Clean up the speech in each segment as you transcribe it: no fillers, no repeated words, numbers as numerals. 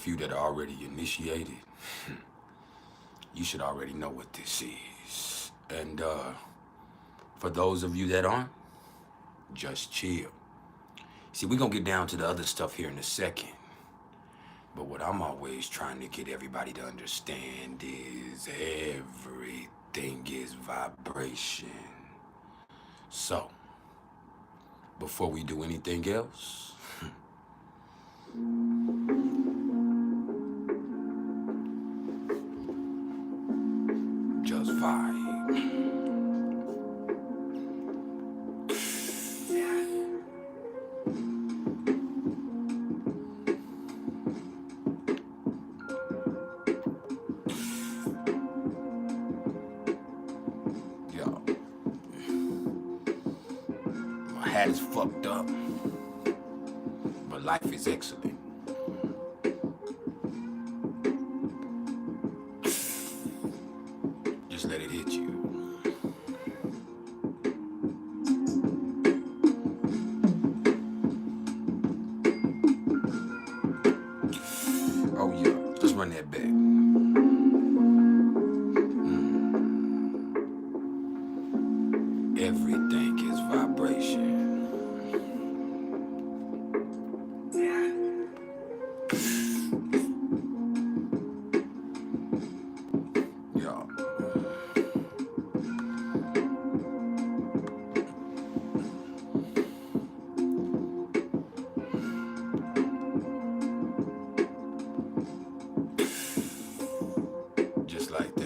few that are already initiated, you should already know what this is. And for those of you that aren't, just chill. See, we're gonna get down to the other stuff here in a second. But what I'm always trying to get everybody to understand is everything is vibration. So, before we do anything else, just vibe. Yo, my hat is fucked up, but life is excellent. Just let it hit you. Oh yeah, let's run that back. Everything is vibration. Yeah. Just like that.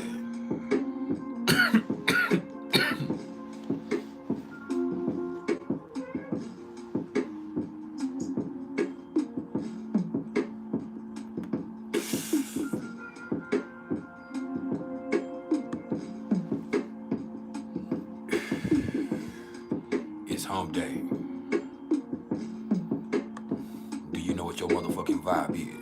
It's hump day. Do you know what your motherfucking vibe is?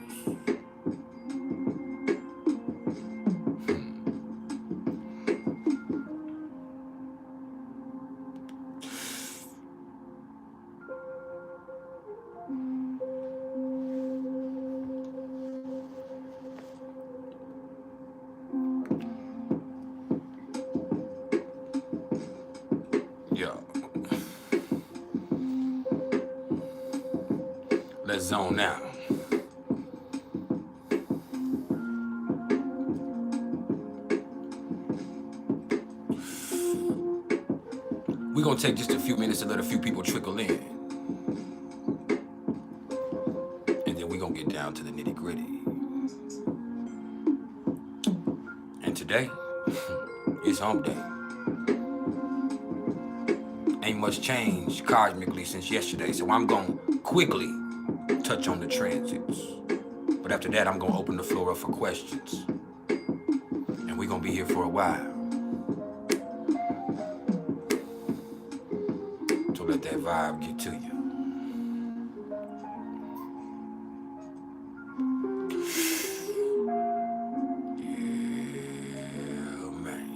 Yeah. Let's zone out. We're gonna take just a few minutes to let a few people trickle in. And then we're gonna get down to the nitty-gritty. And today, it's hump day. Ain't much changed cosmically since yesterday, so I'm gonna quickly touch on the transits. But after that, I'm gonna open the floor up for questions. And we're gonna be here for a while. So let that vibe get to you. Yeah, man.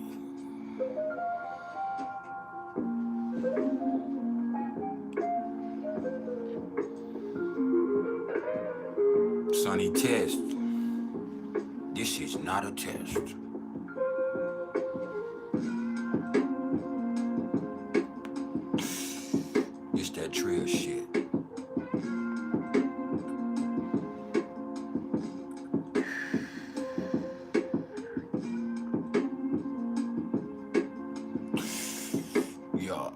Sonny test. This is not a test. It's that trill shit. Yeah.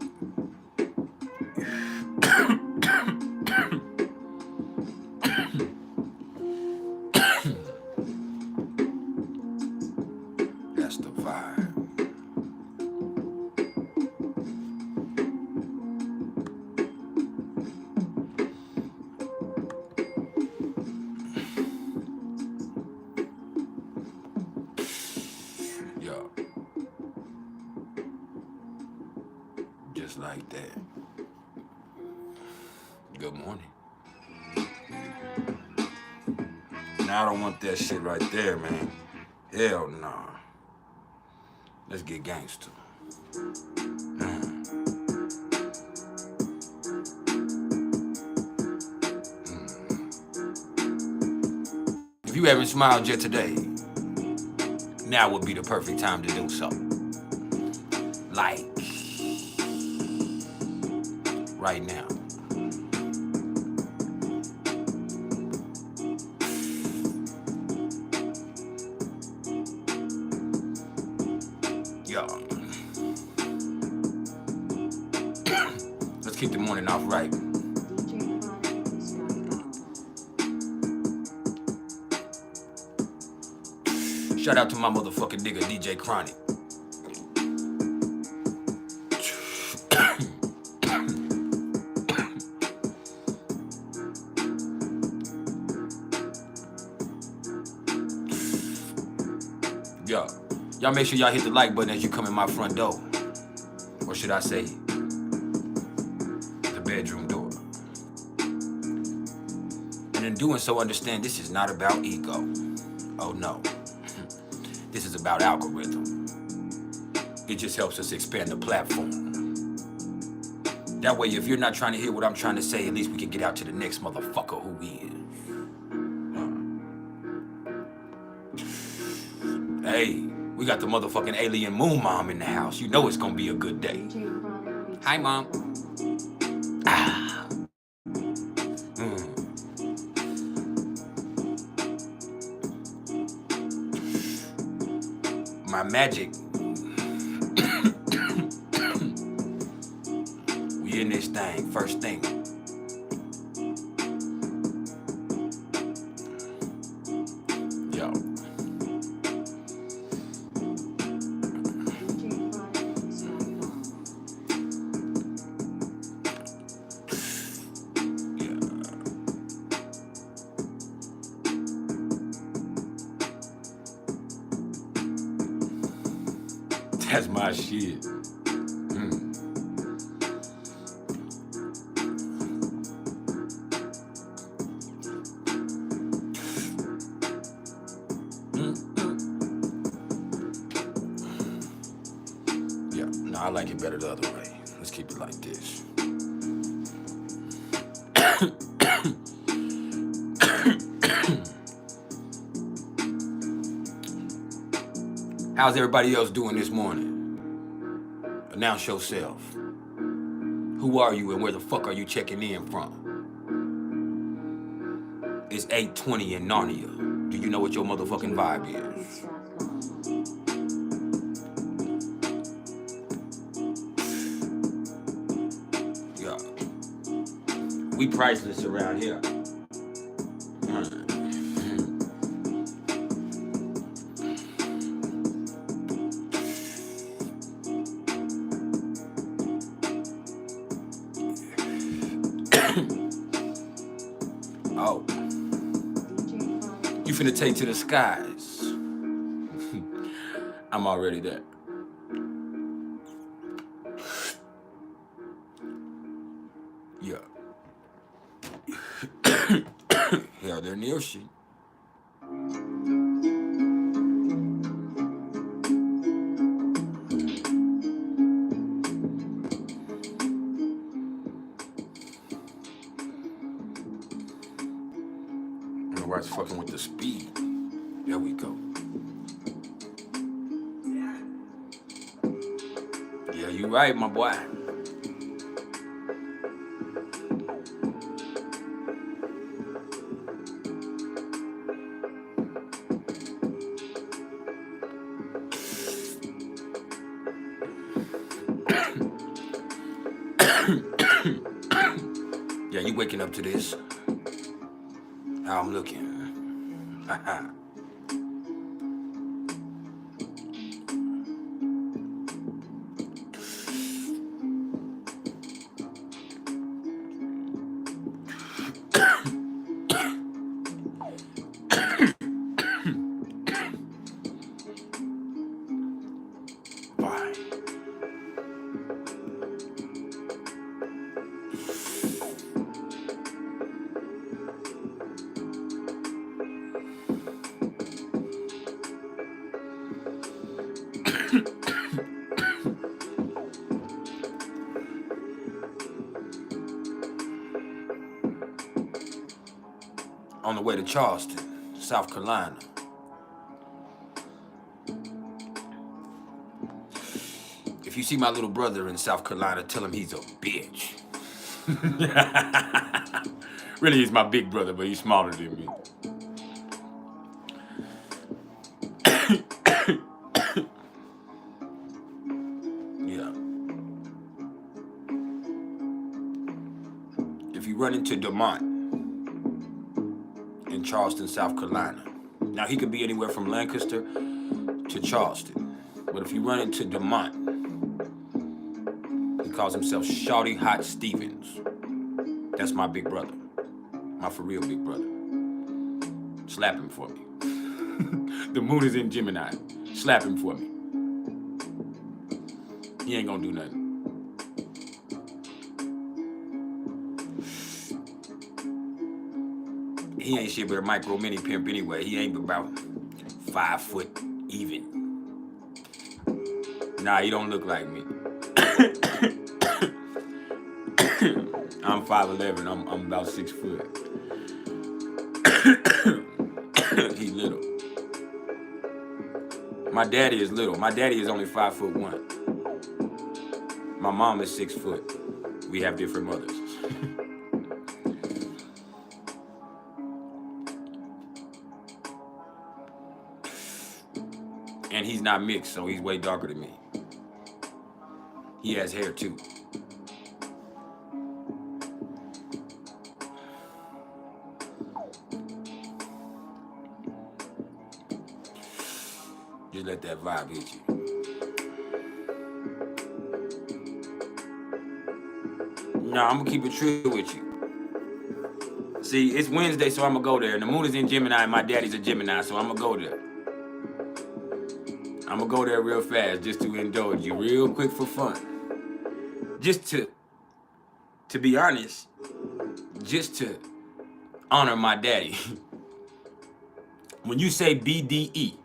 That's the vibe. Yeah. Just like that. Good morning. Now I don't want that shit right there, man. Hell nah. Let's get gangster. If If you haven't smiled yet today, now would be the perfect time to do so. Like right now. Yo. Let's keep the morning off right. Shout out to my motherfucking nigga, DJ Chronic. Yo, y'all make sure y'all hit the like button as you come in my front door. Or should I say, the bedroom door. And in doing so, understand this is not about ego. Oh no. This is about algorithm. It just helps us expand the platform. That way, if you're not trying to hear what I'm trying to say, at least we can get out to the next motherfucker who is. Hey, we got the motherfucking alien moon mom in the house. You know it's gonna be a good day. Hi, Mom. Ah. My magic. We in this thing, first thing. Yo. That's my shit. Yeah, no, I like it better the other way. Let's keep it like this. How's everybody else doing this morning? Announce yourself. Who are you and where the fuck are you checking in from? It's 8:20 in Narnia. Do you know what your motherfucking vibe is? Yeah. We priceless around here. Oh. You finna take to the skies. I'm already there. Yeah. Hell, they're near shit. It's fucking with the speed. There we go. Yeah, you right, my boy. Yeah, you waking up to this. How I'm looking. Bye. On the way to Charleston, South Carolina. If you see my little brother in South Carolina, tell him he's a bitch. Really, he's my big brother, but he's smaller than me. Yeah. If you run into DeMont in Charleston, South Carolina, now he could be anywhere from Lancaster to Charleston, but if you run into DeMont, he calls himself Shawty Hot Stevens. That's my big brother, my for real big brother. Slap him for me. The moon is in Gemini. Slap him for me. He ain't gonna do nothing. He ain't shit but a micro mini pimp anyway. He ain't about 5 foot even. Nah, he don't look like me. I'm 5'11". I'm about 6 foot. He little. My daddy is little. My daddy is only 5'1". My mom is 6 foot. We have different mothers. And he's not mixed, so he's way darker than me. He has hair too. Just let that vibe hit you. Nah, I'm gonna keep it true with you. See, it's Wednesday, so I'm gonna go there. And the moon is in Gemini, and my daddy's a Gemini, so I'm gonna go there. I'm gonna go there real fast just to indulge you, real quick for fun. Just to be honest, just to honor my daddy. When you say BDE,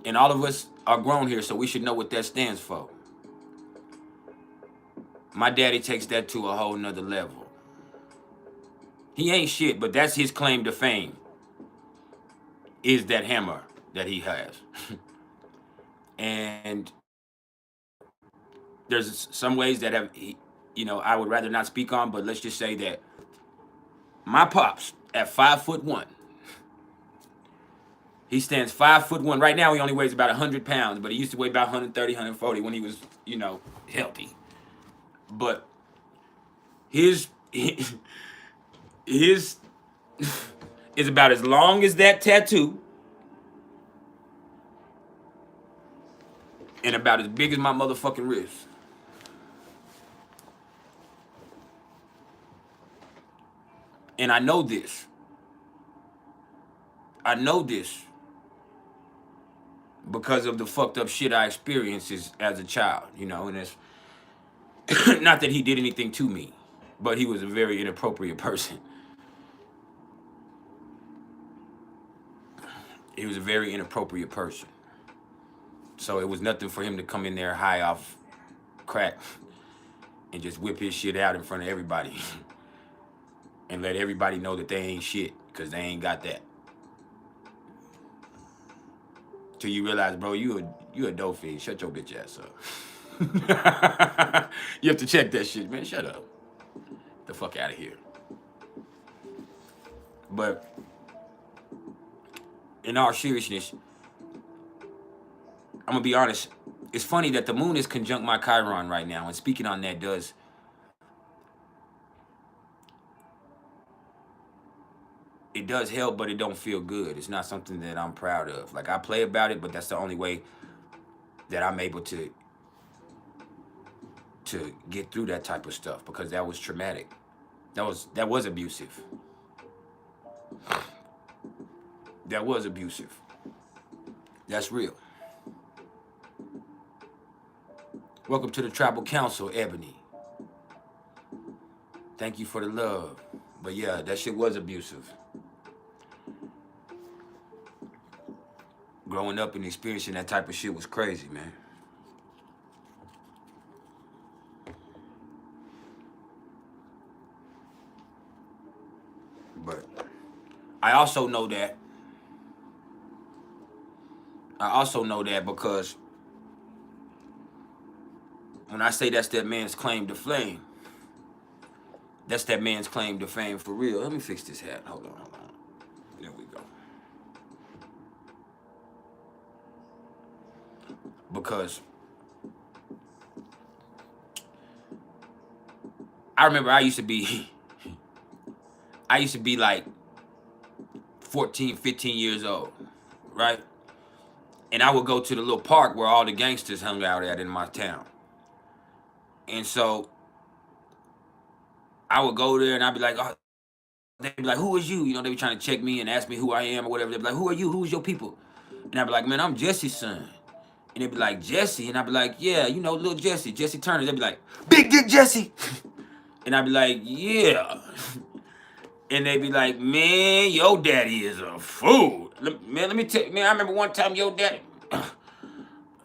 and all of us are grown here, so we should know what that stands for. My daddy takes that to a whole nother level. He ain't shit, but that's his claim to fame, is that hammer that he has. And there's some ways that have, you know, I would rather not speak on, but let's just say that my pops at 5'1", he stands 5'1". Right now he only weighs about 100 pounds, but he used to weigh about 130, 140 when he was, you know, healthy. But his is about as long as that tattoo and about as big as my motherfucking wrist. And I know this. I know this because of the fucked up shit I experienced as a child, you know, and it's not that he did anything to me, but he was a very inappropriate person. He was a very inappropriate person. So it was nothing for him to come in there high off crack and just whip his shit out in front of everybody and let everybody know that they ain't shit because they ain't got that. Till you realize, bro, you a dope fiend. Shut your bitch ass up. You have to check that shit, man. Shut up. The fuck out of here. But in all seriousness, I'm gonna be honest. It's funny that the moon is conjunct my Chiron right now, and speaking on that it does help, but it don't feel good. It's not something that I'm proud of. Like, I play about it, but that's the only way that I'm able to get through that type of stuff, because that was traumatic. That was abusive. That was abusive. That's real. Welcome to the Tribal Council, Ebony. Thank you for the love. But yeah, that shit was abusive. Growing up and experiencing that type of shit was crazy, man. But I also know that because when I say that's that man's claim to flame, that's that man's claim to fame for real. Let me fix this hat. Hold on. There we go. Because I remember I used to be like 14, 15 years old, right? And I would go to the little park where all the gangsters hung out at in my town. And so I would go there and I'd be like, oh, they'd be like, who is you? You know, they be trying to check me and ask me who I am or whatever. They'd be like, who are you? Who's your people? And I'd be like, man, I'm Jesse's son. And they'd be like, Jesse? And I'd be like, yeah, you know, little Jesse Turner. They'd be like, Big Dick Jesse. And I'd be like, yeah. And they'd be like, man, your daddy is a fool. Man, let me tell you, man, I remember one time your daddy.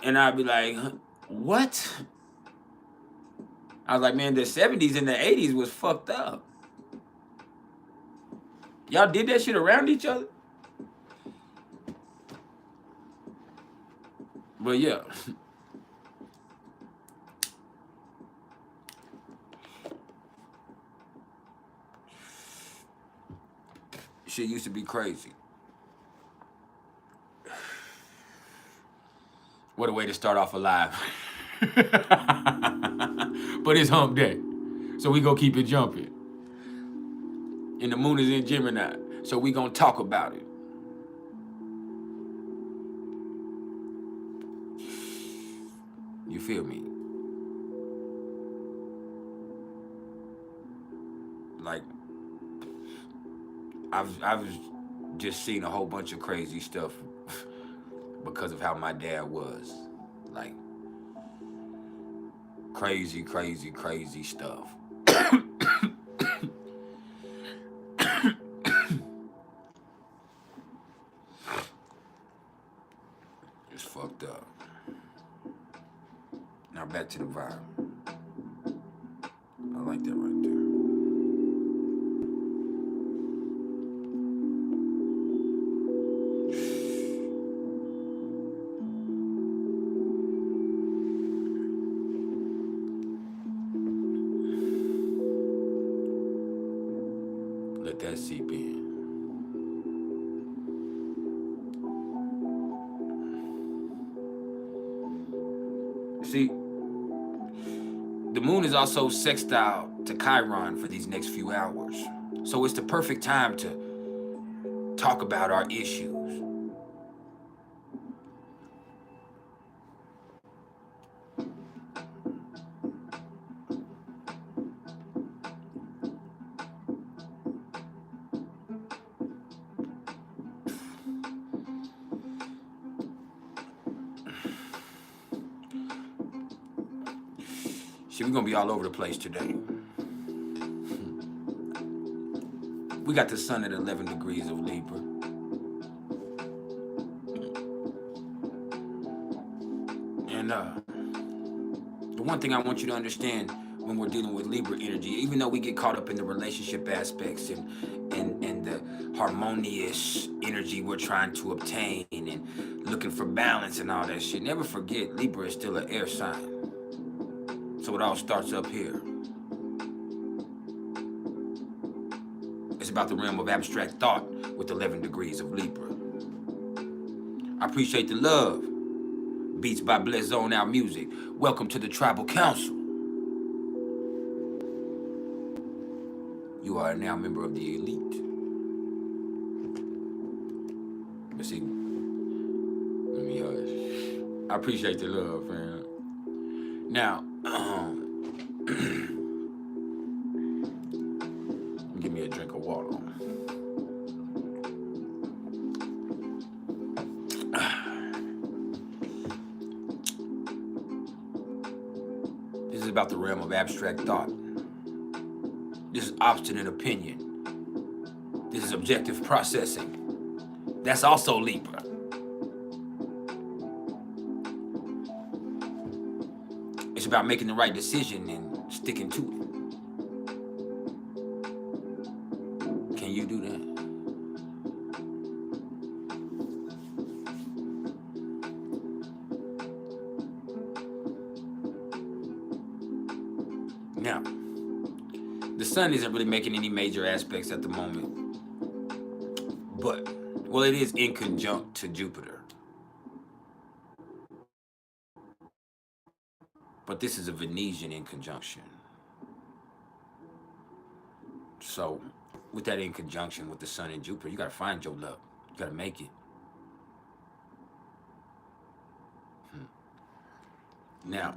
And I'd be like, what? I was like, man, the 70s and the 80s was fucked up. Y'all did that shit around each other? But yeah. Shit used to be crazy. What a way to start off a live. But it's hump day. So we gonna keep it jumping. And the moon is in Gemini. So we gonna talk about it. You feel me? Like, I've just seen a whole bunch of crazy stuff because of how my dad was. Like, crazy stuff. It's fucked up. Now back to the vibe. I like that right there. Let that seep in. See, the moon is also sextile to Chiron for these next few hours. So it's the perfect time to talk about our issues. See, we're gonna be all over the place today. We got the sun at 11 degrees of Libra. And the one thing I want you to understand when we're dealing with Libra energy, even though we get caught up in the relationship aspects and the harmonious energy we're trying to obtain and looking for balance and all that shit, never forget Libra is still an air sign. So it all starts up here. It's about the realm of abstract thought with 11 degrees of Libra. I appreciate the love. Beats by Bless Zone Out Music. Welcome to the Tribal Council. You are now a member of the elite. But see, let me hush. I appreciate the love, man. Now, give me a drink of water. This is about the realm of abstract thought. This is obstinate opinion. This is objective processing. That's also Libra. It's about making the right decision and sticking to it. Can you do that? Now, the sun isn't really making any major aspects at the moment, but, well, it is in conjunct to Jupiter. But this is a Venetian in conjunction. So, with that in conjunction with the sun and Jupiter, you got to find your love. You got to make it. Now,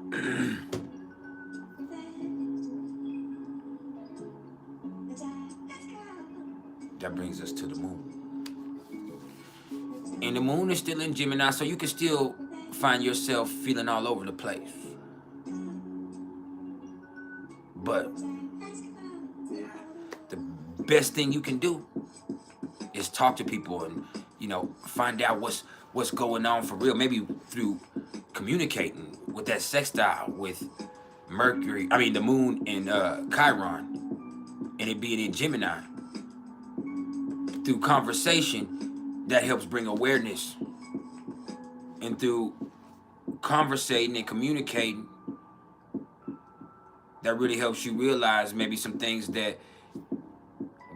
that brings us to the moon. And the moon is still in Gemini, so you can still find yourself feeling all over the place. But the best thing you can do is talk to people and, you know, find out what's going on for real. Maybe through communicating with that sextile with Mercury, the moon in Chiron, and it being in Gemini. Through conversation, that helps bring awareness. And through conversating and communicating, that really helps you realize maybe some things that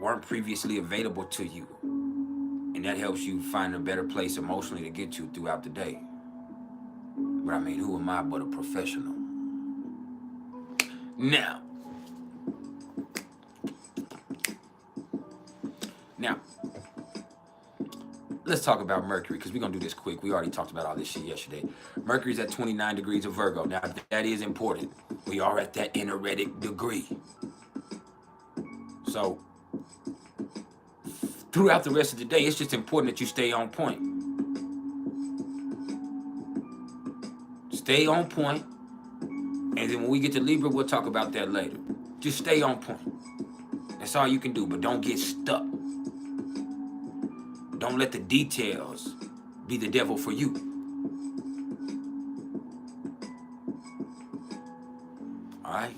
weren't previously available to you. And that helps you find a better place emotionally to get to throughout the day. But who am I but a professional? Now, let's talk about Mercury, because we're going to do this quick. We already talked about all this shit yesterday. Mercury's at 29 degrees of Virgo. Now, that is important. We are at that energetic degree. So, throughout the rest of the day, it's just important that you stay on point. Stay on point. And then when we get to Libra, we'll talk about that later. Just stay on point. That's all you can do, but don't get stuck. Don't let the details be the devil for you. All right?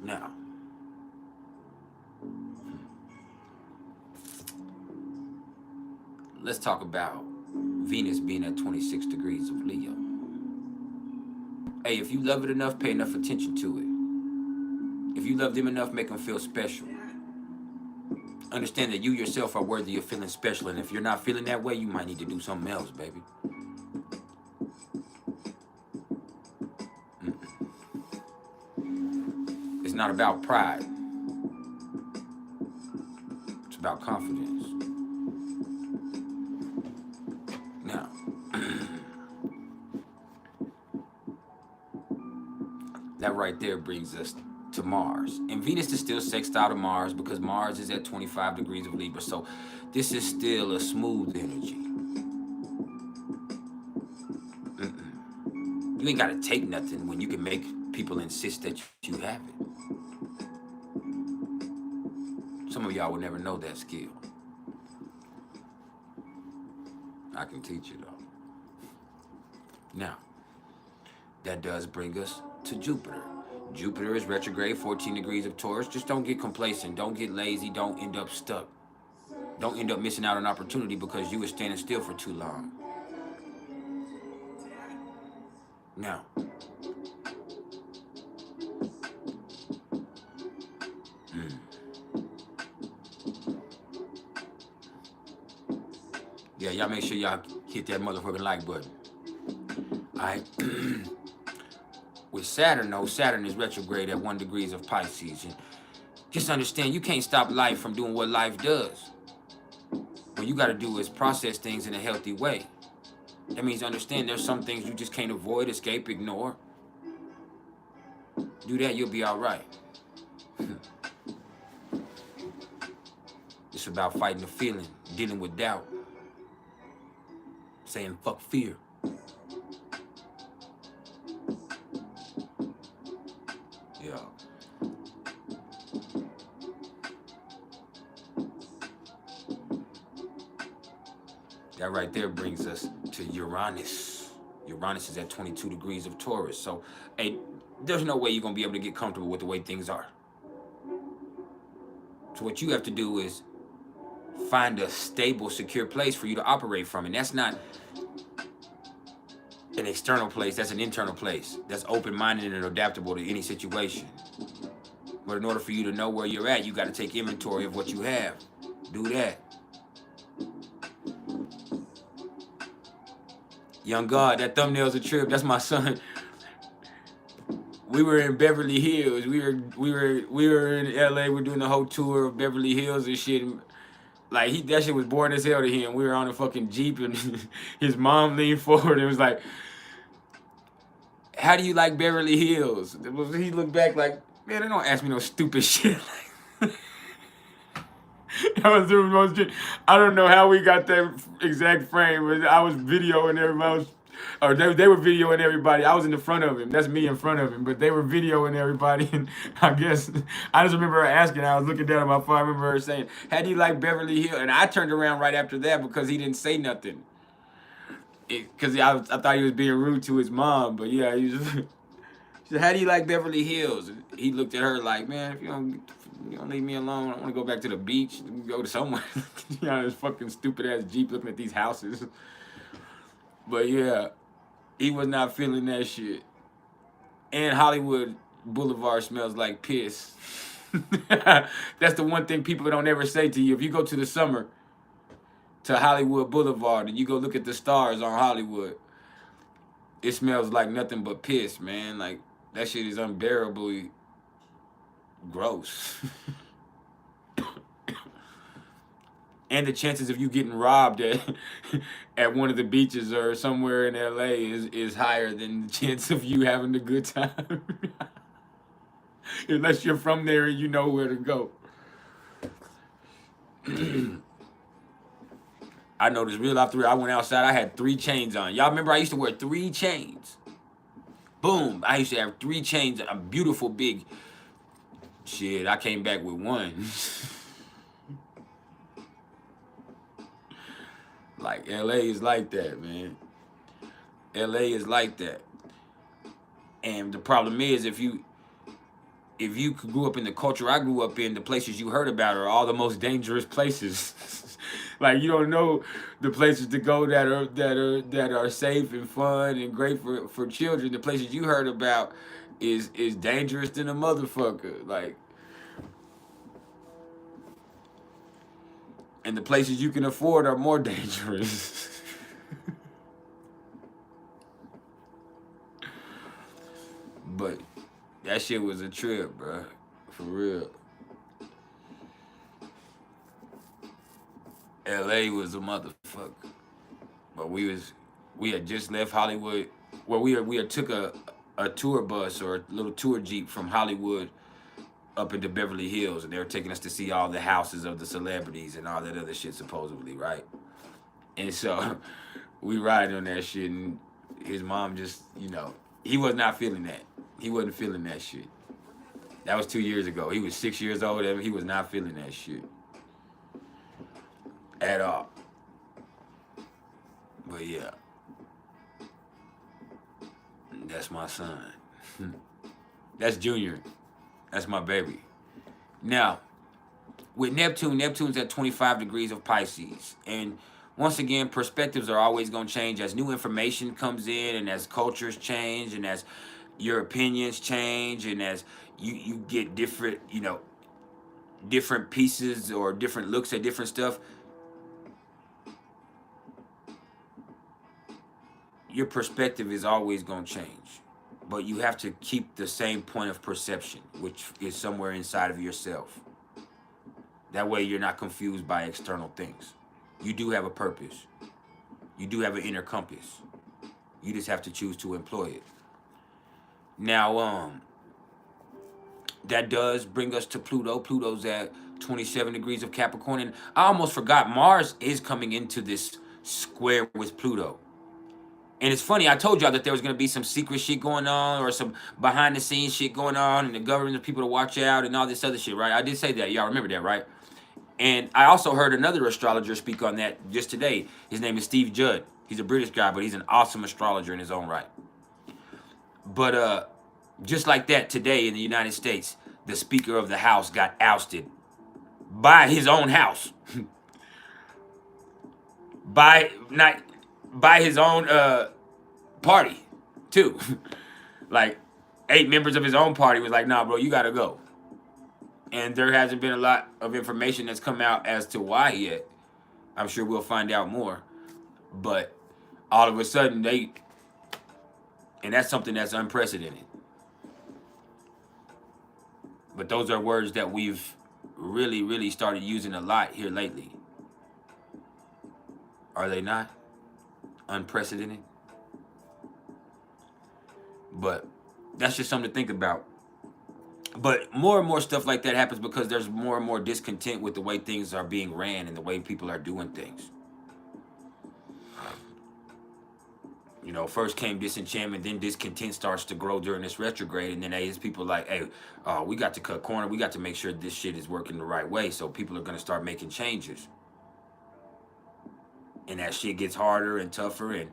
Now, let's talk about Venus being at 26 degrees of Leo. Hey, if you love it enough, pay enough attention to it. If you love them enough, make them feel special. Understand that you yourself are worthy of feeling special, and if you're not feeling that way, you might need to do something else, baby. It's not about pride. It's about confidence. Now, that right there brings us to Mars. And Venus is still sextile to Mars because Mars is at 25 degrees of Libra. So this is still a smooth energy. You ain't got to take nothing when you can make people insist that you have it. Some of y'all will never know that skill. I can teach you though. Now, that does bring us to Jupiter. Jupiter is retrograde, 14 degrees of Taurus. Just don't get complacent. Don't get lazy. Don't end up stuck. Don't end up missing out on opportunity because you were standing still for too long. Now, yeah, y'all make sure y'all hit that motherfucking like button. All right. With Saturn, though, Saturn is retrograde at 1 degrees of Pisces. And just understand, you can't stop life from doing what life does. What you got to do is process things in a healthy way. That means understand there's some things you just can't avoid, escape, ignore. Do that, you'll be all right. It's about fighting the feeling, dealing with doubt, saying fuck fear. Yeah. That right there brings us to Uranus. Uranus is at 22 degrees of Taurus. So, hey, there's no way you're going to be able to get comfortable with the way things are. So what you have to do is find a stable, secure place for you to operate from. And that's not an external place. That's an internal place. That's open-minded and adaptable to any situation. But in order for you to know where you're at, you got to take inventory of what you have. Do that. Young God, that thumbnail's a trip. That's my son. We were in Beverly Hills. We were in LA. We're doing the whole tour of Beverly Hills and shit. Like that shit was boring as hell to him. We were on a fucking Jeep and his mom leaned forward and was like, "How do you like Beverly Hills?" He looked back like, "Man, they don't ask me no stupid shit." That was the most. I don't know how we got that exact frame, but I was videoing everybody. Or they were videoing everybody. I was in the front of him. That's me in front of him. But they were videoing everybody. And I guess, I just remember her asking. I was looking down at my phone. I remember her saying, "How do you like Beverly Hills?" And I turned around right after that because he didn't say nothing. Because I thought he was being rude to his mom. But yeah, he just, she said, "How do you like Beverly Hills?" And he looked at her like, "Man, if you don't leave me alone, I want to go back to the beach, go to somewhere." You know, this fucking stupid ass Jeep looking at these houses. But yeah, he was not feeling that shit. And Hollywood Boulevard smells like piss. That's the one thing people don't ever say to you. If you go to the summer to Hollywood Boulevard and you go look at the stars on Hollywood, it smells like nothing but piss, man. Like, that shit is unbearably gross. And the chances of you getting robbed at one of the beaches or somewhere in LA is higher than the chance of you having a good time. Unless you're from there and you know where to go. I noticed real off the real, I went outside, I had 3 chains on. Y'all remember I used to wear 3 chains? Boom, I used to have 3 chains, a beautiful big shit. I came back with 1. Like, LA is like that, man. LA is like that. And the problem is, if you grew up in the culture I grew up in, the places you heard about are all the most dangerous places. Like, you don't know the places to go that are safe and fun and great for children. The places you heard about is dangerous than a motherfucker. Like, and the places you can afford are more dangerous. But that shit was a trip, bro. For real. LA was a motherfucker. But we had just left Hollywood. Well, we had took a tour bus or a little tour Jeep from Hollywood up into Beverly Hills, and they were taking us to see all the houses of the celebrities and all that other shit, supposedly, right? And so we ride on that shit, and his mom just, you know, he was not feeling that. He wasn't feeling that shit. That was 2 years ago. He was 6 years old, and he was not feeling that shit at all. But yeah, that's my son. That's Junior. That's my baby. Now, with Neptune's at 25 degrees of Pisces. And once again, perspectives are always going to change as new information comes in and as cultures change and as your opinions change and as you get different, you know, different pieces or different looks at different stuff. Your perspective is always going to change. But you have to keep the same point of perception, which is somewhere inside of yourself. That way you're not confused by external things. You do have a purpose. You do have an inner compass. You just have to choose to employ it. Now, that does bring us to Pluto. Pluto's at 27 degrees of Capricorn. And I almost forgot, Mars is coming into this square with Pluto. And it's funny, I told y'all that there was going to be some secret shit going on or some behind-the-scenes shit going on and the government people to watch out and all this other shit, right? I did say that. Y'all remember that, right? And I also heard another astrologer speak on that just today. His name is Steve Judd. He's a British guy, but he's an awesome astrologer in his own right. But just like that, today in the United States, the Speaker of the House got ousted by his own house. by his own party, too. Like, 8 members of his own party was like, nah, bro, you gotta go. And there hasn't been a lot of information that's come out as to why yet. I'm sure we'll find out more. But all of a sudden, and that's something that's unprecedented. But those are words that we've really, really started using a lot here lately. Are they not? Unprecedented? But that's just something to think about. But more and more stuff like that happens because there's more and more discontent with the way things are being ran and the way people are doing things. You know, first came disenchantment, then discontent starts to grow during this retrograde, and then there's people like, hey, we got to cut corner. We got to make sure this shit is working the right way, so people are going to start making changes. And that shit gets harder and tougher, and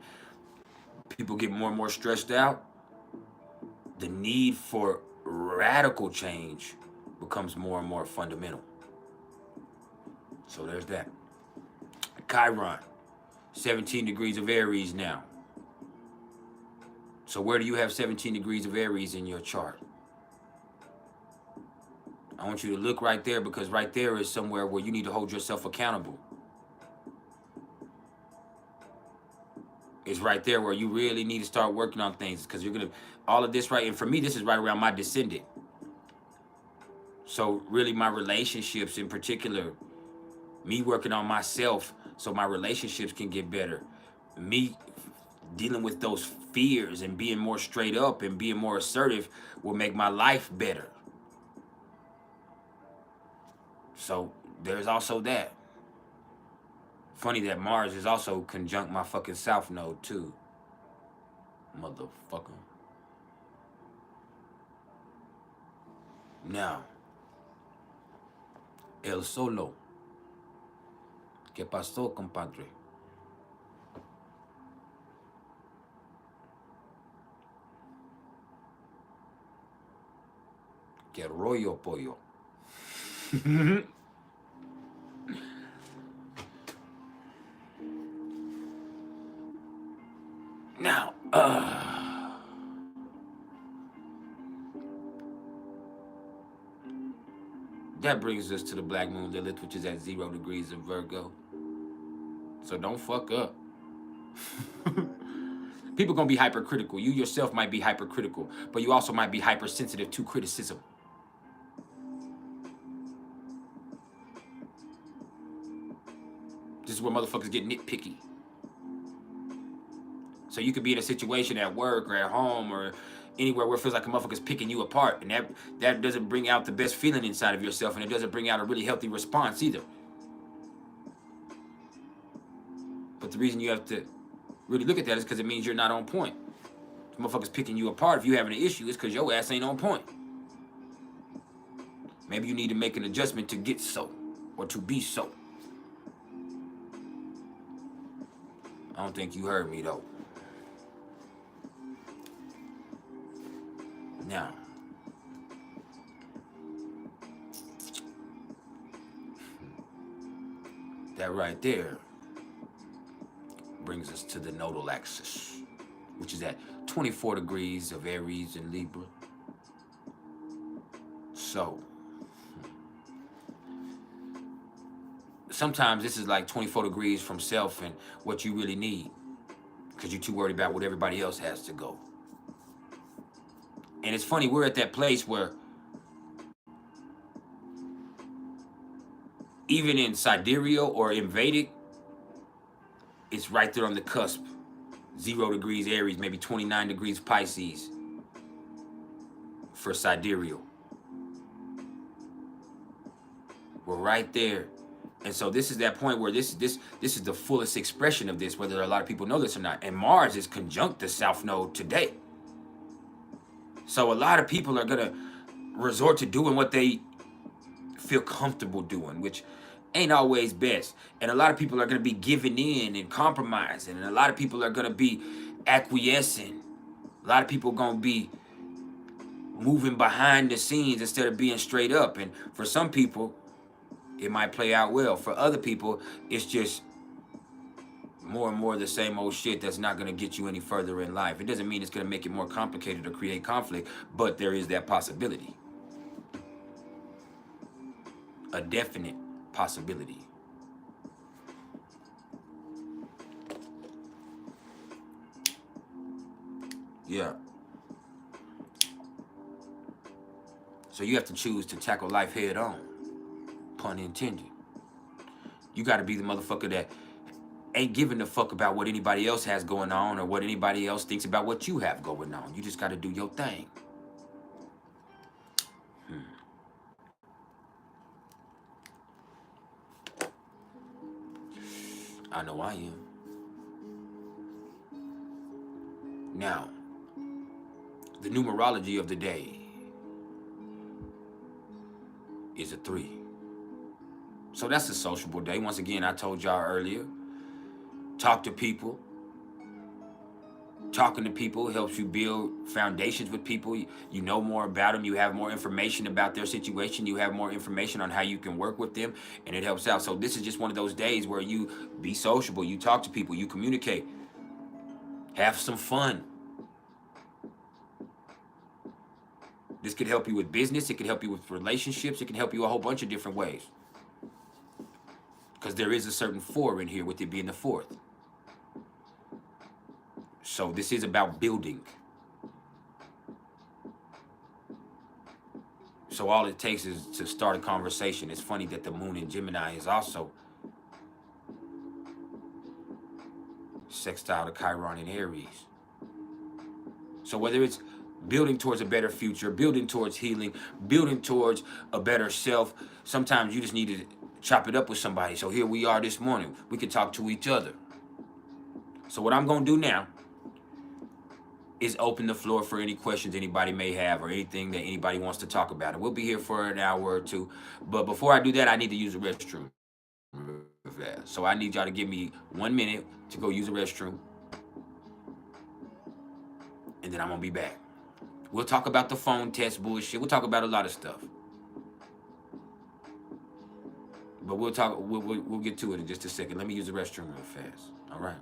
people get more and more stressed out. The need for radical change becomes more and more fundamental. So there's that. Chiron, 17 degrees of Aries now. So where do you have 17 degrees of Aries in your chart? I want you to look right there, because right there is somewhere where you need to hold yourself accountable. It's right there where you really need to start working on things, because you're going to, all of this right, and for me, this is right around my descendant. So really my relationships in particular, me working on myself so my relationships can get better, me dealing with those fears and being more straight up and being more assertive will make my life better. So there's also that. Funny that Mars is also conjunct my fucking South Node too. Motherfucker. Now, El Solo. ¿Qué pasó, compadre? ¿Qué rollo, pollo? Now, that brings us to the Black Moon Lilith, which is at 0 degrees of Virgo. So don't fuck up. People gonna be hypercritical. You yourself might be hypercritical, but you also might be hypersensitive to criticism. This is where motherfuckers get nitpicky. So you could be in a situation at work or at home or anywhere where it feels like a motherfucker's picking you apart, and that doesn't bring out the best feeling inside of yourself, and it doesn't bring out a really healthy response either. But the reason you have to really look at that is because it means you're not on point. If motherfuckers picking you apart, if you're having an issue, it's because your ass ain't on point. Maybe you need to make an adjustment to get so, or to be so. I don't think you heard me though. Now, that right there brings us to the nodal axis, which is at 24 degrees of Aries and Libra. So, sometimes this is like 24 degrees from self and what you really need, because you're too worried about what everybody else has to go. And it's funny, we're at that place where even in sidereal or in Vedic, it's right there on the cusp. 0 degrees Aries, maybe 29 degrees Pisces for sidereal. We're right there. And so this is that point where this is the fullest expression of this, whether a lot of people know this or not. And Mars is conjunct the South Node today. So a lot of people are going to resort to doing what they feel comfortable doing, which ain't always best. And a lot of people are going to be giving in and compromising. And a lot of people are going to be acquiescing. A lot of people are going to be moving behind the scenes instead of being straight up. And for some people, it might play out well. For other people, it's just more and more of the same old shit that's not going to get you any further in life. It doesn't mean it's going to make it more complicated or create conflict, but there is that possibility. A definite possibility. Yeah. So you have to choose to tackle life head on. Pun intended. You got to be the motherfucker that ain't giving a fuck about what anybody else has going on or what anybody else thinks about what you have going on. You just got to do your thing. I know I am. Now, the numerology of the day is a 3. So that's a sociable day. Once again, I told y'all earlier, talk to people. Talking to people helps you build foundations with people. You know more about them. You have more information about their situation. You have more information on how you can work with them, and it helps out. So this is just one of those days where you be sociable. You talk to people. You communicate. Have some fun. This could help you with business. It could help you with relationships. It can help you a whole bunch of different ways. Because there is a certain 4 in here, with it being the 4th. So this is about building. So all it takes is to start a conversation. It's funny that the moon in Gemini is also sextile to Chiron in Aries. So whether it's building towards a better future, building towards healing, building towards a better self, sometimes you just need to chop it up with somebody. So here we are this morning. We can talk to each other. So what I'm going to do now is open the floor for any questions anybody may have or anything that anybody wants to talk about. And we'll be here for an hour or two. But before I do that, I need to use the restroom. So I need y'all to give me 1 minute to go use the restroom. And then I'm going to be back. We'll talk about the phone test bullshit. We'll talk about a lot of stuff. But we'll get to it in just a second. Let me use the restroom real fast. All right.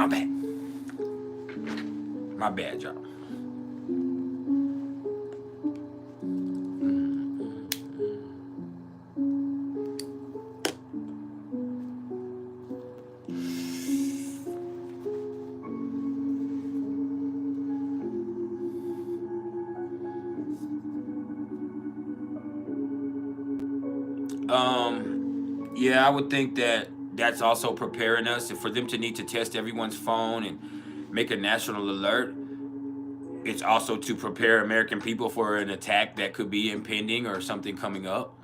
I'm back. My bad, y'all. Yeah, I would think that that's also preparing us for them to need to test everyone's phone and make a national alert. It's also to prepare American people for an attack that could be impending or something coming up.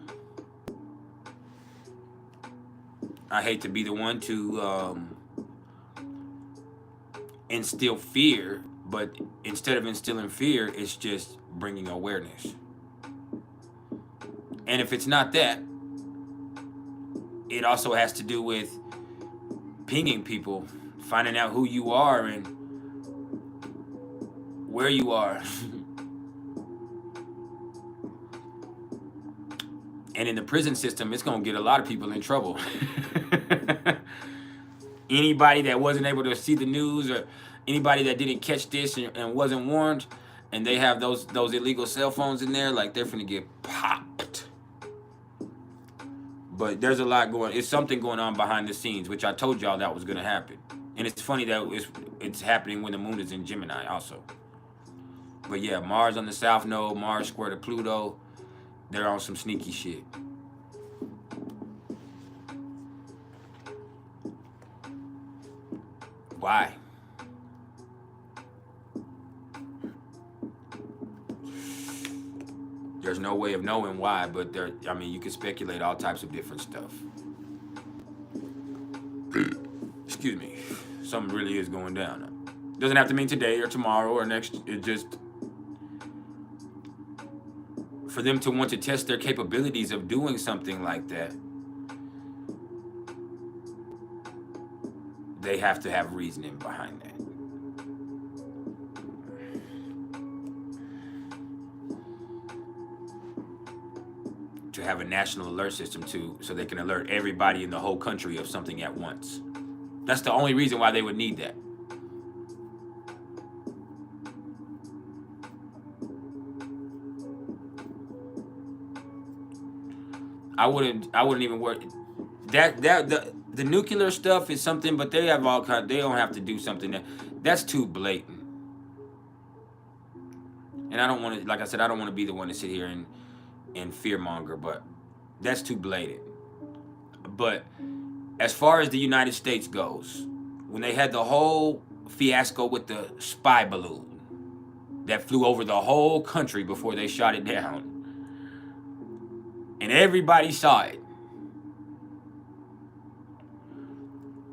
I hate to be the one to instill fear, but instead of instilling fear, it's just bringing awareness. And if it's not that, it also has to do with pinging people, finding out who you are and where you are. And in the prison system, it's going to get a lot of people in trouble. Anybody that wasn't able to see the news, or anybody that didn't catch this and wasn't warned, and they have those illegal cell phones in there, like, they're finna get popped. But there's a lot going. It's something going on behind the scenes, which I told y'all that was gonna happen. And it's funny that it's happening when the moon is in Gemini also. But yeah, Mars on the South Node, Mars square to Pluto, they're on some sneaky shit. Why? There's no way of knowing why, but I mean, you can speculate all types of different stuff. Excuse me. Something really is going down. Doesn't have to mean today or tomorrow or next. It just, for them to want to test their capabilities of doing something like that, they have to have reasoning behind that. To have a national alert system so they can alert everybody in the whole country of something at once. That's the only reason why they would need that. I wouldn't even worry. The nuclear stuff is something, but they have all kind. They don't have to do something that's too blatant. And I don't want to, like I said, I don't want to be the one to sit here and fearmonger, but that's too blatant. But as far as the United States goes, when they had the whole fiasco with the spy balloon that flew over the whole country before they shot it down, and everybody saw it.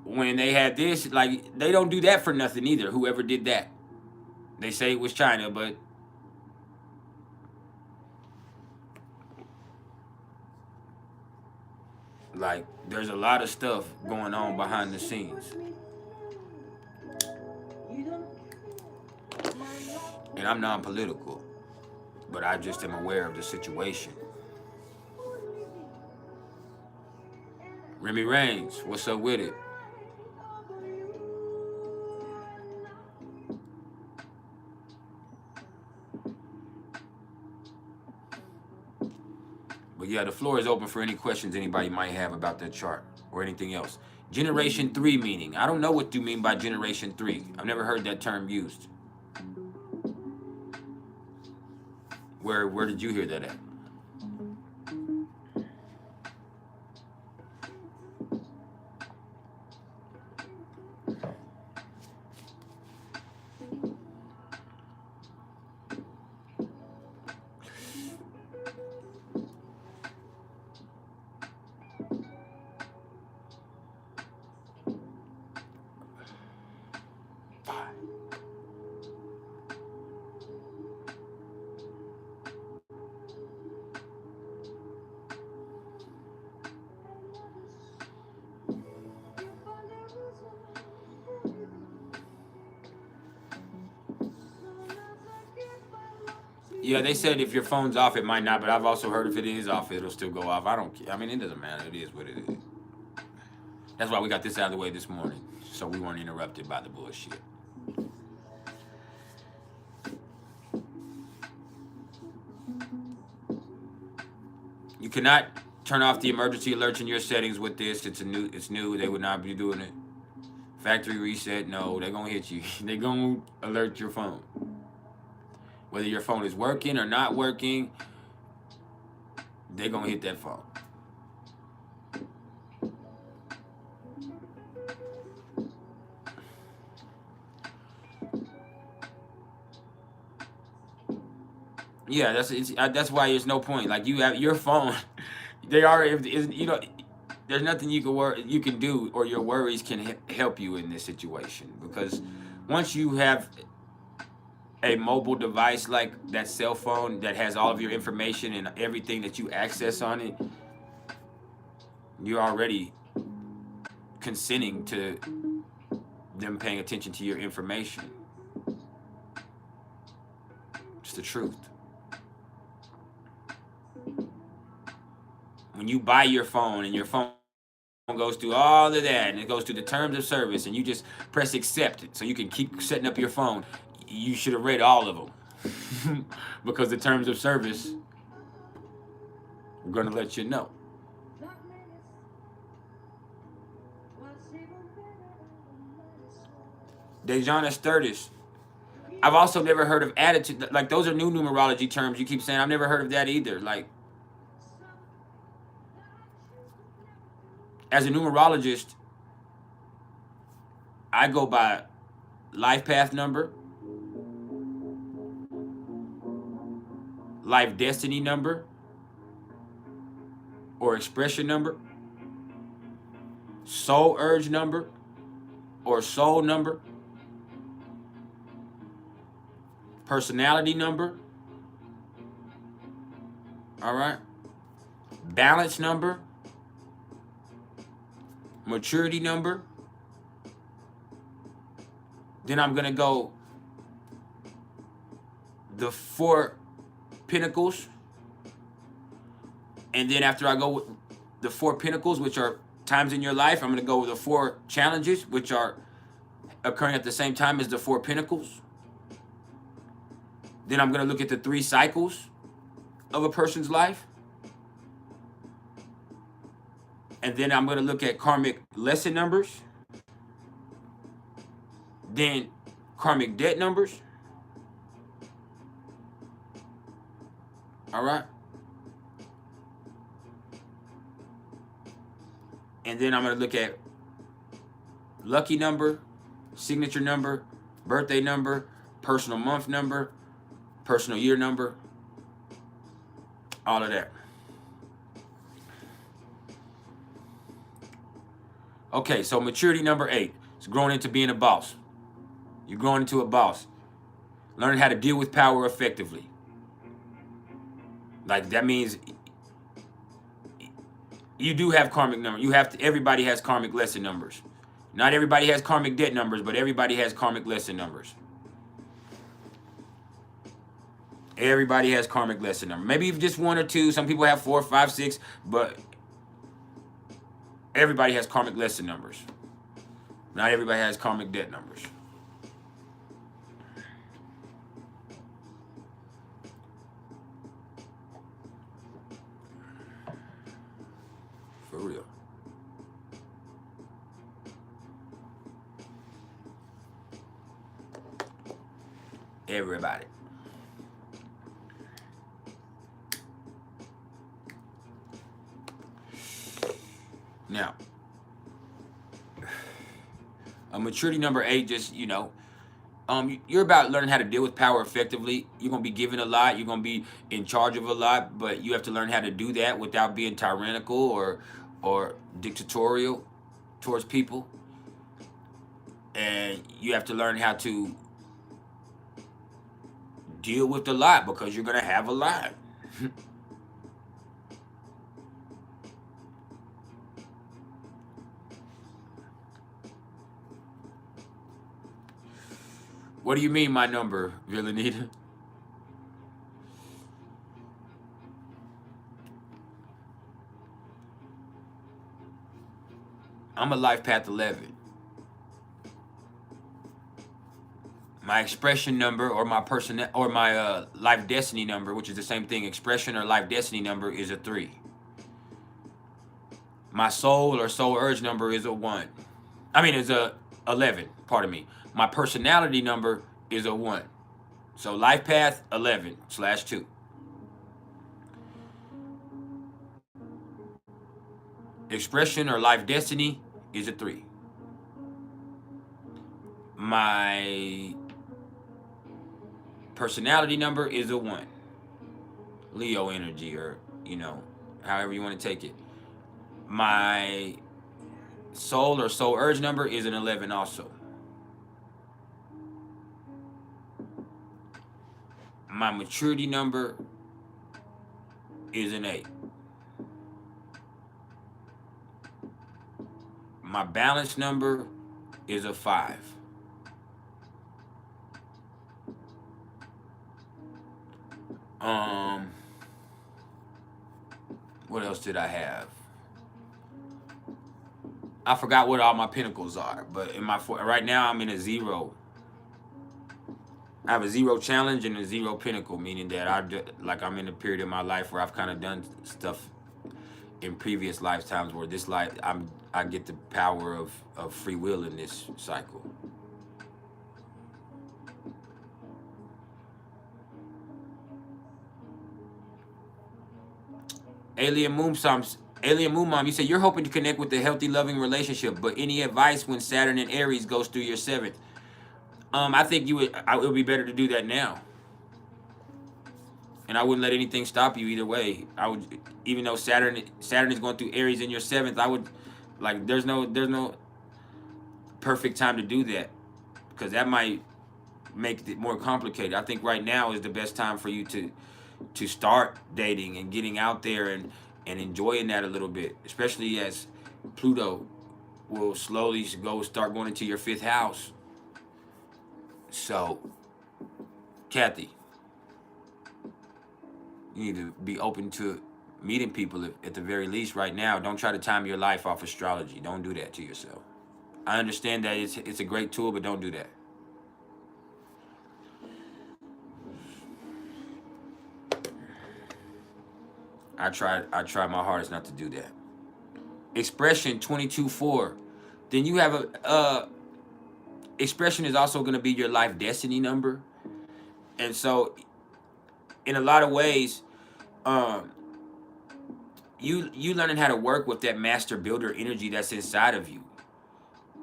When they had this, like, they don't do that for nothing either, whoever did that. They say it was China, but like, there's a lot of stuff going on behind the scenes. And I'm non-political, but I just am aware of the situation. Remy Reigns, what's up with it? But yeah, the floor is open for any questions anybody might have about that chart or anything else. Generation 3 meaning. I don't know what you mean by Generation 3. I've never heard that term used. Where did you hear that at? Yeah, they said if your phone's off, it might not, but I've also heard if it is off, it'll still go off. I don't care. I mean, it doesn't matter. It is what it is. That's why we got this out of the way this morning, so we weren't interrupted by the bullshit. You cannot turn off the emergency alerts in your settings with this. It's new. They would not be doing it. Factory reset, no, they're gonna hit you. They're gonna alert your phone. Whether your phone is working or not working, they're gonna hit that phone. Yeah, that's why there's no point. Like you have your phone, they are you know, there's nothing you can do, or your worries can help you in this situation, because once you have a mobile device like that cell phone that has all of your information and everything that you access on it, you're already consenting to them paying attention to your information. It's the truth. When you buy your phone and your phone goes through all of that and it goes through the terms of service and you just press accept so you can keep setting up your phone, you should have read all of them because the terms of service are going to let you know. Dejan Esturtis. I've also never heard of attitude. Like, those are new numerology terms you keep saying. I've never heard of that either. Like, as a numerologist, I go by life path number, life destiny number, or expression number, soul urge number, or soul number, personality number, all right, balance number, maturity number. Then I'm going to go the 4 Pentacles. And then after I go with the 4 Pentacles, which are times in your life, I'm going to go with the 4 challenges, which are occurring at the same time as the 4 Pentacles. Then I'm going to look at the 3 cycles of a person's life. And then I'm going to look at karmic lesson numbers. Then karmic debt numbers. All right. And then I'm going to look at lucky number, signature number, birthday number, personal month number, personal year number, all of that. Okay, so maturity number 8 is growing into being a boss. You're growing into a boss. Learning how to deal with power effectively. Like, that means you do have karmic number. You have to. Everybody has karmic lesson numbers. Not everybody has karmic debt numbers, but everybody has karmic lesson numbers. Everybody has karmic lesson number. Maybe just 1 or 2. Some people have 4, 5, 6, but everybody has karmic lesson numbers. Not everybody has karmic debt numbers. For real. Everybody. Now, a maturity number 8, just, you're about learning how to deal with power effectively. You're going to be given a lot. You're going to be in charge of a lot, but you have to learn how to do that without being tyrannical or dictatorial towards people. And you have to learn how to deal with a lot because you're going to have a lot. What do you mean, my number, Villanita? I'm a life path 11. My expression number, or my life destiny number, which is the same thing, expression or life destiny number, is a 3. My soul or soul urge number is a 1. I mean, it's a 11. Pardon me. My personality number is a 1. So life path 11/2. Expression or life destiny is a 3. My personality number is a 1. Leo energy, or however you want to take it. My soul or soul urge number is an 11 also. My maturity number is an 8. My balance number is a 5. What else did I have? I forgot what all my pinnacles are, but right now I'm in a 0. I have a 0 challenge and a 0 pinnacle, meaning that I'm in a period of my life where I've kind of done stuff in previous lifetimes where this life I get the power of free will in this cycle. Alien Moon Mom, you said you're hoping to connect with a healthy, loving relationship, but any advice when Saturn and Aries goes through your 7th? I think it would be better to do that now. And I wouldn't let anything stop you either way. I would, even though Saturn is going through Aries in your 7th, I would, like, there's no perfect time to do that, because that might make it more complicated. I think right now is the best time for you to start dating and getting out there and enjoying that a little bit, especially as Pluto will slowly start going into your 5th house. So, Kathy, you need to be open to meeting people at the very least right now. Don't try to time your life off astrology. Don't do that to yourself. I understand that it's a great tool, but don't do that. I try my hardest not to do that. Expression 22-4. Then you have expression is also going to be your life destiny number. And so in a lot of ways, you learning how to work with that master builder energy that's inside of you.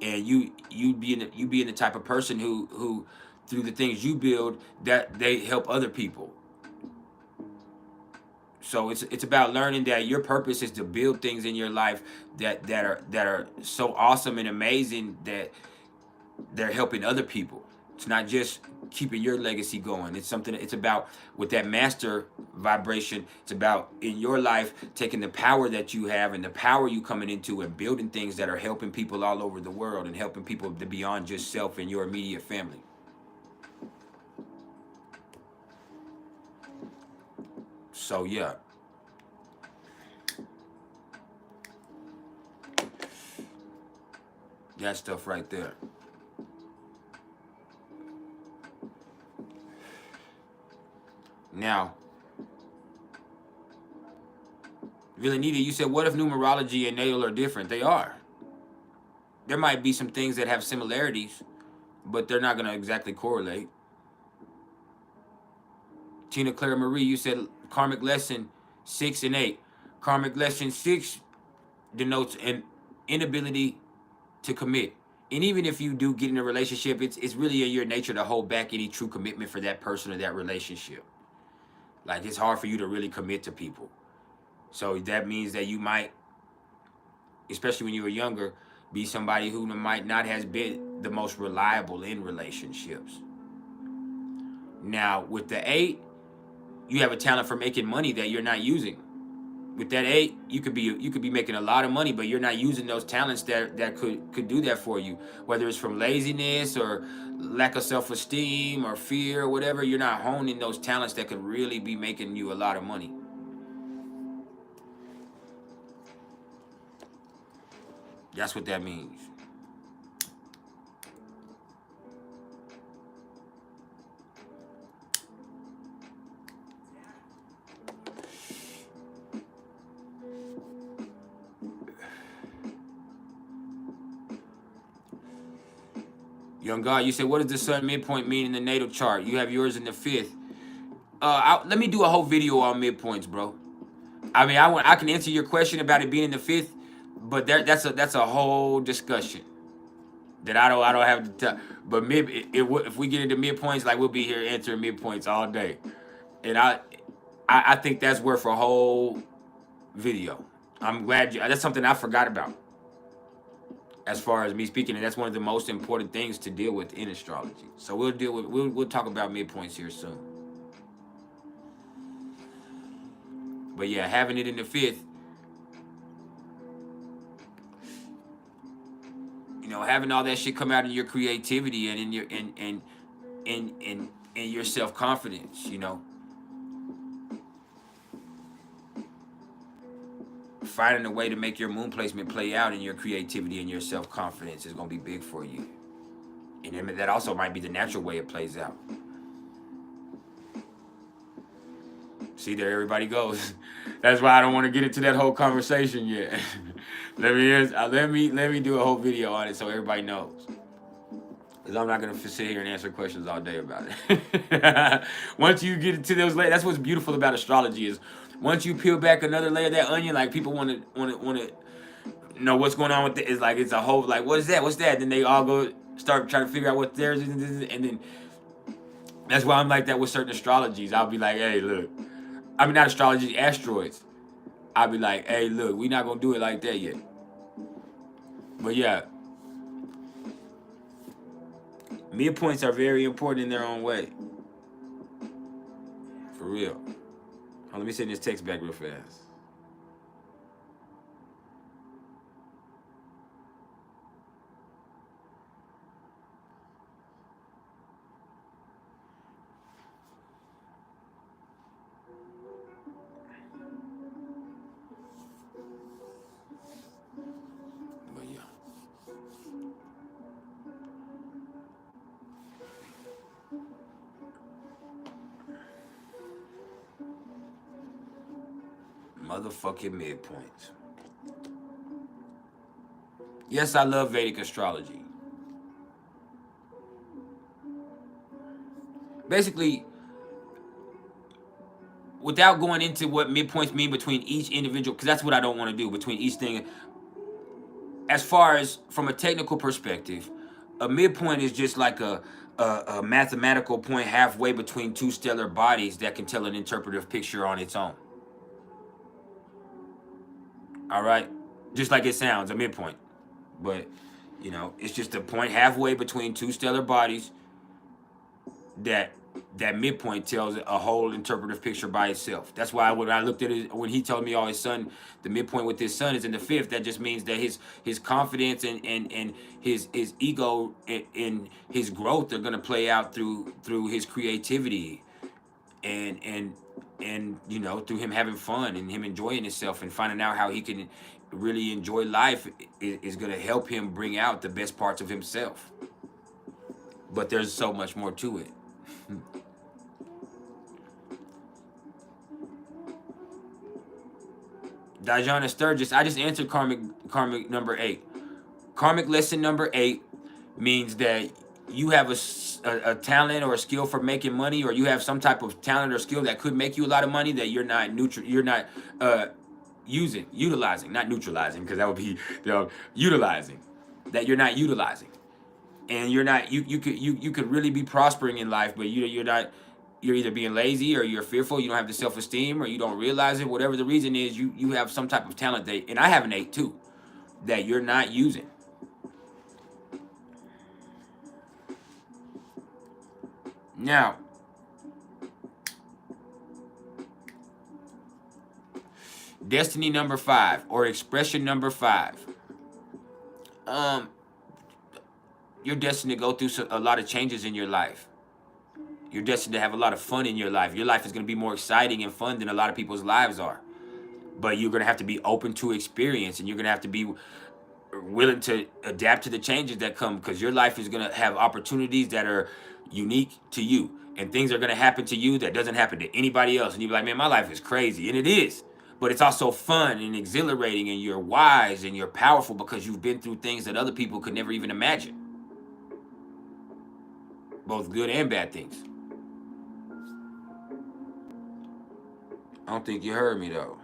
And you being the type of person who through the things you build, that they help other people. So it's about learning that your purpose is to build things in your life that are so awesome and amazing that they're helping other people. It's not just keeping your legacy going. It's about, with that master vibration, it's about in your life taking the power that you have and the power you coming into and building things that are helping people all over the world and helping people beyond just self and your immediate family. So yeah. That stuff right there. Now, Villanita, you said, what if numerology and natal are different? They are. There might be some things that have similarities, but they're not going to exactly correlate. Tina Clara Marie, you said karmic lesson 6 and 8. Karmic lesson 6 denotes an inability to commit. And even if you do get in a relationship, it's really in your nature to hold back any true commitment for that person or that relationship. Like, it's hard for you to really commit to people. So that means that you might, especially when you were younger, be somebody who might not have been the most reliable in relationships. Now, with the 8, you have a talent for making money that you're not using. With that 8, you could be making a lot of money, but you're not using those talents that could do that for you. Whether it's from laziness or lack of self-esteem or fear or whatever, you're not honing those talents that could really be making you a lot of money. That's what that means. Young God, you said, what does the sun midpoint mean in the natal chart? You have yours in the 5th. Let me do a whole video on midpoints, bro. I mean, I can answer your question about it being in the 5th, but that's a whole discussion that I don't have the time. But if we get into midpoints, like, we'll be here answering midpoints all day. And I think that's worth a whole video. I'm glad you. That's something I forgot about. As far as me speaking, and that's one of the most important things to deal with in astrology. So we'll talk about midpoints here soon. But yeah, having it in the fifth, you know, having all that shit come out in your creativity and in your in your self confidence, you know, finding a way to make your moon placement play out in your creativity and your self confidence is gonna be big for you, and that also might be the natural way it plays out. See, there everybody goes. That's why I don't want to get into that whole conversation yet. let me do a whole video on it so everybody knows. Because I'm not gonna sit here and answer questions all day about it. Once you get into those layers, that's what's beautiful about astrology is once you peel back another layer of that onion, like people want to know what's going on with it. It's like it's a whole like what is that? What's that? Then they all go start trying to figure out what theirs is, and then that's why I'm like that with certain astrologies. I'll be like, hey, look. I mean, not astrology, asteroids. I'll be like, hey, look, we're not going to do it like that yet. But yeah, midpoints are very important in their own way. For real. Let me send this text back real fast. But yeah. Motherfucking midpoints. Yes, I love Vedic astrology. Basically, without going into what midpoints mean between each individual, because that's what I don't want to do, between each thing. As far as from a technical perspective, a midpoint is just like a mathematical point halfway between two stellar bodies that can tell an interpretive picture on its own. All right? Just like it sounds, a midpoint. But, you know, it's just a point halfway between two stellar bodies that midpoint tells a whole interpretive picture by itself. That's why when I looked at it, when he told me, oh, his son, the midpoint with his son is in the fifth, that just means that his confidence and his ego and his growth are gonna play out through his creativity and you know, through him having fun and him enjoying himself and finding out how he can really enjoy life is gonna help him bring out the best parts of himself. But there's so much more to it. Dajana Sturgis, I just answered karmic number 8. Karmic lesson number 8 means that you have a talent or a skill for making money, or you have some type of talent or skill that could make you a lot of money that you're not utilizing, not neutralizing, because that would be utilizing, that you're not utilizing. And you could really be prospering in life, but you're not. You're either being lazy or you're fearful, you don't have the self-esteem, or you don't realize it. Whatever the reason is, you have some type of talent that, and I have an 8 too, that you're not using. Now, destiny number 5 or expression number 5. You're destined to go through a lot of changes in your life. You're destined to have a lot of fun in your life. Your life is going to be more exciting and fun than a lot of people's lives are. But you're going to have to be open to experience, and you're going to have to be willing to adapt to the changes that come, because your life is going to have opportunities that are unique to you, and things are going to happen to you that doesn't happen to anybody else. And you'll be like, man, my life is crazy. And it is. But it's also fun and exhilarating, and you're wise and you're powerful because you've been through things that other people could never even imagine. Both good and bad things. I don't think you heard me though.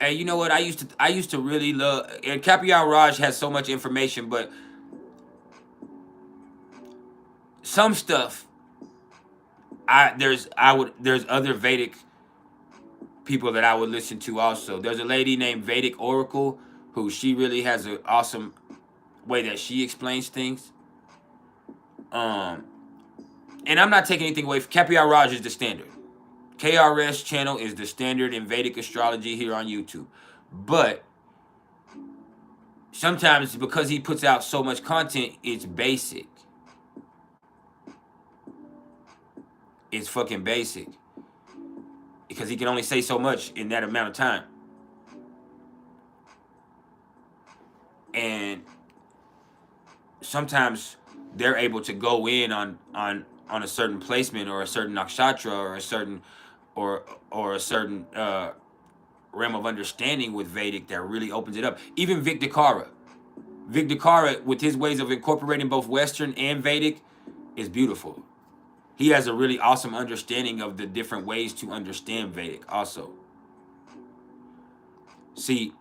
And you know what? I used to really love, and Capial Raj has so much information, but some stuff there's other Vedic people that I would listen to also. There's a lady named Vedic Oracle who she really has an awesome way that she explains things. And I'm not taking anything away from Capial Raj is the standard. KRS channel is the standard in Vedic astrology here on YouTube. But sometimes because he puts out so much content, it's basic. It's fucking basic. Because he can only say so much in that amount of time. And sometimes they're able to go in on a certain placement or a certain nakshatra or a certain realm of understanding with Vedic that really opens it up. Even Vic Dakara. Vic Dakara, with his ways of incorporating both Western and Vedic, is beautiful. He has a really awesome understanding of the different ways to understand Vedic also. See,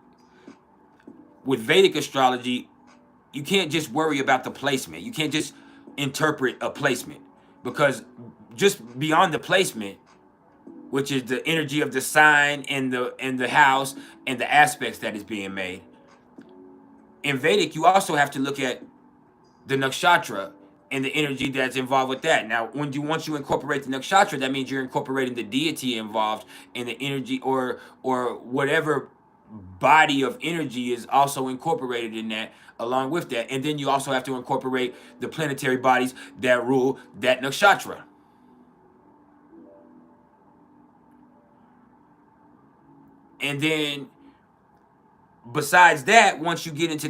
with Vedic astrology, you can't just worry about the placement. You can't just interpret a placement, because just beyond the placement, which is the energy of the sign and the house and the aspects that is being made, in Vedic, you also have to look at the nakshatra and the energy that's involved with that. Now, once you incorporate the nakshatra, that means you're incorporating the deity involved in the energy, or whatever body of energy is also incorporated in that along with that. And then you also have to incorporate the planetary bodies that rule that nakshatra. And then besides that, once you get into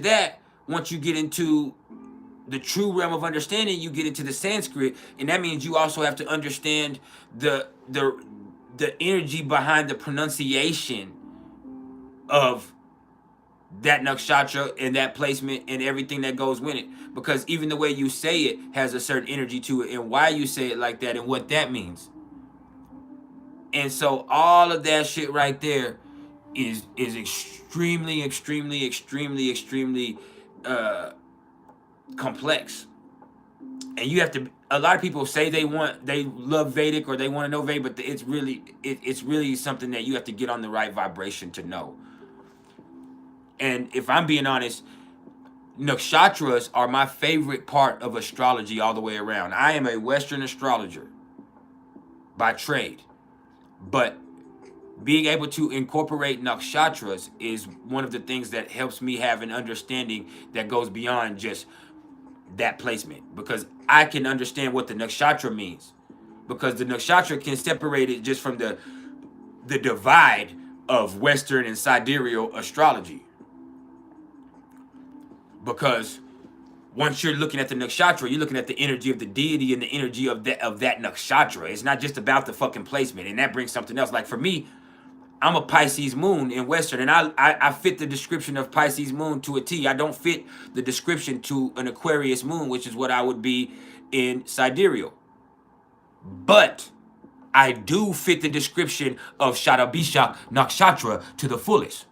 the true realm of understanding, you get into the Sanskrit, and that means you also have to understand the energy behind the pronunciation of that nakshatra and that placement and everything that goes with it, because even the way you say it has a certain energy to it, and why you say it like that and what that means. And so all of that shit right there is extremely complex. And you have to, a lot of people say they love Vedic or they want to know Vedic, but it's really something that you have to get on the right vibration to know. And if I'm being honest, nakshatras are my favorite part of astrology all the way around. I am a Western astrologer by trade, but being able to incorporate nakshatras is one of the things that helps me have an understanding that goes beyond just that placement, because I can understand what the nakshatra means, because the nakshatra can separate it just from the divide of Western and sidereal astrology. Because once you're looking at the nakshatra, you're looking at the energy of the deity and the energy of that nakshatra. It's not just about the fucking placement, and that brings something else. Like for me, I'm a Pisces moon in Western, and I fit the description of Pisces moon to a T. I don't fit the description to an Aquarius moon, which is what I would be in sidereal. But I do fit the description of Shadabishak nakshatra to the fullest,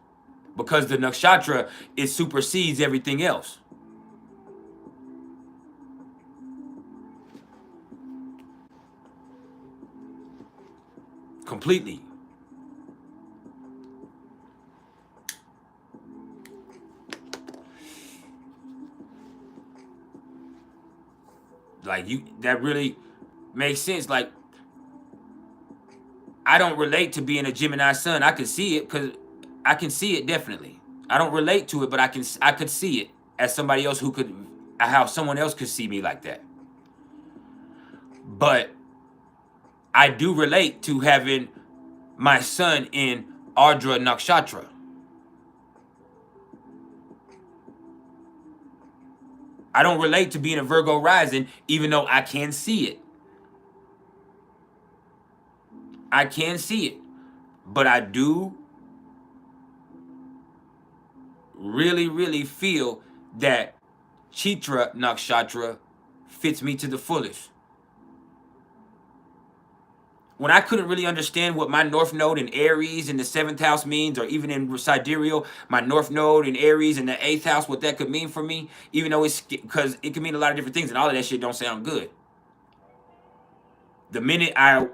because the nakshatra, it supersedes everything else. Completely. Like that really makes sense. Like, I don't relate to being a Gemini sun. I can see it, because I can see it definitely. I don't relate to it, but I could see it as somebody else who could, how someone else could see me like that. But I do relate to having my sun in Ardra Nakshatra. I don't relate to being a Virgo rising, even though I can see it. I can see it. But I do really feel that Chitra Nakshatra fits me to the fullest. when I couldn't really understand what my North Node in Aries in the 7th house means, or even in sidereal, my North Node in Aries in the 8th house, what that could mean for me, even though it's, because it can mean a lot of different things, and all of that shit don't sound good. The minute I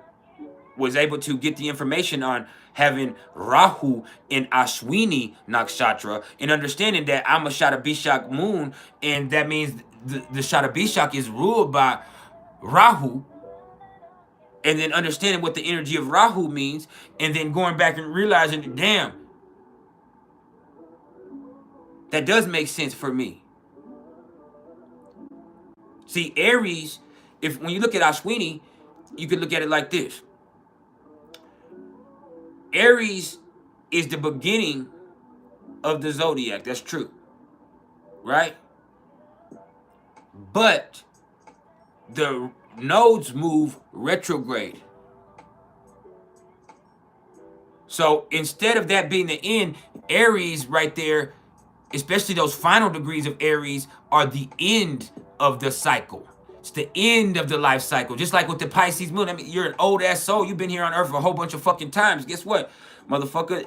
was able to get the information on having Rahu in Ashwini nakshatra, and understanding that I'm a Shatabishak moon, and that means the Shatabishak is ruled by Rahu, and then understanding what the energy of Rahu means, and then going back and realizing, damn, that does make sense for me. See, Aries, when you look at Ashwini, you can look at it like this. Aries is the beginning of the zodiac. That's true, right? But the nodes move retrograde. So instead of that being the end, Aries right there, especially those final degrees of Aries, are the end of the cycle. It's the end of the life cycle. Just like with the Pisces moon. I mean, you're an old ass soul. You've been here on Earth for a whole bunch of fucking times. Guess what, motherfucker?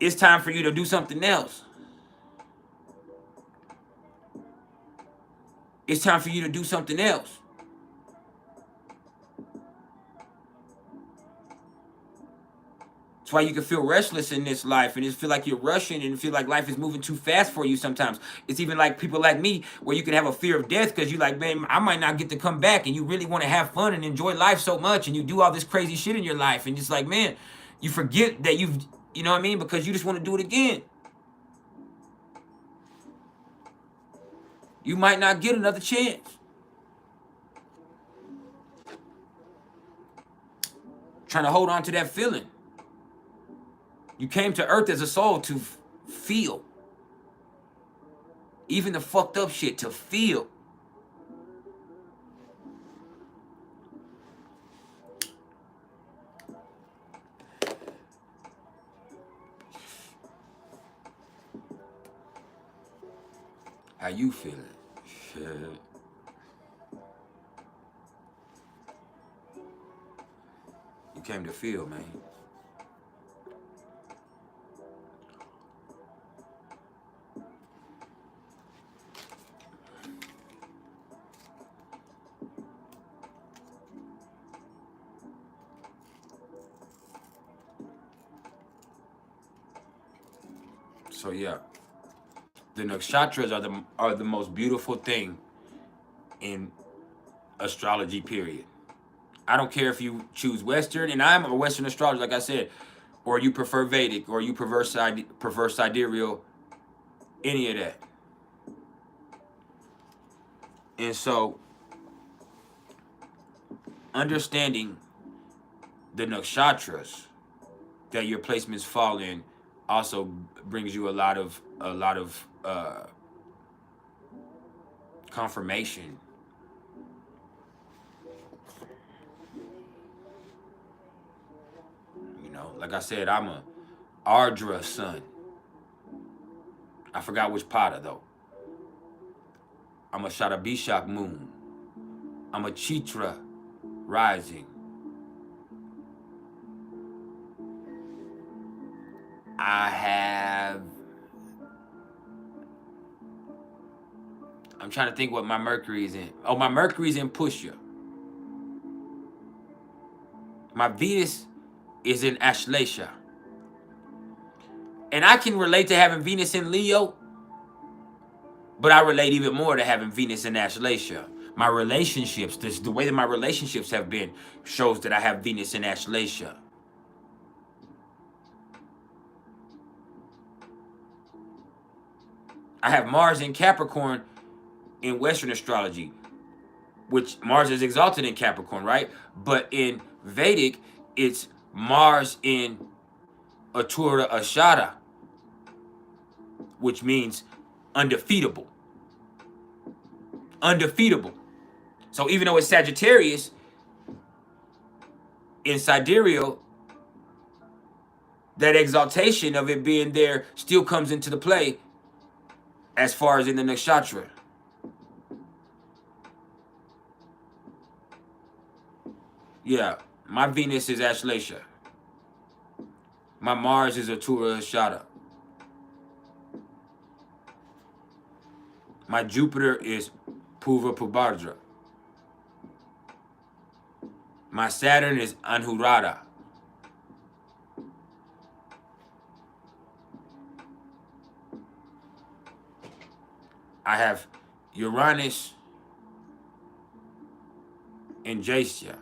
It's time for you to do something else. It's time for you to do something else. That's why you can feel restless in this life, and just feel like you're rushing, and feel like life is moving too fast for you sometimes. It's even like people like me, where you can have a fear of death because you're like, man, I might not get to come back, and you really want to have fun and enjoy life so much, and you do all this crazy shit in your life, and just like, man, you forget that you know what I mean, because you just want to do it again. You might not get another chance. Trying to hold on to that feeling. You came to Earth as a soul to feel. Even the fucked up shit, to feel. How you feeling? You came to feel, man. So yeah, the nakshatras are the most beautiful thing in astrology, period. I don't care if you choose Western, and I'm a Western astrologer, like I said, or you prefer Vedic, or you prefer sidereal, any of that. And so, understanding the nakshatras that your placements fall in also brings you a lot of confirmation. You know, like I said, I'm a Ardra sun. I forgot which pada though. I'm a Shatabishak moon. I'm a Chitra rising. I'm trying to think what my Mercury is in. Oh, my Mercury's in Pushya. My Venus is in Ashlesha. And I can relate to having Venus in Leo, but I relate even more to having Venus in Ashlesha. My relationships, the way that my relationships have been, shows that I have Venus in Ashlesha. I have Mars in Capricorn in Western astrology, which Mars is exalted in Capricorn, right? But in Vedic, it's Mars in Atura Ashada, which means undefeatable. Undefeatable. So even though it's Sagittarius, in sidereal, that exaltation of it being there still comes into the play as far as in the nakshatra. Yeah, my Venus is Ashleisha. My Mars is Atura Hashada. My Jupiter is Puva Pubardra. My Saturn is Anhurada. I have Uranus in Jasya.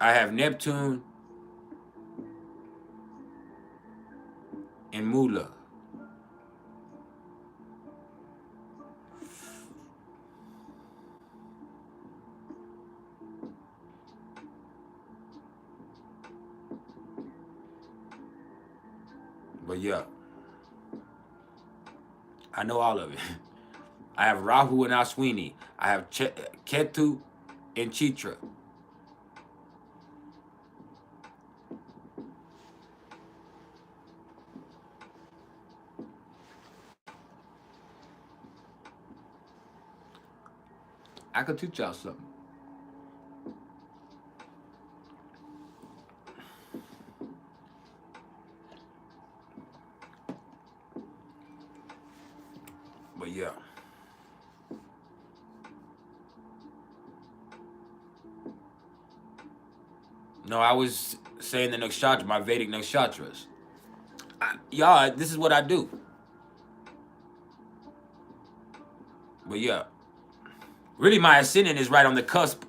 I have Neptune in Mula. But yeah, I know all of it. I have Rahu and Ashwini. I have Ketu and Chitra. I could teach y'all something. But yeah. No, I was saying the nakshatra, my Vedic nakshatras. Y'all, this is what I do. But yeah. Really, my ascendant is right on the cusp.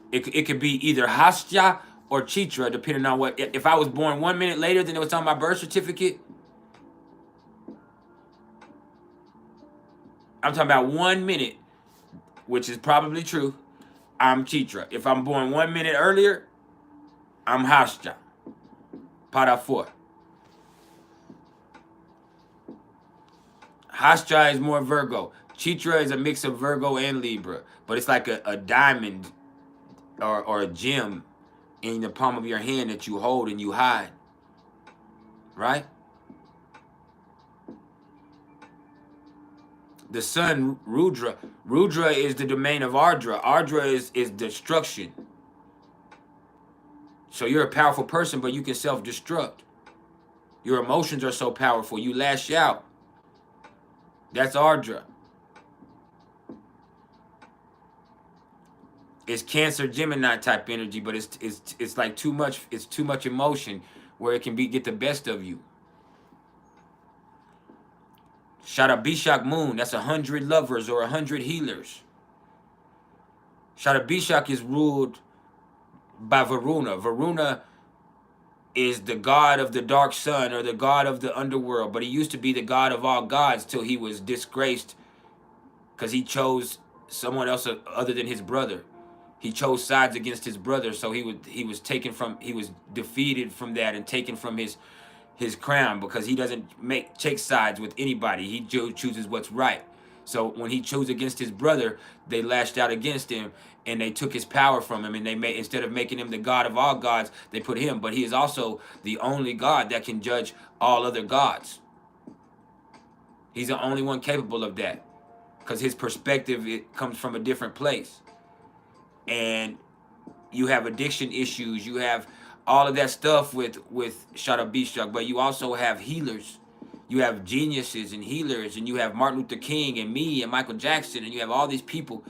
It could be either Hastya or Chitra, depending on what. If I was born 1 minute later than it was on my birth certificate, I'm talking about 1 minute, which is probably true. I'm Chitra. If I'm born 1 minute earlier, I'm Hastya. Para 4. Hastya is more Virgo. Chitra is a mix of Virgo and Libra, but it's like a diamond or a gem in the palm of your hand that you hold and you hide. Right? The sun, Rudra. Rudra is the domain of Ardra. Ardra is destruction. So you're a powerful person, but you can self-destruct. Your emotions are so powerful. You lash out. That's Ardra. It's Cancer Gemini type energy, but it's like too much. It's too much emotion where it can get the best of you. Shadabishak moon, that's 100 lovers or 100 healers. Shadabishak is ruled by Varuna. Varuna is the god of the dark sun or the god of the underworld, but he used to be the god of all gods till he was disgraced because he chose someone else other than his brother. He chose sides against his brother, so he was defeated from that and taken from his crown because he doesn't take sides with anybody. He chooses what's right. So when he chose against his brother, they lashed out against him and they took his power from him, and they made, instead of making him the god of all gods, they put him. But he is also the only god that can judge all other gods. He's the only one capable of that because his perspective, it comes from a different place. And you have addiction issues, you have all of that stuff with Shadabishak, but you also have healers. You have geniuses and healers, and you have Martin Luther King and me and Michael Jackson, and you have all these people.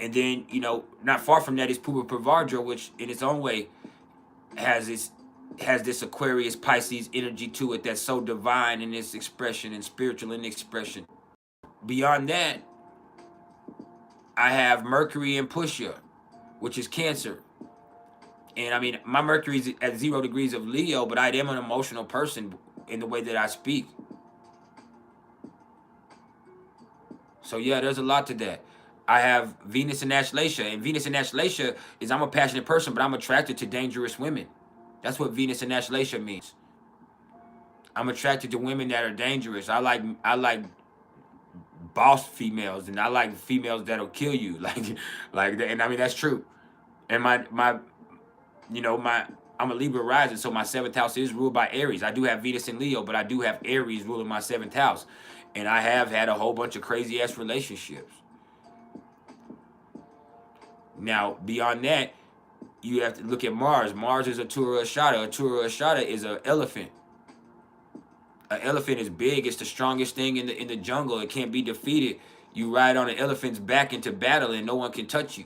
And then, you know, not far from that is Puba Pravardra, which in its own way has this Aquarius Pisces energy to it that's so divine in its expression and spiritual in expression. Beyond that, I have Mercury in Pusha, which is Cancer. And I mean, my Mercury is at 0 degrees of Leo, but I am an emotional person in the way that I speak. So yeah, there's a lot to that. I have Venus in Ashleisha, and Venus in Ashleisha is I'm a passionate person, but I'm attracted to dangerous women. That's what Venus in Ashleisha means. I'm attracted to women that are dangerous. I like boss females, and I like females that'll kill you. And I mean that's true. And I'm a Libra rising, so my 7th house is ruled by Aries. I do have Venus in Leo, but I do have Aries ruling my 7th house. And I have had a whole bunch of crazy ass relationships. Now, beyond that, you have to look at Mars. Mars is a Tura Ashada. A Tura Ashada is an elephant. An elephant is big. It's the strongest thing in the jungle. It can't be defeated. You ride on an elephant's back into battle and no one can touch you.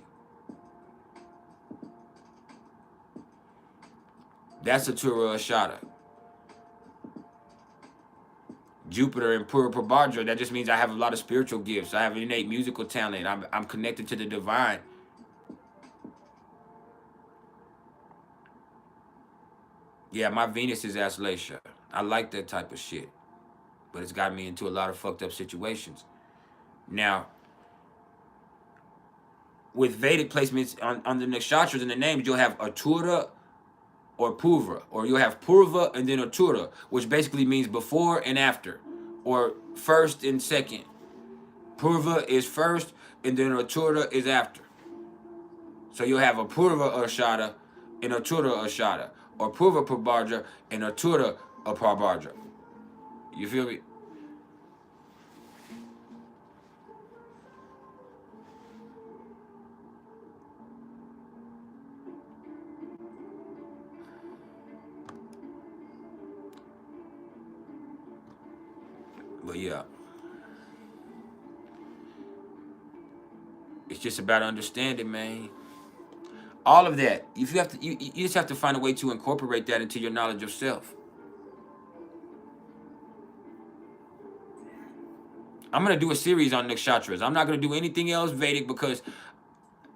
That's a Tura Ashada. Jupiter and Pura Prabhadra, that just means I have a lot of spiritual gifts. I have an innate musical talent. I'm connected to the divine. Yeah, my Venus is Aslesha. I like that type of shit. But it's got me into a lot of fucked up situations. Now, with Vedic placements on the nakshatras and the names, you'll have Atura or Purva. Or you'll have Purva and then Atura, which basically means before and after. Or first and second. Purva is first and then Atura is after. So you'll have a Purva Ashada and Atura Ashada. Or Purva Prabhadra and Atura Prabhadra. You feel me? But yeah. It's just about understanding, man. All of that. If you have to, you just have to find a way to incorporate that into your knowledge of self. I'm gonna do a series on nakshatras. I'm not gonna do anything else Vedic because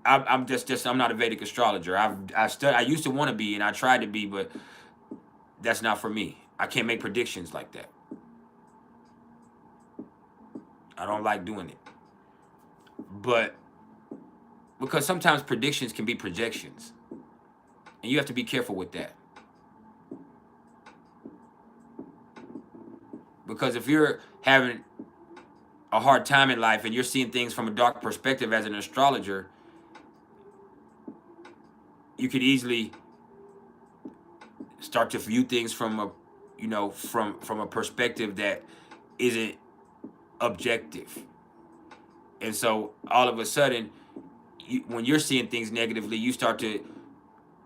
I'm not a Vedic astrologer. I used to want to be and I tried to be, but that's not for me. I can't make predictions like that. I don't like doing it. But because sometimes predictions can be projections. And you have to be careful with that. Because if you're having a hard time in life and you're seeing things from a dark perspective as an astrologer, you could easily start to view things from a, you know, from a perspective that isn't objective. And so all of a sudden, when you're seeing things negatively, you start to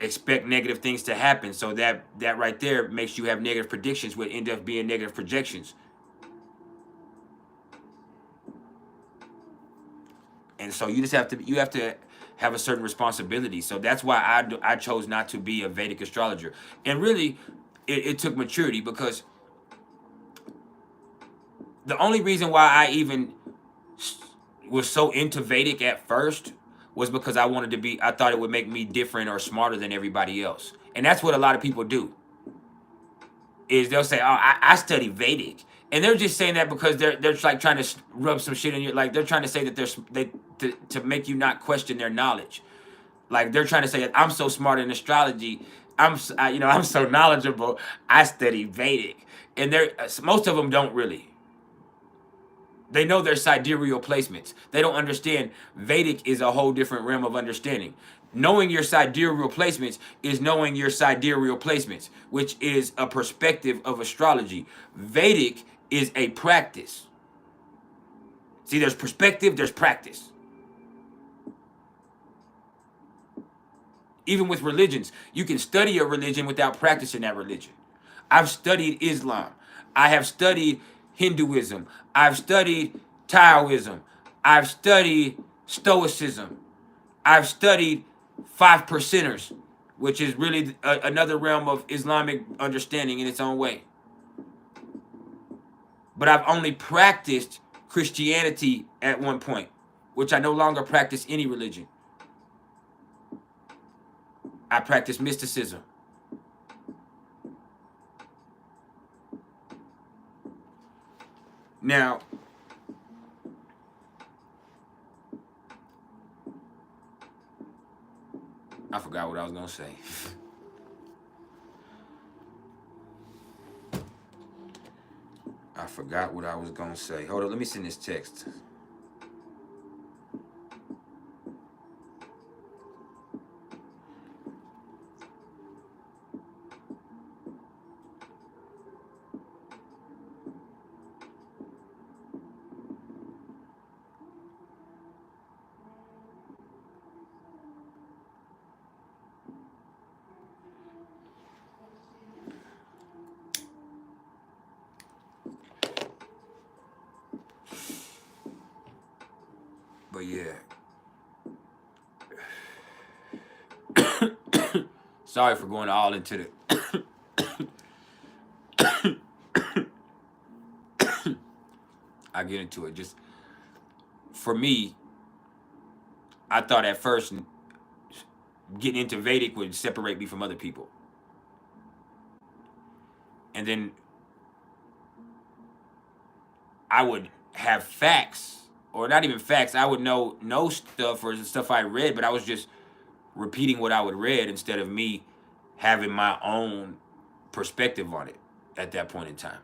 expect negative things to happen. So that right there makes you have negative predictions, which end up being negative projections. And so you have to have a certain responsibility. So that's why I chose not to be a Vedic astrologer. And really, it took maturity, because the only reason why I even was so into Vedic at first was because I thought it would make me different or smarter than everybody else. And that's what a lot of people do. Is they'll say, "Oh, I study Vedic," and they're just saying that because they're like trying to rub some shit in you. Like they're trying to say that to make you not question their knowledge. Like they're trying to say, "I'm so smart in astrology. I'm so knowledgeable. I study Vedic," and most of them don't really. They know their sidereal placements. They don't understand Vedic is a whole different realm of understanding. Knowing your sidereal placements is knowing your sidereal placements, which is a perspective of astrology. Vedic is a practice. See, there's perspective, there's practice. Even with religions, you can study a religion without practicing that religion. I've studied Islam. I have studied Hinduism. I've studied Taoism. I've studied Stoicism. I've studied 5%ers, which is really another realm of Islamic understanding in its own way. But I've only practiced Christianity at one point, which I no longer practice any religion. I practice mysticism. Now, I forgot what I was going to say. I forgot what I was going to say. Hold on, let me send this text. yeah. Sorry for going all into the I get into it. Just for me, I thought at first getting into Vedic would separate me from other people. And then I would have facts, or not even facts. I would know stuff or stuff I read, but I was just repeating what I would read instead of me having my own perspective on it at that point in time.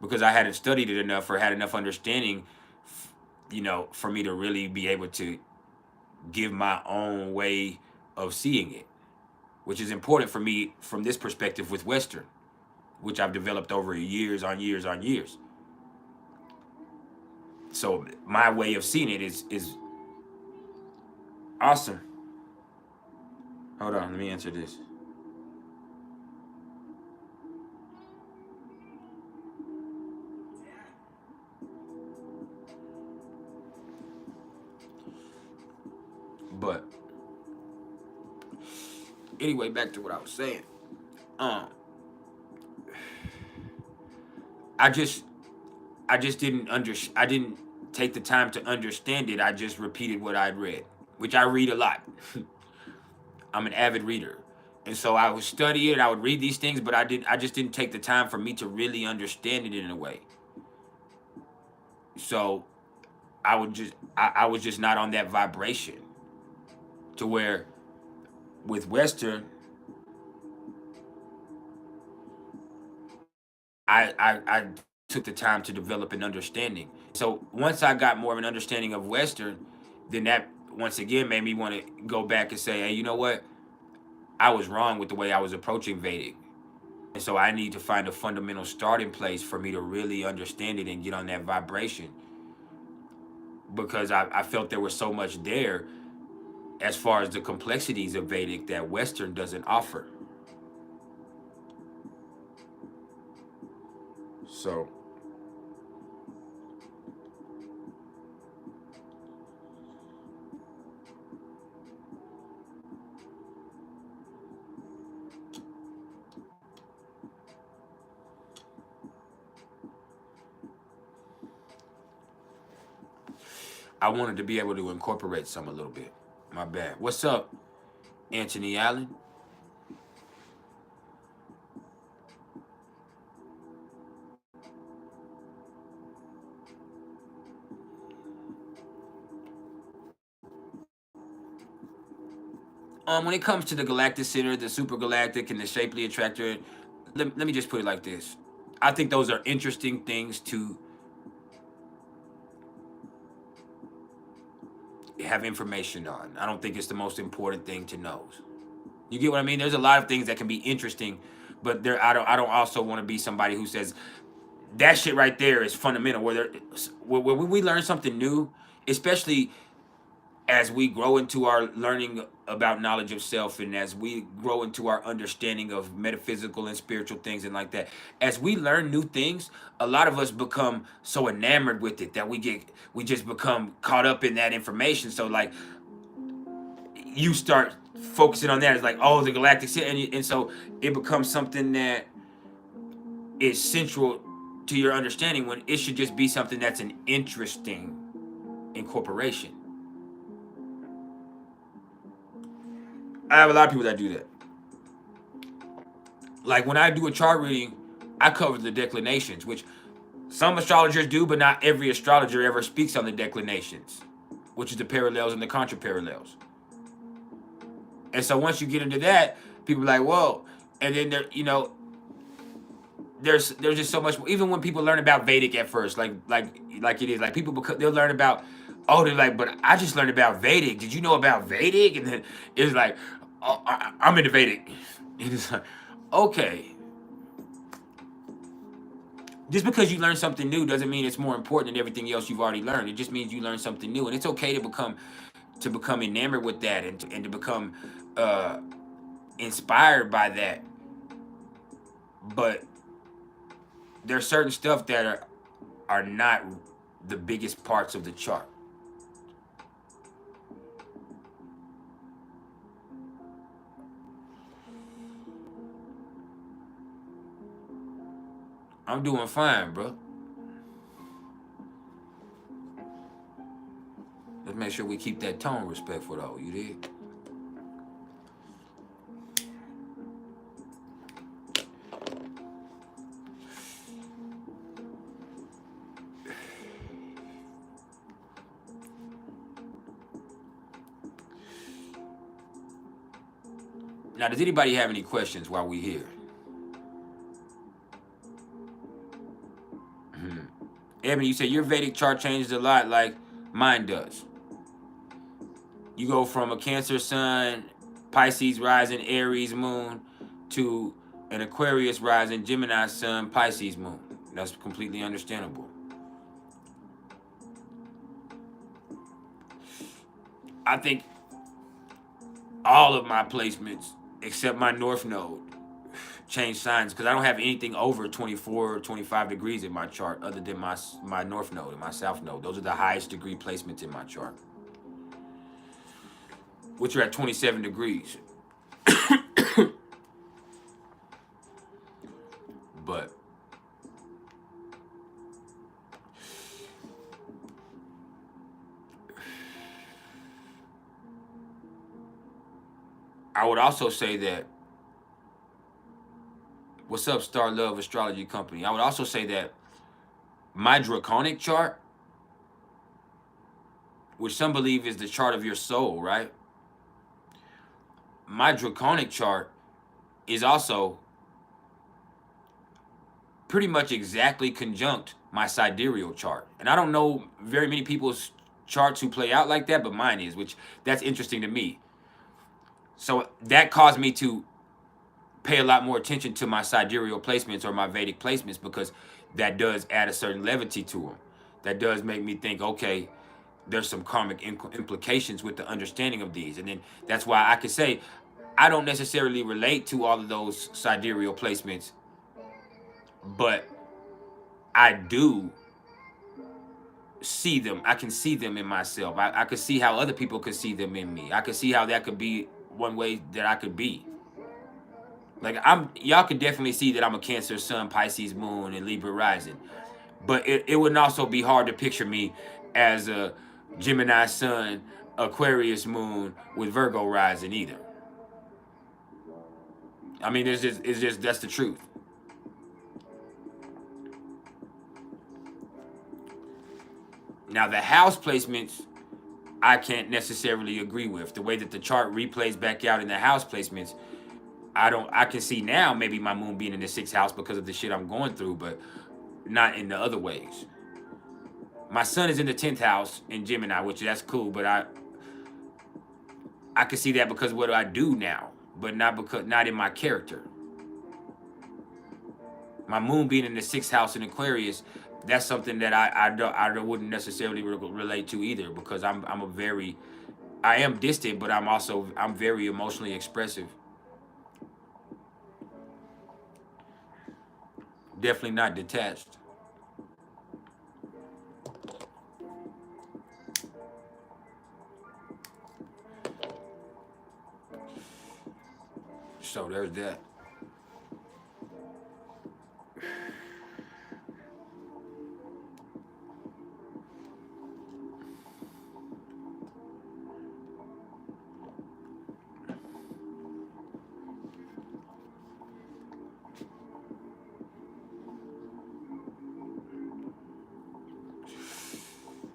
Because I hadn't studied it enough or had enough understanding, you know, for me to really be able to give my own way of seeing it, which is important for me from this perspective with Western, which I've developed over years on years on years. So my way of seeing it is awesome. Hold on, let me answer this. But anyway, back to what I was saying. I just didn't I didn't take the time to understand it. I just repeated what I'd read, which I read a lot. I'm an avid reader. And so I would study it, I would read these things, but I just didn't take the time for me to really understand it in a way. So I was just not on that vibration to where with Western I took the time to develop an understanding. So once I got more of an understanding of Western, then that once again made me want to go back and say, hey, you know what? I was wrong with the way I was approaching Vedic. And so I need to find a fundamental starting place for me to really understand it and get on that vibration. Because I felt there was so much there as far as the complexities of Vedic that Western doesn't offer. So I wanted to be able to incorporate some a little bit. My bad. What's up, Anthony Allen? When it comes to the galactic center, the supergalactic, and the shapely attractor, let me just put it like this. I think those are interesting things to have information on. I don't think it's the most important thing to know. You get what I mean? There's a lot of things that can be interesting, but I don't also want to be somebody who says that shit right there is fundamental. When we learn something new, especially as we grow into our learning about knowledge of self, and as we grow into our understanding of metaphysical and spiritual things and like that, as we learn new things, a lot of us become so enamored with it that we just become caught up in that information. So like you start focusing on that. It's like, oh, the galactic city, and so it becomes something that is central to your understanding when it should just be something that's an interesting incorporation. I have a lot of people that do that. Like when I do a chart reading, I cover the declinations, which some astrologers do, but not every astrologer ever speaks on the declinations, which is the parallels and the contra parallels. And so once you get into that, people are like, whoa. And then there's just so much. Even when people learn about Vedic at first, like it is, like people they'll learn about. Oh, they're like, but I just learned about Vedic. Did you know about Vedic? And then it's like, oh, I'm into Vedic. And it's like, okay. Just because you learn something new doesn't mean it's more important than everything else you've already learned. It just means you learned something new, and it's okay to become enamored with that and to become inspired by that. But there's certain stuff that are not the biggest parts of the chart. I'm doing fine, bro. Let's make sure we keep that tone respectful, though. You dig? Now, does anybody have any questions while we're here? Ebony, you said your Vedic chart changes a lot like mine does. You go from a Cancer sun, Pisces rising, Aries moon, to an Aquarius rising, Gemini sun, Pisces moon. That's completely understandable. I think all of my placements, except my North Node, change signs because I don't have anything over 24 or 25 degrees in my chart other than my North Node and my South Node. Those are the highest degree placements in my chart, which are at 27 degrees. But I would also say that, what's up, Star Love Astrology Company? I would also say that my draconic chart, which some believe is the chart of your soul, right? My draconic chart is also pretty much exactly conjunct my sidereal chart. And I don't know very many people's charts who play out like that, but mine is, which that's interesting to me. So that caused me to pay a lot more attention to my sidereal placements or my Vedic placements, because that does add a certain levity to them. That does make me think, okay, there's some karmic implications with the understanding of these. And then that's why I could say I don't necessarily relate to all of those sidereal placements, but I do see them. I can see them in myself. I could see how other people could see them in me. I could see how that could be one way that I could be. Like, y'all could definitely see that I'm a Cancer sun, Pisces moon, and Libra rising. But it wouldn't also be hard to picture me as a Gemini sun, Aquarius moon with Virgo rising either. I mean, it's just that's the truth. Now, the house placements, I can't necessarily agree with. The way that the chart replays back out in the house placements, I can see now maybe my moon being in the 6th house because of the shit I'm going through, but not in the other ways. My sun is in the 10th house in Gemini, which that's cool, but I can see that because of what I do now, but not in my character. My moon being in the 6th house in Aquarius, that's something that I wouldn't necessarily relate to either, because I am distant, but I'm very emotionally expressive. Definitely not detached. So there's that.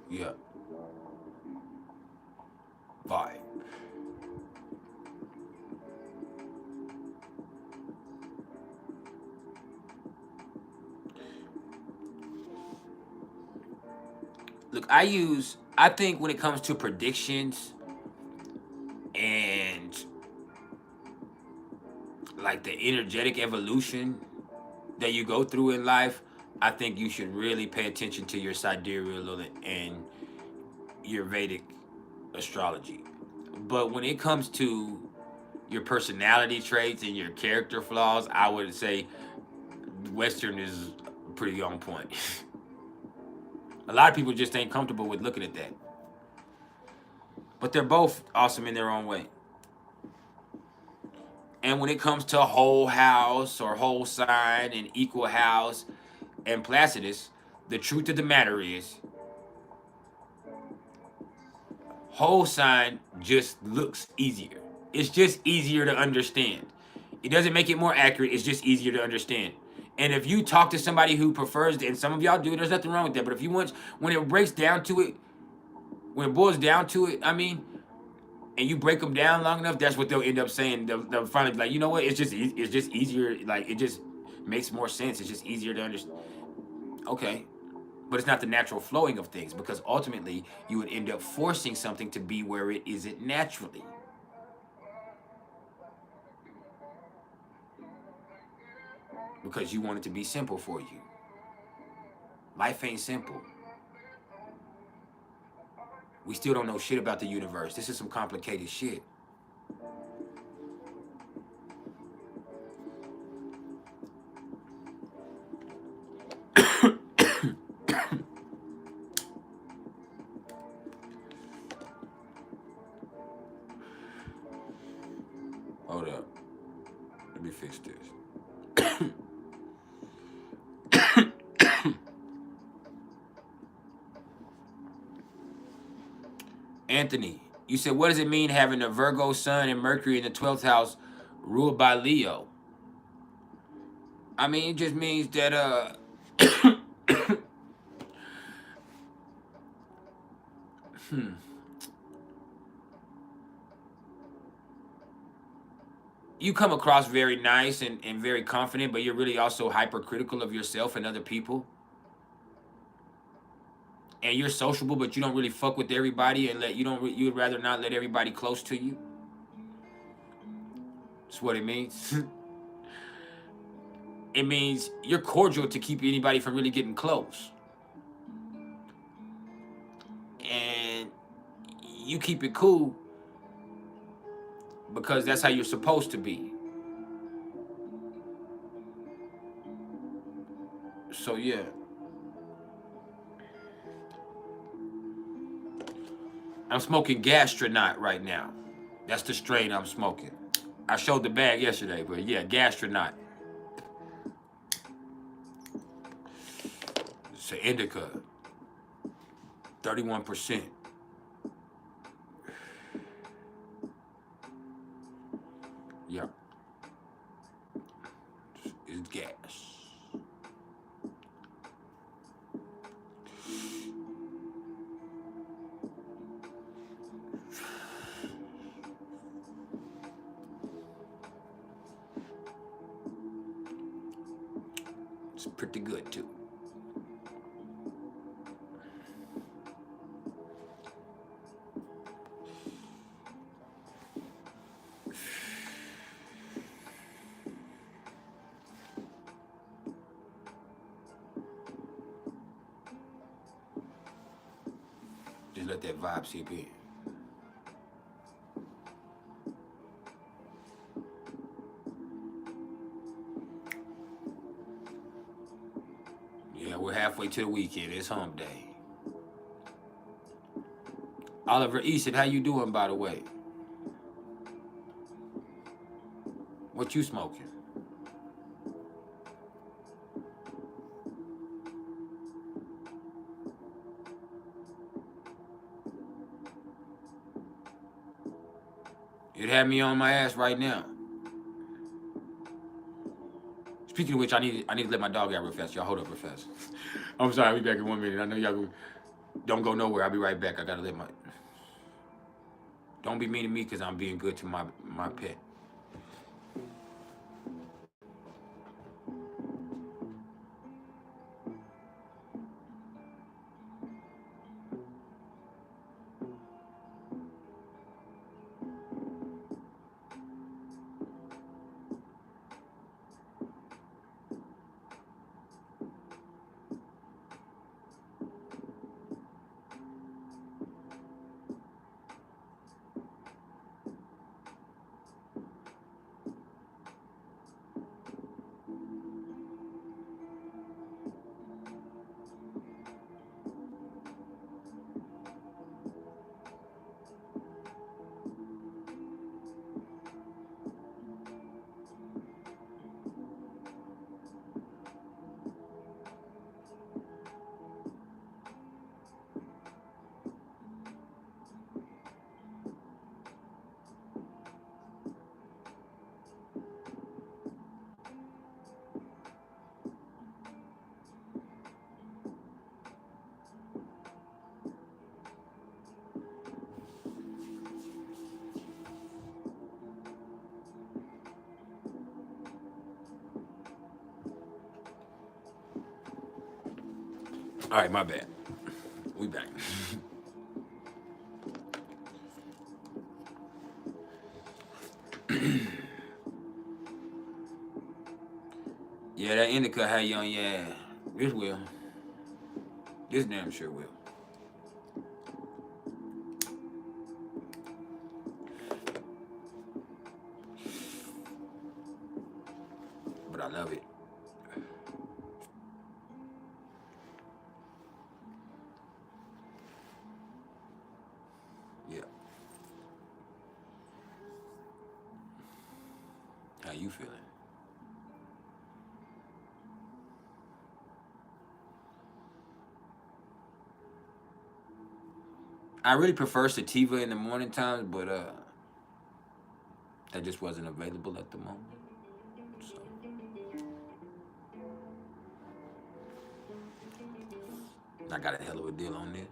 Yeah. Bye. Look, I think when it comes to predictions and like the energetic evolution that you go through in life, I think you should really pay attention to your sidereal and your Vedic astrology. But when it comes to your personality traits and your character flaws, I would say Western is pretty on point. A lot of people just ain't comfortable with looking at that. But they're both awesome in their own way. And when it comes to whole house or whole sign and equal house, and PrIcElEs, the truth of the matter is, whole sign just looks easier. It's just easier to understand. It doesn't make it more accurate. It's just easier to understand. And if you talk to somebody who prefers, and some of y'all do, there's nothing wrong with that. But if you want, when it breaks down to it, when it boils down to it, I mean, and you break them down long enough, that's what they'll end up saying. They'll finally be like, you know what? It's just easier. Like, it just makes more sense. It's just easier to understand. Okay. But it's not the natural flowing of things, because ultimately you would end up forcing something to be where it isn't naturally. Because you want it to be simple for you. Life ain't simple. We still don't know shit about the universe. This is some complicated shit. Hold up. Let me fix this. Anthony, you said, what does it mean having a Virgo sun and Mercury in the 12th house ruled by Leo? I mean, it just means that, you come across very nice and very confident, but you're really also hypercritical of yourself and other people. And you're sociable, but you don't really fuck with everybody, and you'd rather not let everybody close to you. That's what it means. It means you're cordial to keep anybody from really getting close. And you keep it cool because that's how you're supposed to be. So yeah. I'm smoking gastronaut right now. That's the strain I'm smoking. I showed the bag yesterday, but yeah, gastronaut. It's an indica. 31%. Yeah. It's gas. It's pretty good too. Just let that vibe seep in. Yeah, we're halfway to the weekend. It's hump day. Oliver Easton, how you doing, by the way? What you smoking? It had me on my ass right now. Speaking of which, I need to let my dog out real fast. Y'all hold up real fast. I'm sorry, I'll be back in 1 minute. I know y'all don't go nowhere. I'll be right back. I gotta let my... Don't be mean to me because I'm being good to my pet. All right, my bad. We back. Yeah, that indica had you on your ass. This will. This damn sure will. But I love it. Yeah. How you feeling? I really prefer sativa in the morning times, but that just wasn't available at the moment. So I got a hell of a deal on this.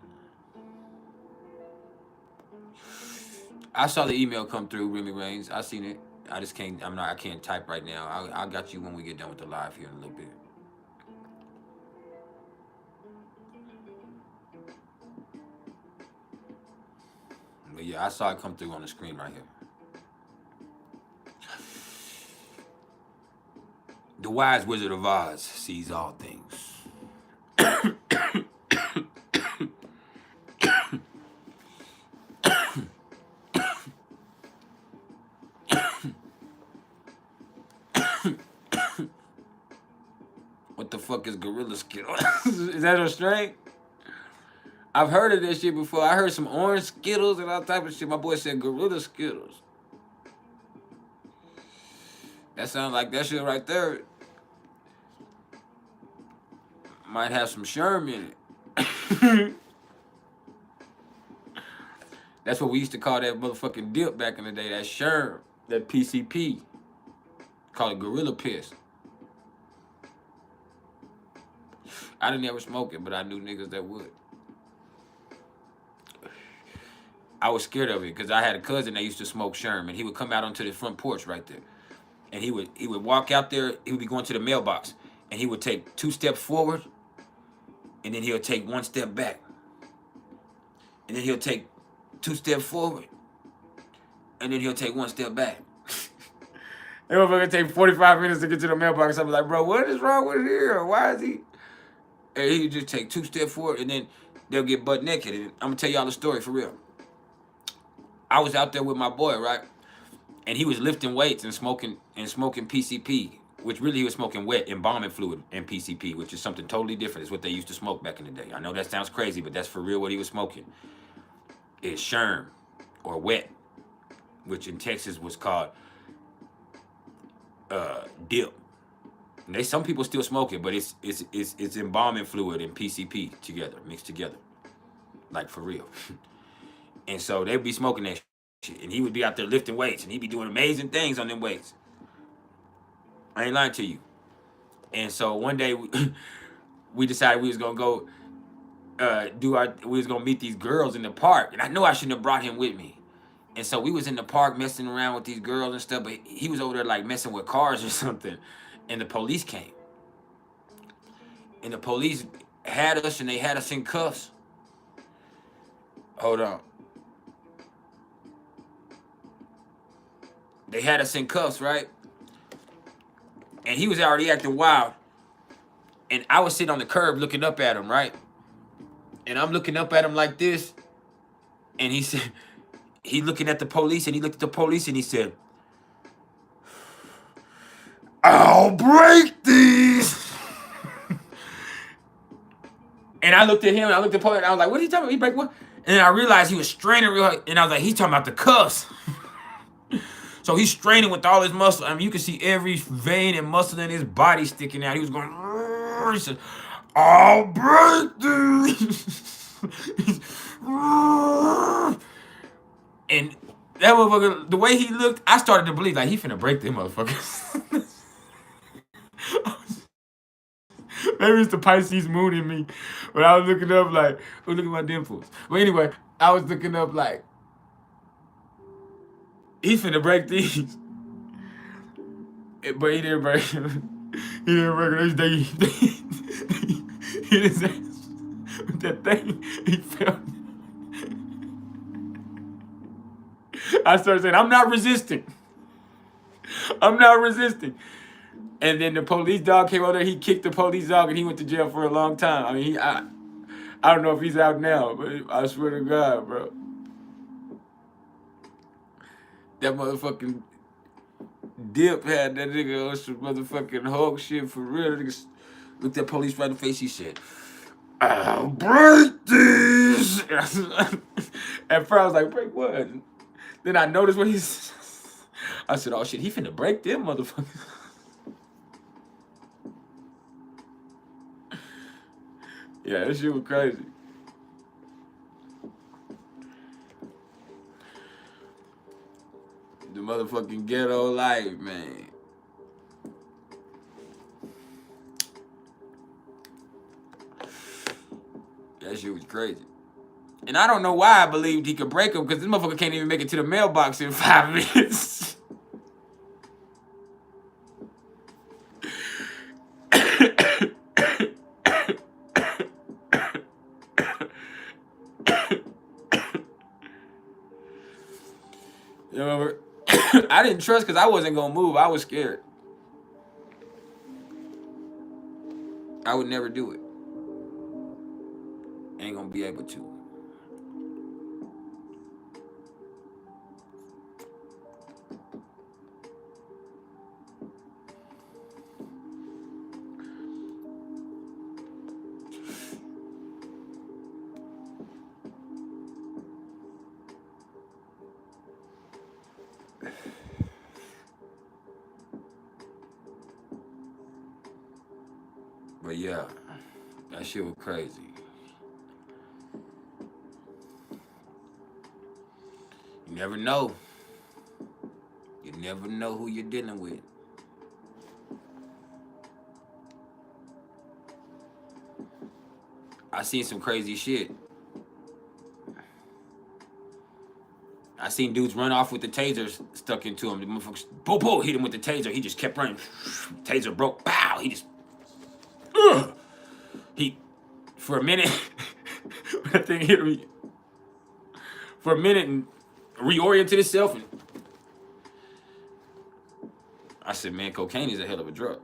I saw the email come through, Remy Reigns. I seen it. I just can't. I can't type right now. I got you when we get done with the live here in a little bit. But yeah, I saw it come through on the screen right here. The wise Wizard of Oz sees all things. What the fuck is Gorilla Skittles? Is that a strain? I've heard of this shit before. I heard some orange Skittles and all type of shit. My boy said Gorilla Skittles. That sounds like that shit right there might have some Sherm in it. That's what we used to call that motherfucking dip back in the day. That Sherm, that PCP. Call it Gorilla Piss. I didn't ever smoke it, but I knew niggas that would. I was scared of it because I had a cousin that used to smoke Sherm, and he would come out onto the front porch right there. And he would walk out there, he would be going to the mailbox, and he would take 2 steps forward, and then he'll take 1 step back. And then he'll take 2 steps forward, and then he'll take 1 step back. That motherfucker take 45 minutes to get to the mailbox. I'm like, bro, what is wrong with here? Why is he? And he just take 2 steps forward, and then they'll get butt naked. And I'm gonna tell y'all the story for real. I was out there with my boy, right? And he was lifting weights and smoking PCP, which really he was smoking wet embalming fluid and PCP, which is something totally different. It's what they used to smoke back in the day. I know that sounds crazy, but that's for real what he was smoking. It's Sherm or wet, which in Texas was called dip. And some people still smoke it, but it's embalming fluid and PCP together, mixed together, like for real. And so they'd be smoking that shit, and he would be out there lifting weights, and he'd be doing amazing things on them weights. I ain't lying to you. And so one day we decided we was gonna go we was gonna meet these girls in the park, and I know I shouldn't have brought him with me. And so we was in the park messing around with these girls and stuff, but he was over there like messing with cars or something, and the police came. And the police had us, and they had us in cuffs. Hold on. They had us in cuffs, right? And he was already acting wild. And I was sitting on the curb looking up at him, right? And I'm looking up at him like this. And he said, he looking at the police, and he looked at the police, and he said, "I'll break these." And I looked at him, and I looked at the police, and I was like, what are you talking about? He break what? And then I realized he was straining real hard, and I was like, he's talking about the cuffs. So he's straining with all his muscle. I mean, you can see every vein and muscle in his body sticking out. He was going, he said, "I'll break these." And that motherfucker, the way he looked, I started to believe, like, he finna break them motherfuckers. Maybe it's the Pisces moon in me. But I was looking up like, oh, look at my dimples. But anyway, I was looking up like, he finna break these. But he didn't break them. He didn't break them. They hit his ass. that thing, he felt. I started saying, I'm not resisting. I'm not resisting. And then the police dog came over there. He kicked the police dog, and he went to jail for a long time. I mean, I don't know if he's out now, but I swear to God, bro. That motherfucking Dip had that nigga on some motherfucking Hulk shit for real. That nigga looked at police right in the face. He said, I'll break this. At first, I was like, break what? Then I noticed what he's. I said, oh shit, he finna break them motherfuckers. Yeah, that shit was crazy. The motherfucking ghetto life, man. That shit was crazy. And I don't know why I believed he could break them, because this motherfucker can't even make it to the mailbox in 5 minutes. You remember? I didn't trust because I wasn't going to move. I was scared. I would never do it. Ain't going to be able to. But yeah, that shit was crazy. You never know. You never know who you're dealing with. I seen some crazy shit. I seen dudes run off with the tasers stuck into him. The motherfuckers, boom, boom, hit him with the taser. He just kept running. Taser broke. Pow! He just. He, for a minute, that thing hit me. For a minute and reoriented itself. And I said, man, cocaine is a hell of a drug.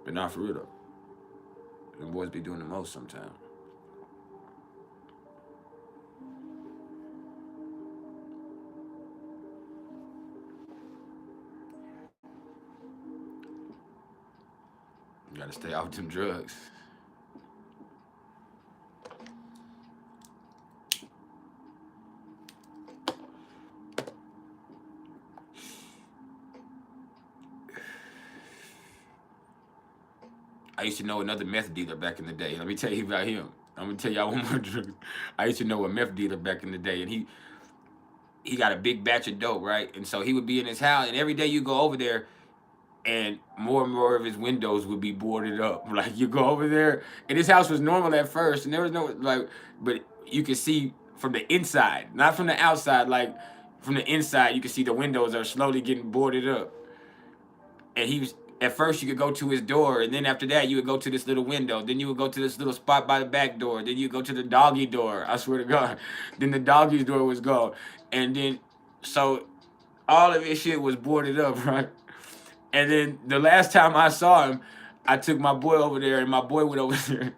But not for real though. Them boys be doing the most sometimes. You gotta stay off them drugs. I used to know another meth dealer back in the day. Let me tell you about him. I'm gonna tell y'all one more drug. I used to know a meth dealer back in the day, and he got a big batch of dope, right? And so he would be in his house, and every day you go over there, and more of his windows would be boarded up. Like you go over there, and his house was normal at first, and there was no like, but you could see from the inside, not from the outside. Like from the inside, you could see the windows are slowly getting boarded up. And he was at first you could go to his door, and then after that you would go to this little window. Then you would go to this little spot by the back door. Then you go to the doggy door. I swear to God. Then the doggy's door was gone, and then so all of his shit was boarded up, right? And then the last time I saw him, I took my boy over there, and my boy went over there.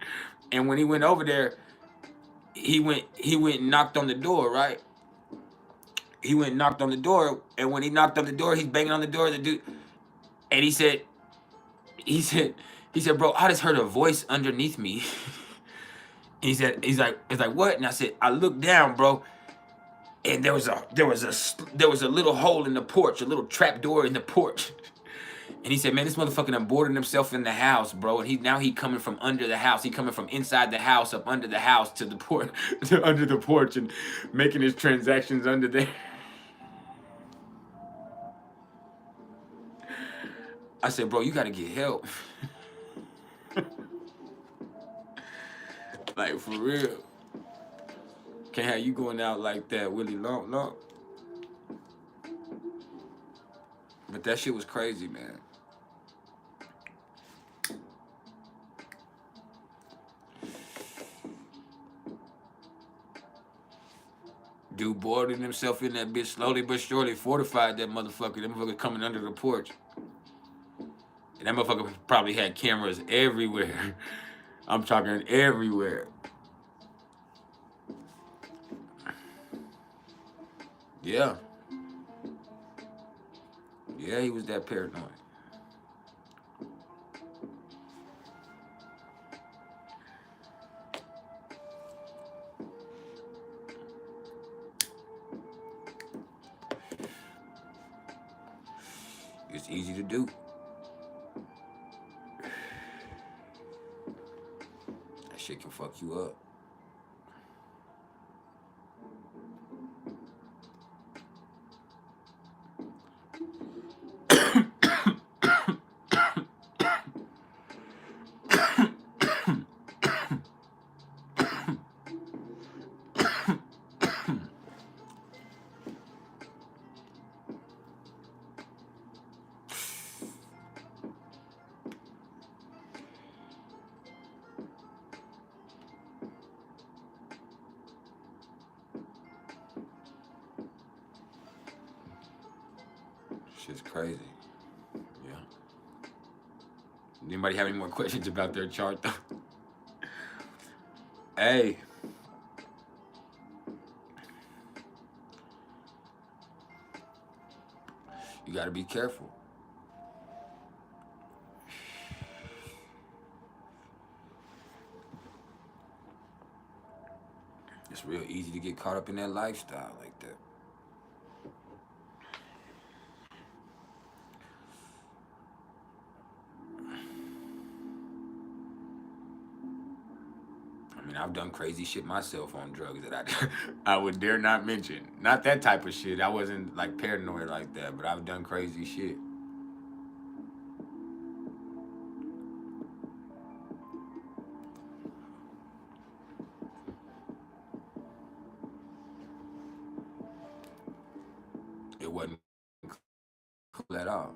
And when he went over there, he went and knocked on the door, right? He went and knocked on the door, and when he knocked on the door, he's banging on the door. The dude, and he said, bro, I just heard a voice underneath me. And he's like, what? And I said, I looked down, bro, and there was a little hole in the porch, a little trap door in the porch. And he said, man, this motherfucker done boarded himself in the house, bro. And now he coming from under the house. He coming from inside the house up under the house to the porch, under the porch, and making his transactions under there. I said, bro, you gotta get help. Like, for real. Can't have you going out like that, Willie Long. But that shit was crazy, man. Dude boarded himself in that bitch slowly but surely, fortified that motherfucker. That motherfucker coming under the porch. And that motherfucker probably had cameras everywhere. I'm talking everywhere. Yeah. Yeah, he was that paranoid. It's easy to do. That shit can fuck you up. Shit's crazy. Yeah. Anybody have any more questions about their chart though? Hey. You gotta be careful. It's real easy to get caught up in that lifestyle like that. I mean, I've done crazy shit myself on drugs that I would dare not mention. Not that type of shit. I wasn't like paranoid like that, but I've done crazy shit. It wasn't cool at all.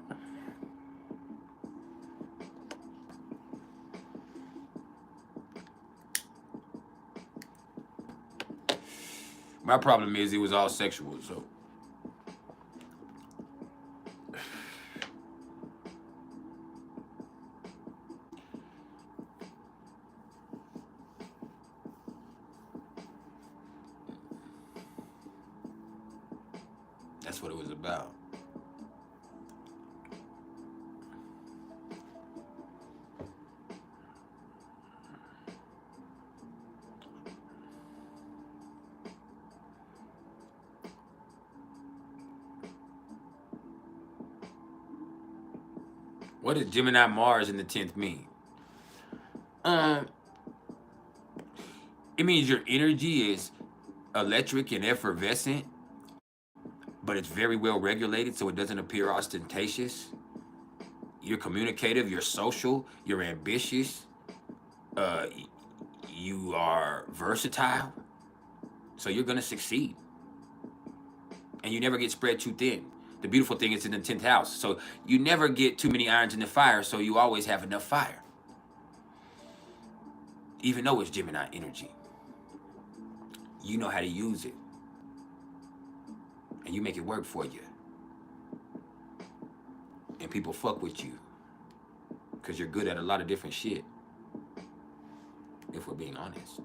My problem is it was all sexual, so. That's what it was about. What does Gemini Mars in the 10th mean? It means your energy is electric and effervescent, but it's very well regulated, so it doesn't appear ostentatious. You're communicative, you're social, you're ambitious, you are versatile, so you're gonna succeed. And you never get spread too thin. The beautiful thing is in the 10th house, so you never get too many irons in the fire, so you always have enough fire. Even though it's Gemini energy. You know how to use it. And you make it work for you. And people fuck with you. Because you're good at a lot of different shit. If we're being honest.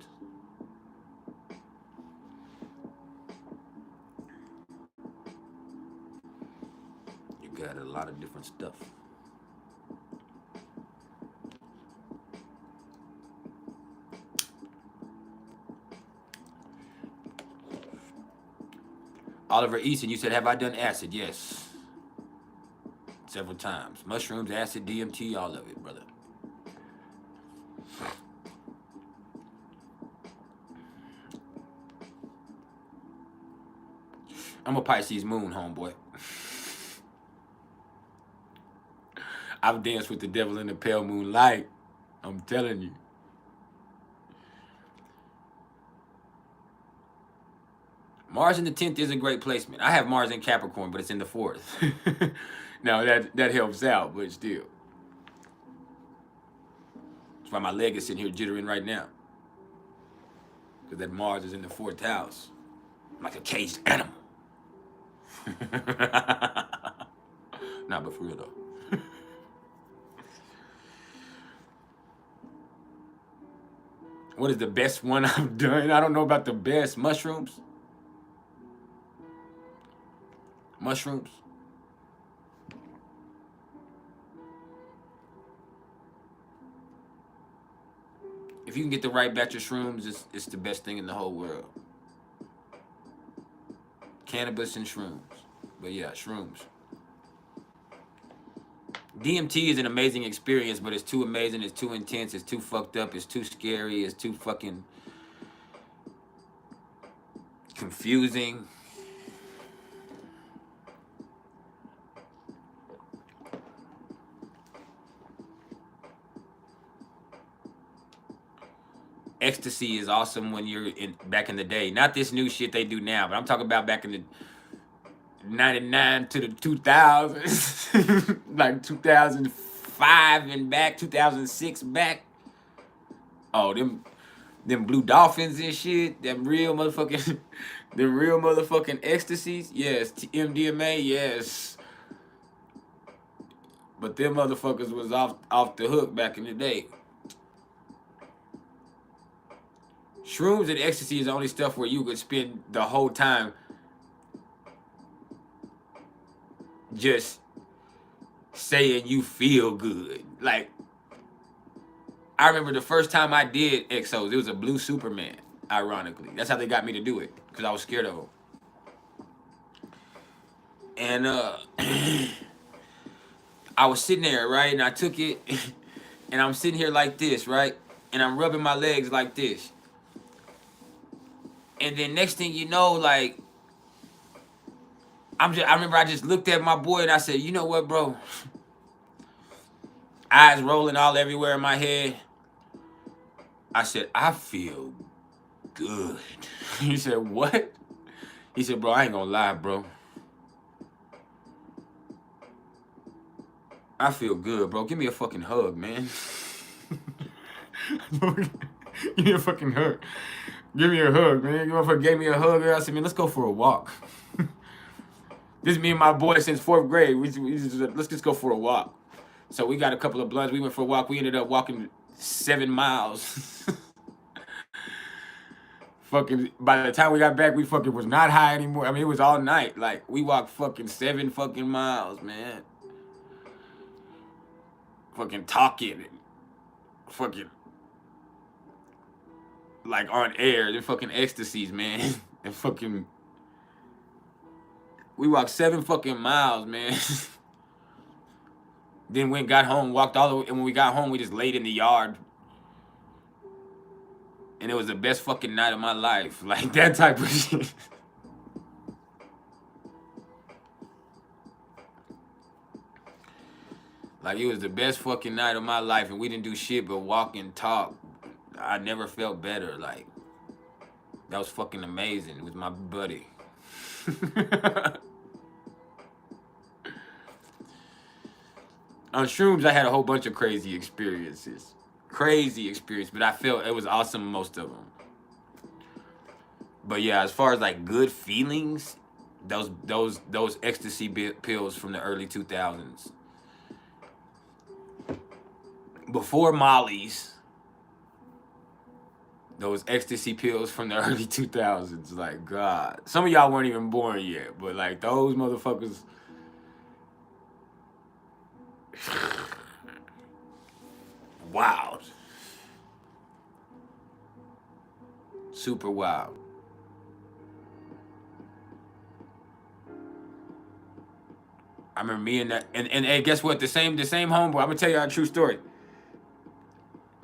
You're good at a lot of different stuff. Oliver Easton, you said, have I done acid? Yes. Several times. Mushrooms, acid, DMT, all of it, brother. I'm a Pisces moon, homeboy. I've danced with the devil in the pale moonlight. I'm telling you. Mars in the 10th is a great placement. I have Mars in Capricorn, but it's in the 4th. Now that helps out, but still. That's why my leg is sitting here jittering right now. Because that Mars is in the 4th house. I'm like a caged animal. Nah, but for real though. What is the best one I've done? I don't know about the best. Mushrooms? Mushrooms? If you can get the right batch of shrooms, it's the best thing in the whole world. Cannabis and shrooms. But yeah, shrooms. DMT is an amazing experience, but it's too amazing, it's too intense, it's too fucked up, it's too scary, it's too fucking confusing. Ecstasy is awesome when you're back in the day. Not this new shit they do now, but I'm talking about back in the 99 to the 2000s. Like 2005 and back, 2006 back. Oh, them blue dolphins and shit. Them real motherfucking ecstasies. Yes, MDMA, yes. But them motherfuckers was off the hook back in the day. Shrooms and ecstasy is the only stuff where you could spend the whole time just saying you feel good. Like, I remember the first time I did exos, it was a blue Superman, ironically. That's how they got me to do it, because I was scared of him. And I was sitting there, right, and I took it, and I'm sitting here like this, right, and I'm rubbing my legs like this. And then next thing you know, like, I remember I just looked at my boy and I said, you know what, bro? Eyes rolling all everywhere in my head. I said, I feel good. He said, what? He said, bro, I ain't gonna lie, bro. I feel good, bro. Give me a fucking hug, man. Give me a fucking hug. Give me a hug, man. You motherfucker gave me a hug. I said, man, let's go for a walk. This is me and my boy since 4th grade. Let's just go for a walk. So we got a couple of blunts. We went for a walk. We ended up walking 7 miles. Fucking, by the time we got back, we fucking was not high anymore. I mean, it was all night. Like, we walked fucking 7 fucking miles, man. Fucking talking and fucking like on air. They're fucking ecstasies, man. And fucking, we walked 7 fucking miles, man. Then when got home, walked all the way, and when we got home, we just laid in the yard. And it was the best fucking night of my life. Like, that type of shit. Like, it was the best fucking night of my life, and we didn't do shit but walk and talk. I never felt better. Like, that was fucking amazing. It was my buddy. On shrooms, I had a whole bunch of crazy experiences. Crazy experience, but I felt it was awesome, most of them. But yeah, as far as like good feelings, those ecstasy pills from the early 2000s. Before Molly's, those ecstasy pills from the early 2000s, like, God. Some of y'all weren't even born yet, but like those motherfuckers. Wild. Super wild. I remember me and that, and guess what? The same homeboy. I'm gonna tell you a true story.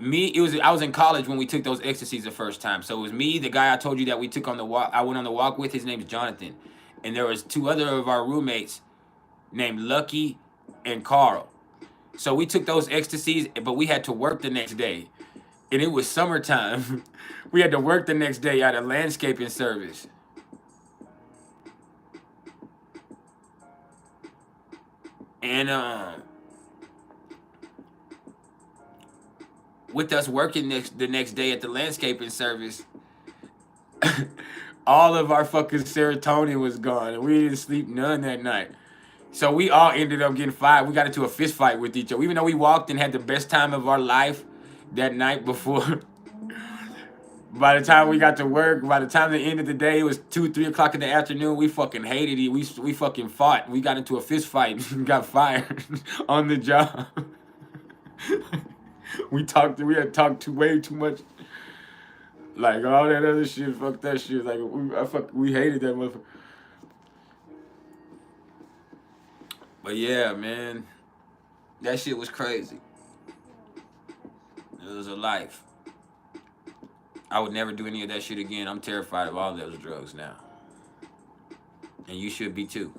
I was in college when we took those ecstasies the first time. So it was me, the guy I told you that we took on the walk. I went on the walk with. His name's Jonathan, and there was 2 other of our roommates named Lucky and Carl. So we took those ecstasies, but we had to work the next day, and it was summertime. We had to work the next day at a landscaping service. And with us working the next day at the landscaping service, all of our fucking serotonin was gone, and we didn't sleep none that night. So we all ended up getting fired. We got into a fist fight with each other, even though we walked and had the best time of our life that night before. By the time we got to work, by the time the end of the day, it was 2, 3 o'clock in the afternoon. We fucking hated it. We fucking fought. We got into a fist fight and got fired on the job. We had talked way too much. Like all that other shit, fuck that shit. Like we hated that motherfucker. But yeah, man, that shit was crazy. It was a life. I would never do any of that shit again. I'm terrified of all those drugs now. And you should be too.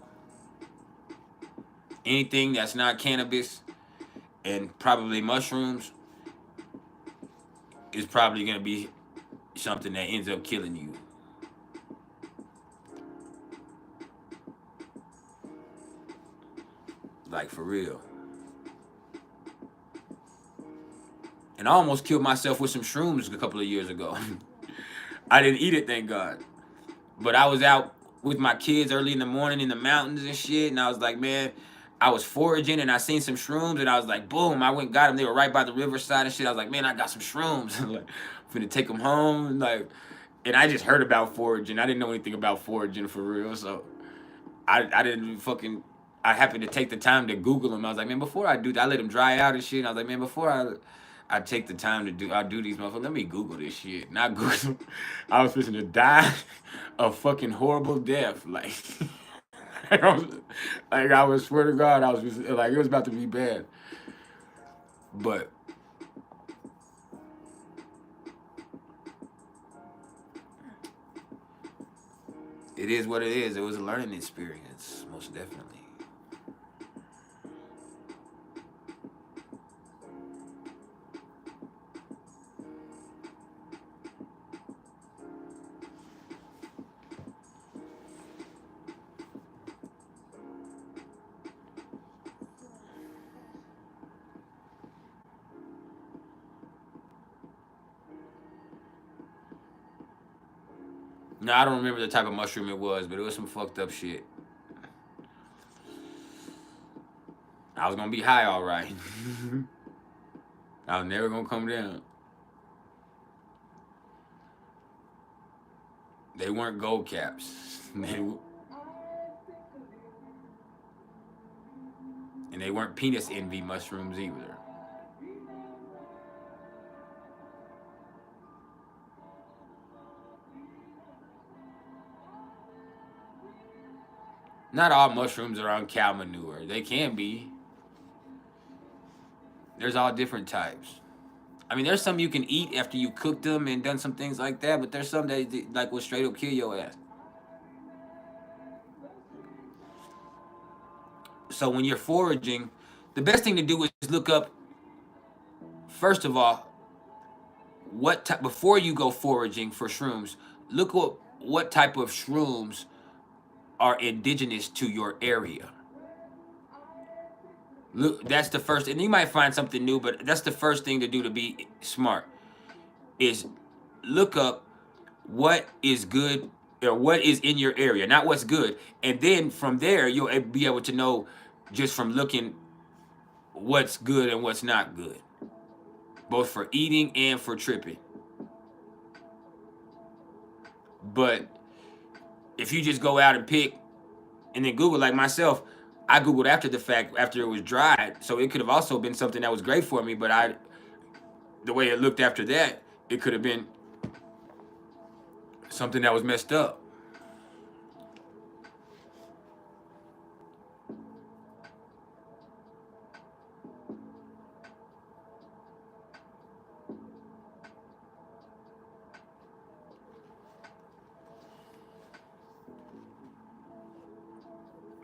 Anything that's not cannabis and probably mushrooms is probably going to be something that ends up killing you. Like, for real. And I almost killed myself with some shrooms a couple of years ago. I didn't eat it, thank God. But I was out with my kids early in the morning in the mountains and shit, and I was like, man, I was foraging and I seen some shrooms, and I was like, boom, I went and got them. They were right by the riverside and shit. I was like, man, I got some shrooms. Like, I'm finna take them home. Like, and I just heard about foraging. I didn't know anything about foraging for real, so I didn't fucking. I happened to take the time to Google them. I was like, man, before I do, I let them dry out and shit. And I was like, man, before I take the time to I do these motherfuckers. Let me Google this shit. Not Google. I was supposed to die a fucking horrible death. Like, I was swear to God, I was just, like, it was about to be bad. But it is what it is. It was a learning experience, most definitely. No, I don't remember the type of mushroom it was, but it was some fucked up shit. I was gonna be high, all right. I was never gonna come down. They weren't gold caps. And they weren't penis envy mushrooms either. Not all mushrooms are on cow manure. They can be. There's all different types. I mean, there's some you can eat after you cooked them and done some things like that, but there's some that like will straight up kill your ass. So when you're foraging, the best thing to do is look up, first of all, before you go foraging for shrooms, look what type of shrooms are indigenous to your area. Look, that's the first, and you might find something new, but that's the first thing to do to be smart. Is look up what is good or what is in your area, not what's good, and then from there you'll be able to know just from looking what's good and what's not good, both for eating and for tripping. But if you just go out and pick and then Google, like myself, I Googled after the fact, after it was dried, so it could have also been something that was great for me, but the way it looked after that, it could have been something that was messed up.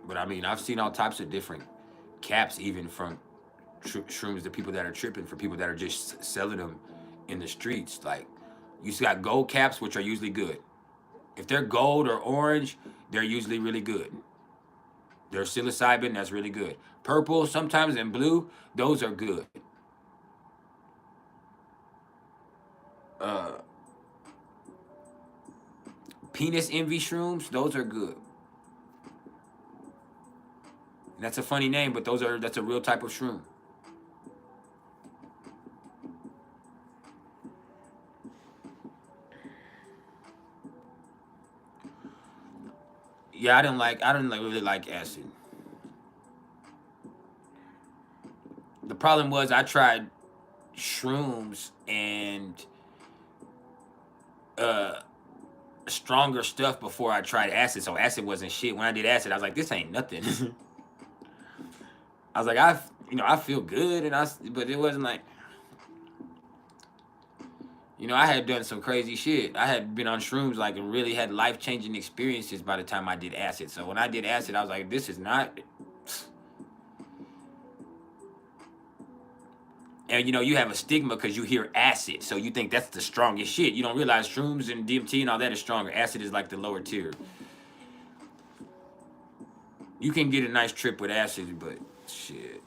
But I mean, I've seen all types of different caps, even from shrooms to people that are tripping, for people that are just selling them in the streets. Like, you got gold caps, which are usually good. If they're gold or orange, they're usually really good. There's psilocybin, that's really good. Purple sometimes and blue, those are good. Uh, penis envy shrooms, those are good. And that's a funny name, but that's a real type of shroom. Yeah, I didn't really like acid. The problem was I tried shrooms and uh stronger stuff before I tried acid, so acid wasn't shit. When I did acid, I was like, this ain't nothing. I was like, I feel good, but it wasn't like, I had done some crazy shit. I had been on shrooms like and really had life-changing experiences by the time I did acid. So when I did acid, I was like, this is not. And you have a stigma because you hear acid, so you think that's the strongest shit. You don't realize shrooms and DMT and all that is stronger. Acid is like the lower tier. You can get a nice trip with acid, but shit.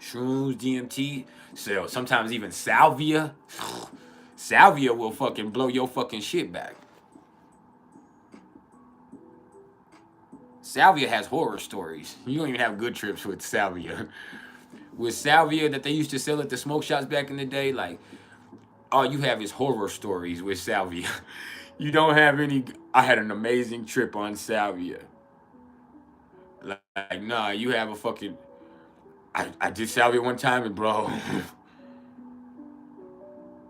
Shrooms, DMT, so sometimes even salvia. Salvia will fucking blow your fucking shit back. Salvia has horror stories. You don't even have good trips with salvia. With salvia that they used to sell at the smoke shops back in the day, like, all you have is horror stories with salvia. You don't have any. I had an amazing trip on salvia. Like, nah, you have a fucking. I did salvia one time and bro,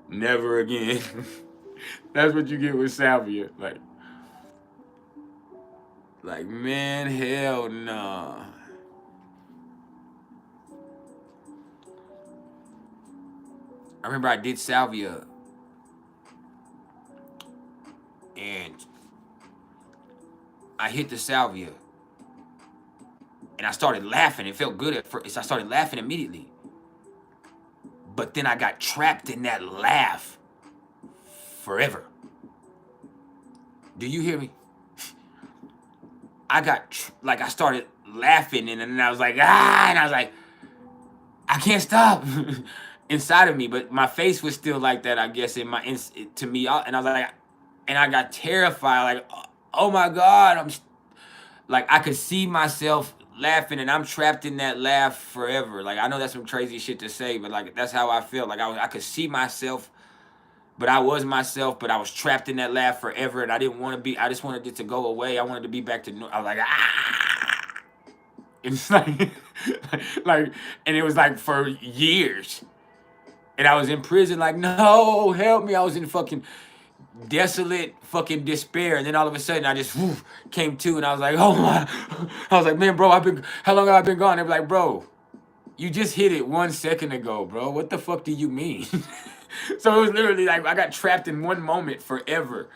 never again. That's what you get with salvia. Like man, hell nah. I remember I did salvia and I hit the salvia and I started laughing. It felt good at first. I started laughing immediately. But then I got trapped in that laugh forever. Do you hear me? I got, I started laughing and then I was like, and I was like, I can't stop inside of me. But my face was still like that, I guess, to me. And I was like, and I got terrified, like, oh my God. I could see myself laughing and I'm trapped in that laugh forever. Like, I know that's some crazy shit to say, but like, that's how I felt. Like I could see myself, but I was myself, but I was trapped in that laugh forever. And I didn't want to be, I just wanted it to go away. I wanted to be back to, I was like, It's like, and it was like for years. And I was in prison, like, no, help me. I was in fucking desolate fucking despair. And then all of a sudden I just came to and I was like, oh my. I was like, man, bro, how long have I been gone? They were like, bro, you just hit it 1 second ago, bro. What the fuck do you mean? So it was literally like I got trapped in one moment forever.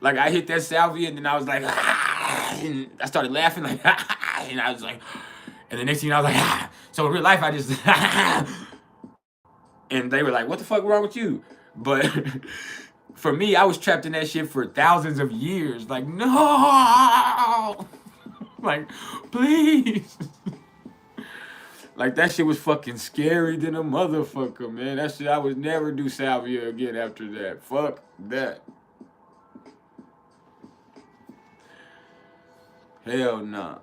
Like I hit that salvia and then I was like, and I started laughing like, and I was like, and the next thing I was like, So in real life I just, and they were like, what the fuck wrong with you? But for me, I was trapped in that shit for thousands of years. Like, no, like, please. Like, that shit was fucking scary than a motherfucker, man. That shit, I would never do salvia again after that. Fuck that. Hell nah.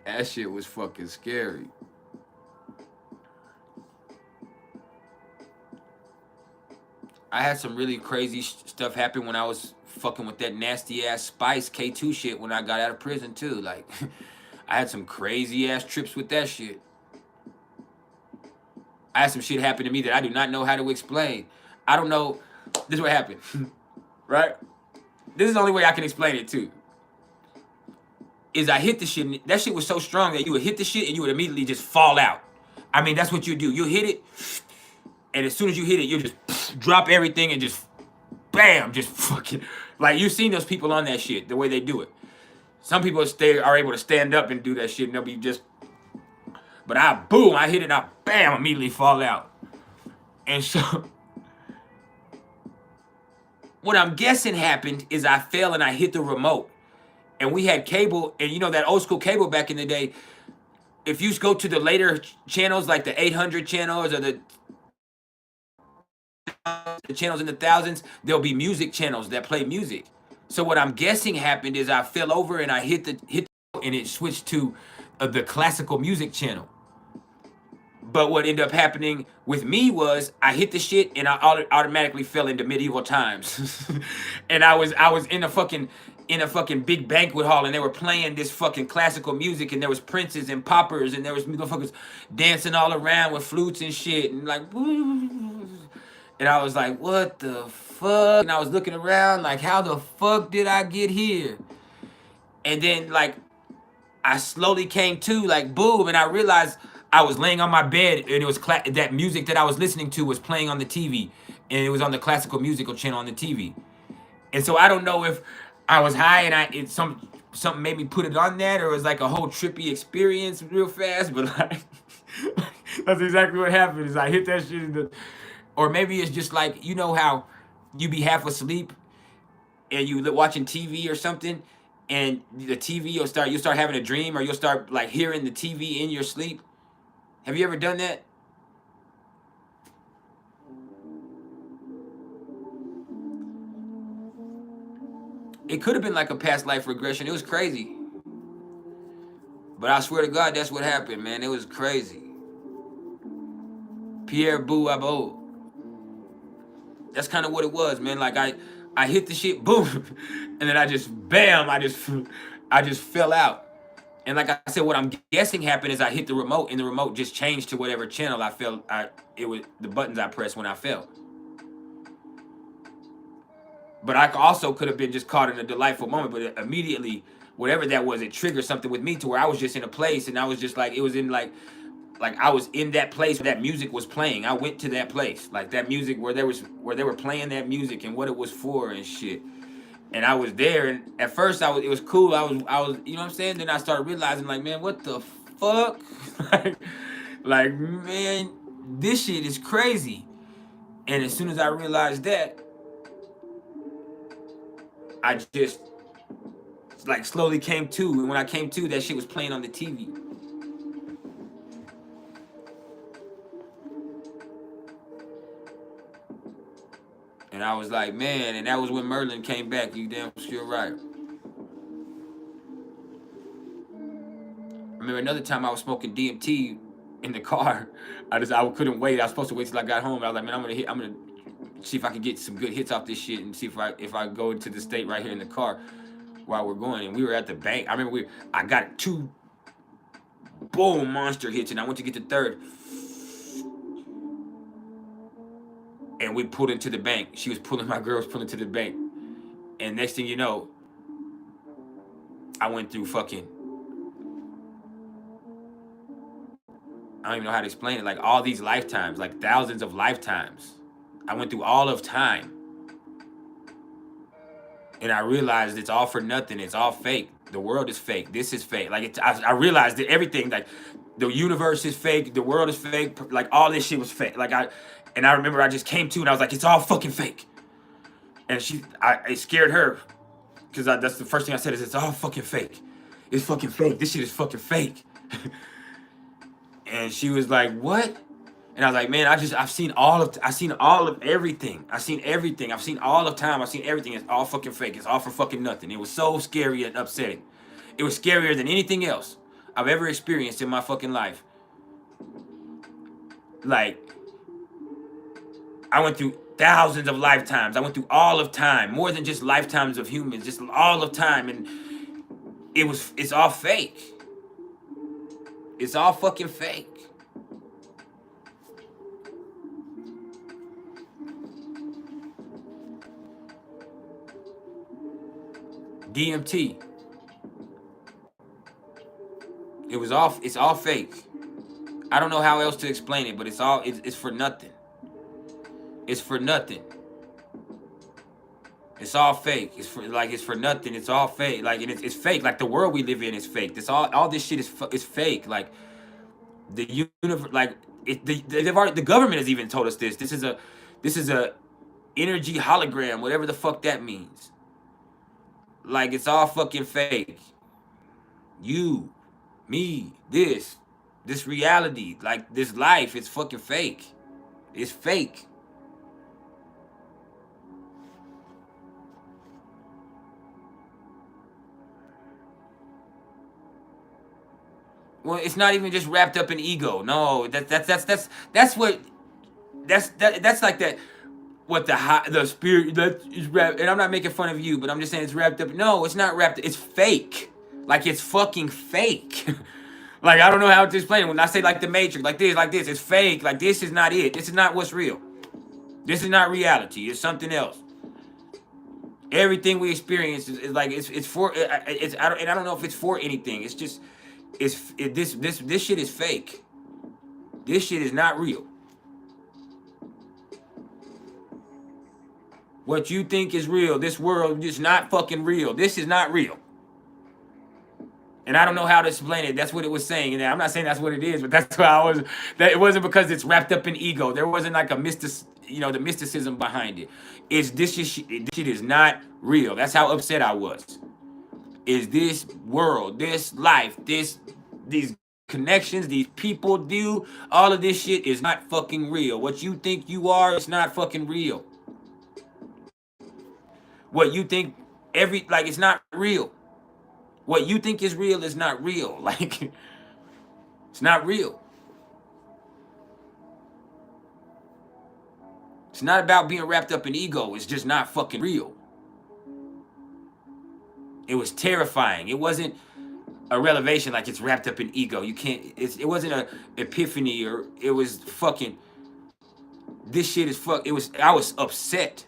That shit was fucking scary. I had some really crazy stuff happen when I was fucking with that nasty ass spice K2 shit when I got out of prison too. Like, I had some crazy ass trips with that shit. I had some shit happen to me that I do not know how to explain. I don't know. This is what happened, right? This is the only way I can explain it too. Is I hit the shit, and that shit was so strong that you would hit the shit and you would immediately just fall out. I mean, that's what you do. You hit it, and as soon as you hit it, you just drop everything and just bam, just fucking, like, you've seen those people on that shit, the way they do it. Some people are able to stand up and do that shit and they'll be just, but I hit it, I bam, immediately fall out. And so, What I'm guessing happened is I fell and I hit the remote. And we had cable, and you know that old school cable back in the day, if you go to the later channels, like the 800 channels or the channels in the thousands, there'll be music channels that play music. So what I'm guessing happened is I fell over and I hit and it switched to the classical music channel. But what ended up happening with me was I hit the shit and I automatically fell into medieval times. And I was in a fucking big banquet hall, and they were playing this fucking classical music, and there was princes and poppers, and there was motherfuckers dancing all around with flutes and shit, and like, and I was like, what the fuck? And I was looking around like, how the fuck did I get here? And then like I slowly came to, like, boom, and I realized I was laying on my bed, and it was that music that I was listening to was playing on the TV, and it was on the classical musical channel on the TV. And so I don't know if I was high and something made me put it on that, or it was like a whole trippy experience real fast, but like that's exactly what happened. Is I hit that shit in the, or maybe it's just like, you know how you be half asleep and you watching TV or something, and the TV you'll start having a dream, or you'll start like hearing the TV in your sleep. Have you ever done that? It could have been like a past life regression. It was crazy. But I swear to God, that's what happened, man. It was crazy. Pierre Bou Abo. That's kind of what it was, man. Like I hit the shit, boom, and then I just bam, I just fell out. And like I said, what I'm guessing happened is I hit the remote, and the remote just changed to whatever channel I felt. It was the buttons I pressed when I fell. But I also could have been just caught in a delightful moment. But immediately, whatever that was, it triggered something with me to where I was just in a place, and I was just like, it was in like I was in that place where that music was playing. I went to that place, like that music where they were playing that music and what it was for and shit. And I was there, and at first it was cool. I was, you know what I'm saying? Then I started realizing, like, man, what the fuck? like, man, this shit is crazy. And as soon as I realized that, I just like slowly came to, and when I came to, that shit was playing on the TV. And I was like, man, and that was when Merlin came back. You damn sure right. I remember another time I was smoking DMT in the car. I couldn't wait. I was supposed to wait till I got home. I was like, man, I'm gonna see if I can get some good hits off this shit, and see if I go into the state right here in the car while we're going. And we were at the bank. I remember I got 2 boom monster hits, and I went to get the third. And we pulled into the bank. My girl was pulling to the bank. And next thing you know, I went through fucking, I don't even know how to explain it. Like all these lifetimes, like thousands of lifetimes. I went through all of time. And I realized it's all for nothing. It's all fake. The world is fake. This is fake. Like I realized that everything, like the universe is fake. The world is fake. Like all this shit was fake. And I remember I just came to, and I was like, it's all fucking fake. And it scared her, because that's the first thing I said is, it's all fucking fake. It's fucking fake. This shit is fucking fake. And she was like, what? And I was like, man, I've seen all of everything. I've seen everything. I've seen all of time. I've seen everything. It's all fucking fake. It's all for fucking nothing. It was so scary and upsetting. It was scarier than anything else I've ever experienced in my fucking life. Like, I went through thousands of lifetimes. I went through all of time, more than just lifetimes of humans, just all of time. And it's all fake. It's all fucking fake. DMT. It's all fake. I don't know how else to explain it, but it's for nothing. It's for nothing. It's all fake. It's for nothing. It's all fake. Like, and it's fake. Like the world we live in is fake. All this shit is fake. Like the universe. Like the government has even told us this. This is a energy hologram, whatever the fuck that means. Like, it's all fucking fake. You, me, this reality, like this life, it's fucking fake. It's fake. Well, it's not even just wrapped up in ego. No, that's what that's like that. What the spirit that is wrapped, and I'm not making fun of you, but I'm just saying it's wrapped up. No, it's not wrapped. It's fake. Like, it's fucking fake. Like, I don't know how to explain it. When I say like the Matrix, like this, it's fake. Like, this is not it. This is not what's real. This is not reality. It's something else. Everything we experience is like it's for it's I don't know if it's for anything. It's just this shit is fake. This shit is not real. What you think is real, this world is not fucking real. This is not real. And I don't know how to explain it. That's what it was saying. And I'm not saying that's what it is, but that's why I was. That it wasn't because it's wrapped up in ego. There wasn't like a the mysticism behind it. It's this shit is not real. That's how upset I was. Is this world, this life, these connections, these people do, all of this shit is not fucking real. What you think you are, it's not fucking real. What you think it's not real. What you think is real is not real. Like, it's not real. It's not about being wrapped up in ego. It's just not fucking real. It was terrifying. It wasn't a revelation like it's wrapped up in ego. You can't. It wasn't a epiphany, or it was fucking. This shit is fuck. It was. I was upset.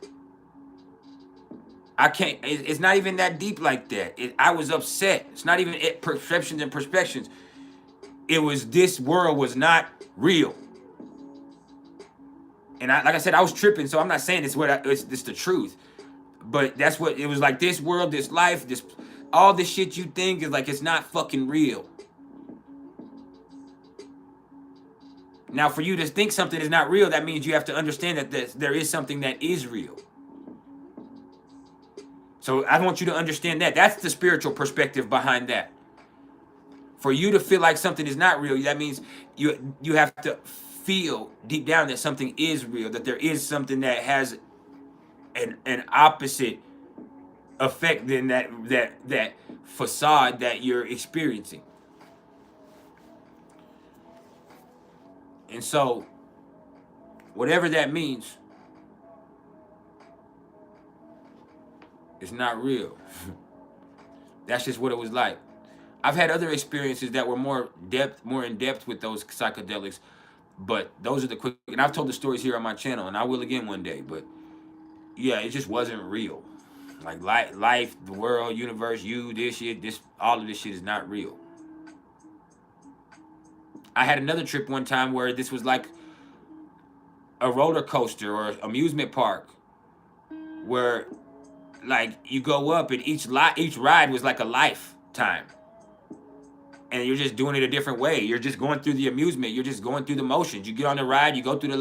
I can't. It's not even that deep like that. I was upset. It's not even perceptions and perspectives. It was, this world was not real. And like I said, I was tripping, so I'm not saying it's the truth. But that's what it was like. This world, this life, all this shit you think is like, it's not fucking real. Now, for you to think something is not real, that means you have to understand that there is something that is real. So I want you to understand that. That's the spiritual perspective behind that. For you to feel like something is not real, that means you have to feel deep down that something is real, that there is something that has an opposite effect than that facade that you're experiencing. And so, whatever that means, it's not real. That's just what it was like. I've had other experiences that were more in depth with those psychedelics, but those are the quick. And I've told the stories here on my channel, and I will again one day. But yeah, it just wasn't real. Like, life, the world, universe, all of this shit is not real. I had another trip one time where this was like a roller coaster or amusement park, where like you go up and each ride was like a lifetime. And you're just doing it a different way. You're just going through the amusement. You're just going through the motions. You get on the ride, you go through the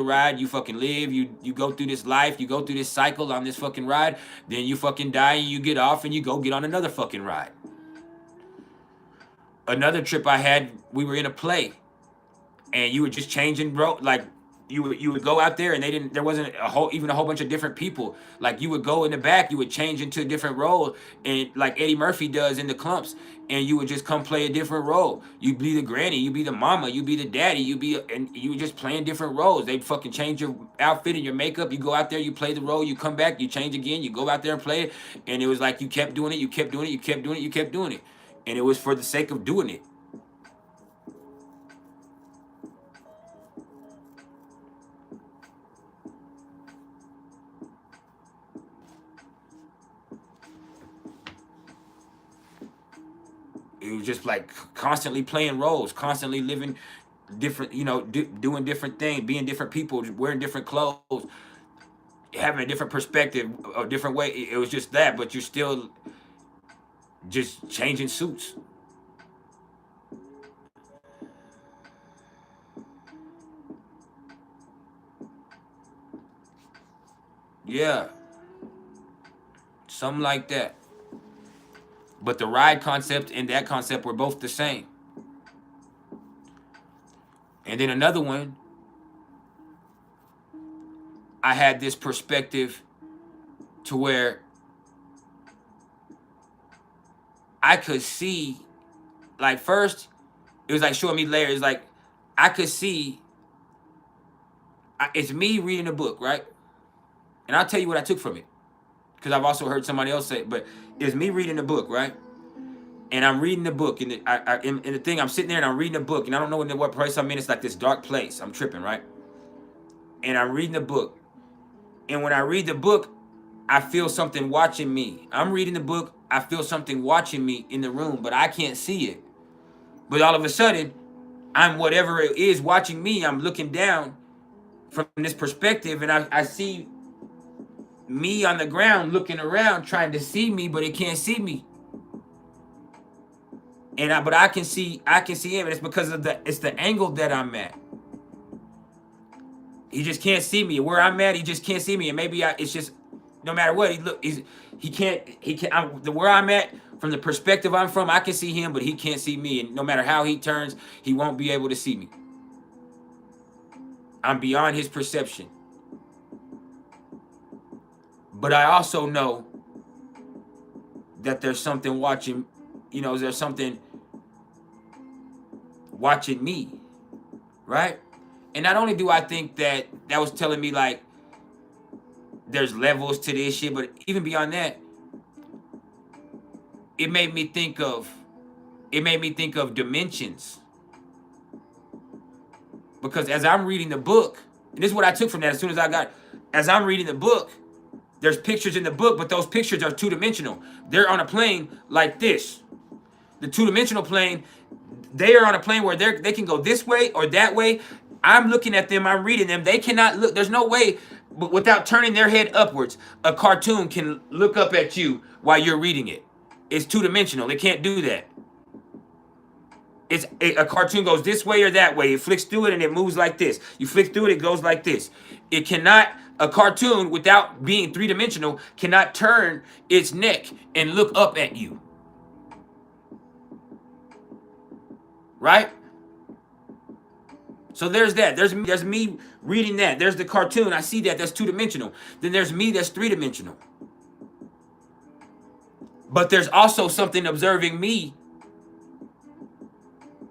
ride, you fucking live, you go through this life, you go through this cycle on this fucking ride, then you fucking die and you get off and you go get on another fucking ride. Another trip I had, we were in a play and you were just changing like you would go out there and there wasn't a whole bunch of different people. Like, you would go in the back, you would change into a different role, and like Eddie Murphy does in The Clumps, and you would just come play a different role. You be the granny, you be the mama, you be the daddy, and you were just playing different roles. They'd fucking change your outfit and your makeup. You go out there, you play the role, you come back, you change again, you go out there and play it, and it was like you kept doing it, you kept doing it, you kept doing it, you kept doing it, and it was for the sake of doing it. It was just like constantly playing roles, constantly living different, doing different things, being different people, wearing different clothes, having a different perspective, a different way. It was just that, but you're still just changing suits. Yeah, something like that. But the ride concept and that concept were both the same. And then another one, I had this perspective to where I could see, like, first, it was like showing me layers. Like, I could see, it's me reading a book, right? And I'll tell you what I took from it, because I've also heard somebody else say it, but it's me reading a book, right? And I'm reading the book, and in the thing, I'm sitting there and I'm reading the book, and I don't know what place I'm in. It's like this dark place. I'm tripping, right? And I'm reading the book. And when I read the book, I feel something watching me. I'm reading the book, I feel something watching me in the room, but I can't see it. But all of a sudden, I'm whatever it is watching me, I'm looking down from this perspective, and I see me on the ground looking around trying to see me, but it can't see me. And but I can see him, and it's because of the angle that I'm at. He just can't see me. Where I'm at, he just can't see me. And maybe it's just, no matter what, he can't, where I'm at, from the perspective I'm from, I can see him, but he can't see me. And no matter how he turns, he won't be able to see me. I'm beyond his perception. But I also know that there's something watching, there's something watching me, right? And not only do I think that was telling me, like, there's levels to this shit, but even beyond that, it made me think of dimensions. Because as I'm reading the book, and this is what I took from that as I'm reading the book, there's pictures in the book, but those pictures are two-dimensional. They're on a plane like this. The two-dimensional plane, they are on a plane where they can go this way or that way. I'm looking at them, I'm reading them. They cannot look. There's no way, but without turning their head upwards, a cartoon can look up at you while you're reading it. It's two-dimensional. It can't do that. A cartoon goes this way or that way. It flicks through it and it moves like this. You flick through it, it goes like this. It cannot, a cartoon, without being three-dimensional, cannot turn its neck and look up at you. Right? So there's that. There's me reading that. There's the cartoon. I see that. That's two-dimensional. Then there's me. That's three-dimensional. But there's also something observing me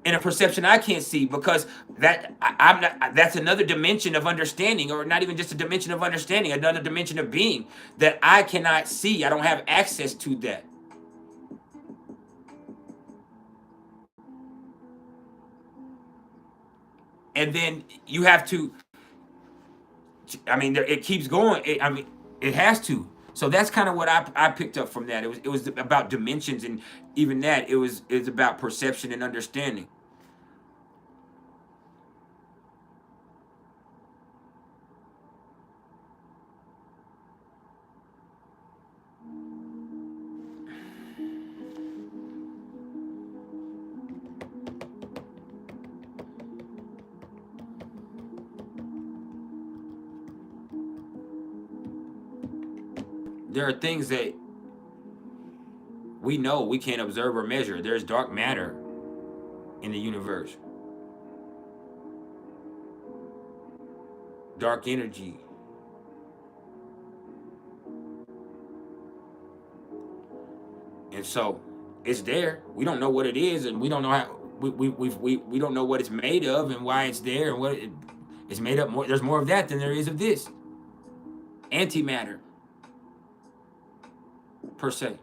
in a perception I can't see, because that's another dimension of understanding, or not even just a dimension of understanding, another dimension of being that I cannot see. I don't have access to that. And then you have to, it keeps going. It has to. So that's kind of what I picked up from that. It was about dimensions, and even that, it's about perception and understanding. There are things that we know we can't observe or measure. There's dark matter in the universe. Dark energy. And so it's there. We don't know what it is, and we don't know how we don't know what it's made of and why it's there, and what it's made up. There's more of that than there is of this. Antimatter, per se.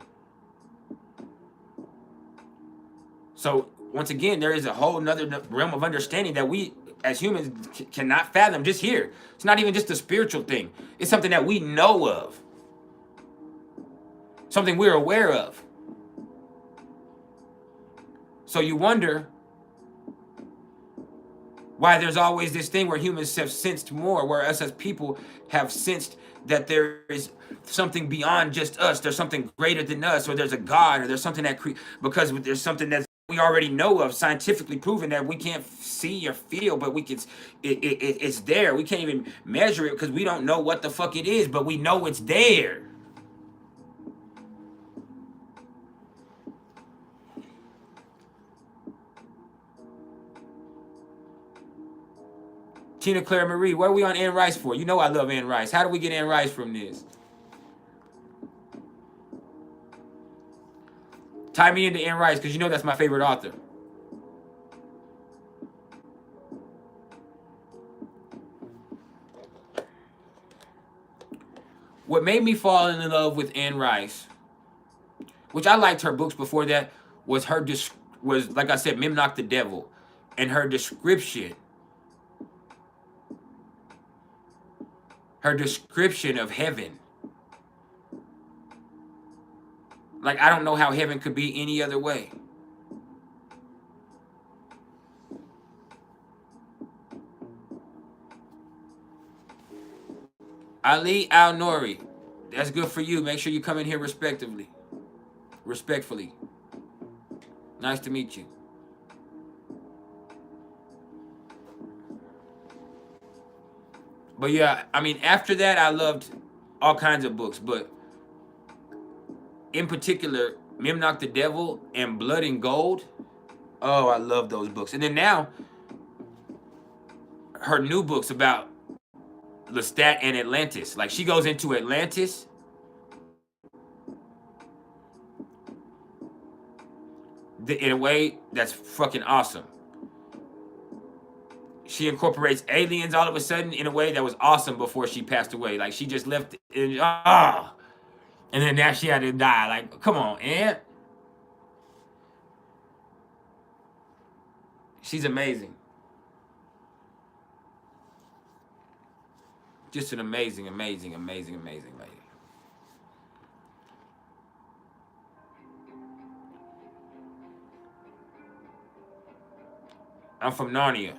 So once again, there is a whole nother realm of understanding that we as humans cannot fathom just here. It's not even just a spiritual thing. It's something that we know of. Something we're aware of. So you wonder why there's always this thing where humans have sensed more, where us as people have sensed that there is something beyond just us. There's something greater than us, or there's a God, or there's something because there's something that's we already know of, scientifically proven, that we can't see or feel, but we can. It's there. We can't even measure it because we don't know what the fuck it is, but we know it's there. Tina Claire Marie, what are we on Anne Rice for? You know I love Anne Rice. How do we get Anne Rice from this? Tie me into Anne Rice because you know that's my favorite author. What made me fall in love with Anne Rice, which I liked her books before that, was was like I said, Mimnock the Devil, and her description of heaven. Like, I don't know how heaven could be any other way. Ali Al Nori, that's good for you. Make sure you come in here respectfully. Nice to meet you. But yeah, I mean, after that, I loved all kinds of books, but in particular, Mimnock the Devil and Blood and Gold. Oh, I love those books. And then now, her new books about Lestat and Atlantis. Like, she goes into Atlantis. In a way that's fucking awesome. She incorporates aliens all of a sudden in a way that was awesome before she passed away. Like, she just left it, and then now she had to die. Like, come on, Aunt. She's amazing. Just an amazing, amazing, amazing, amazing lady. I'm from Narnia.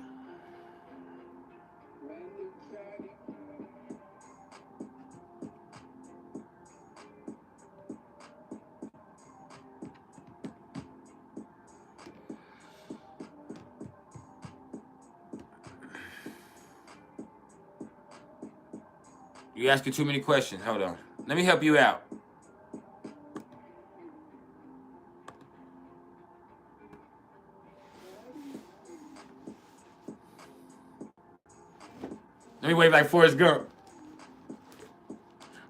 You asking too many questions. Hold on. Let me help you out. Let me wave like Forrest Gump.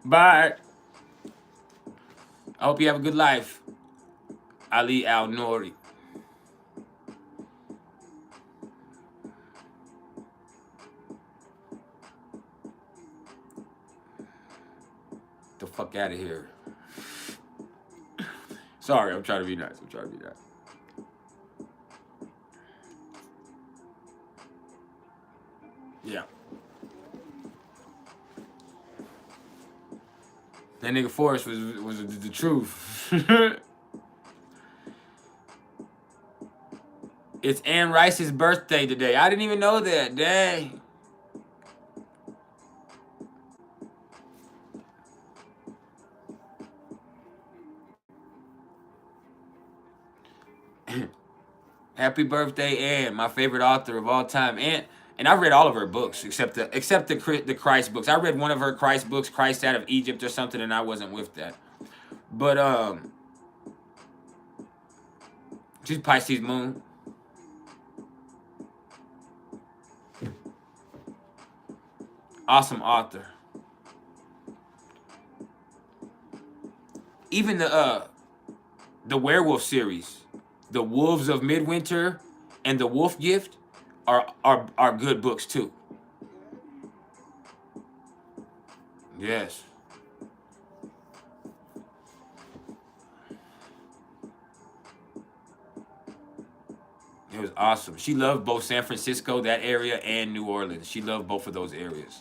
Bye. I hope you have a good life. Ali Al Nori. The fuck out of here. Sorry, I'm trying to be nice. Yeah. That nigga Forrest was the truth. It's Anne Rice's birthday today. I didn't even know that. Dang. Happy birthday, Anne, my favorite author of all time. And I read all of her books except the Christ books. I read one of her Christ books, Christ Out of Egypt or something, and I wasn't with that. But she's Pisces moon. Awesome author. Even the werewolf series, The Wolves of Midwinter and The Wolf Gift are good books too. Yes. It was awesome. She loved both San Francisco, that area, and New Orleans. She loved both of those areas.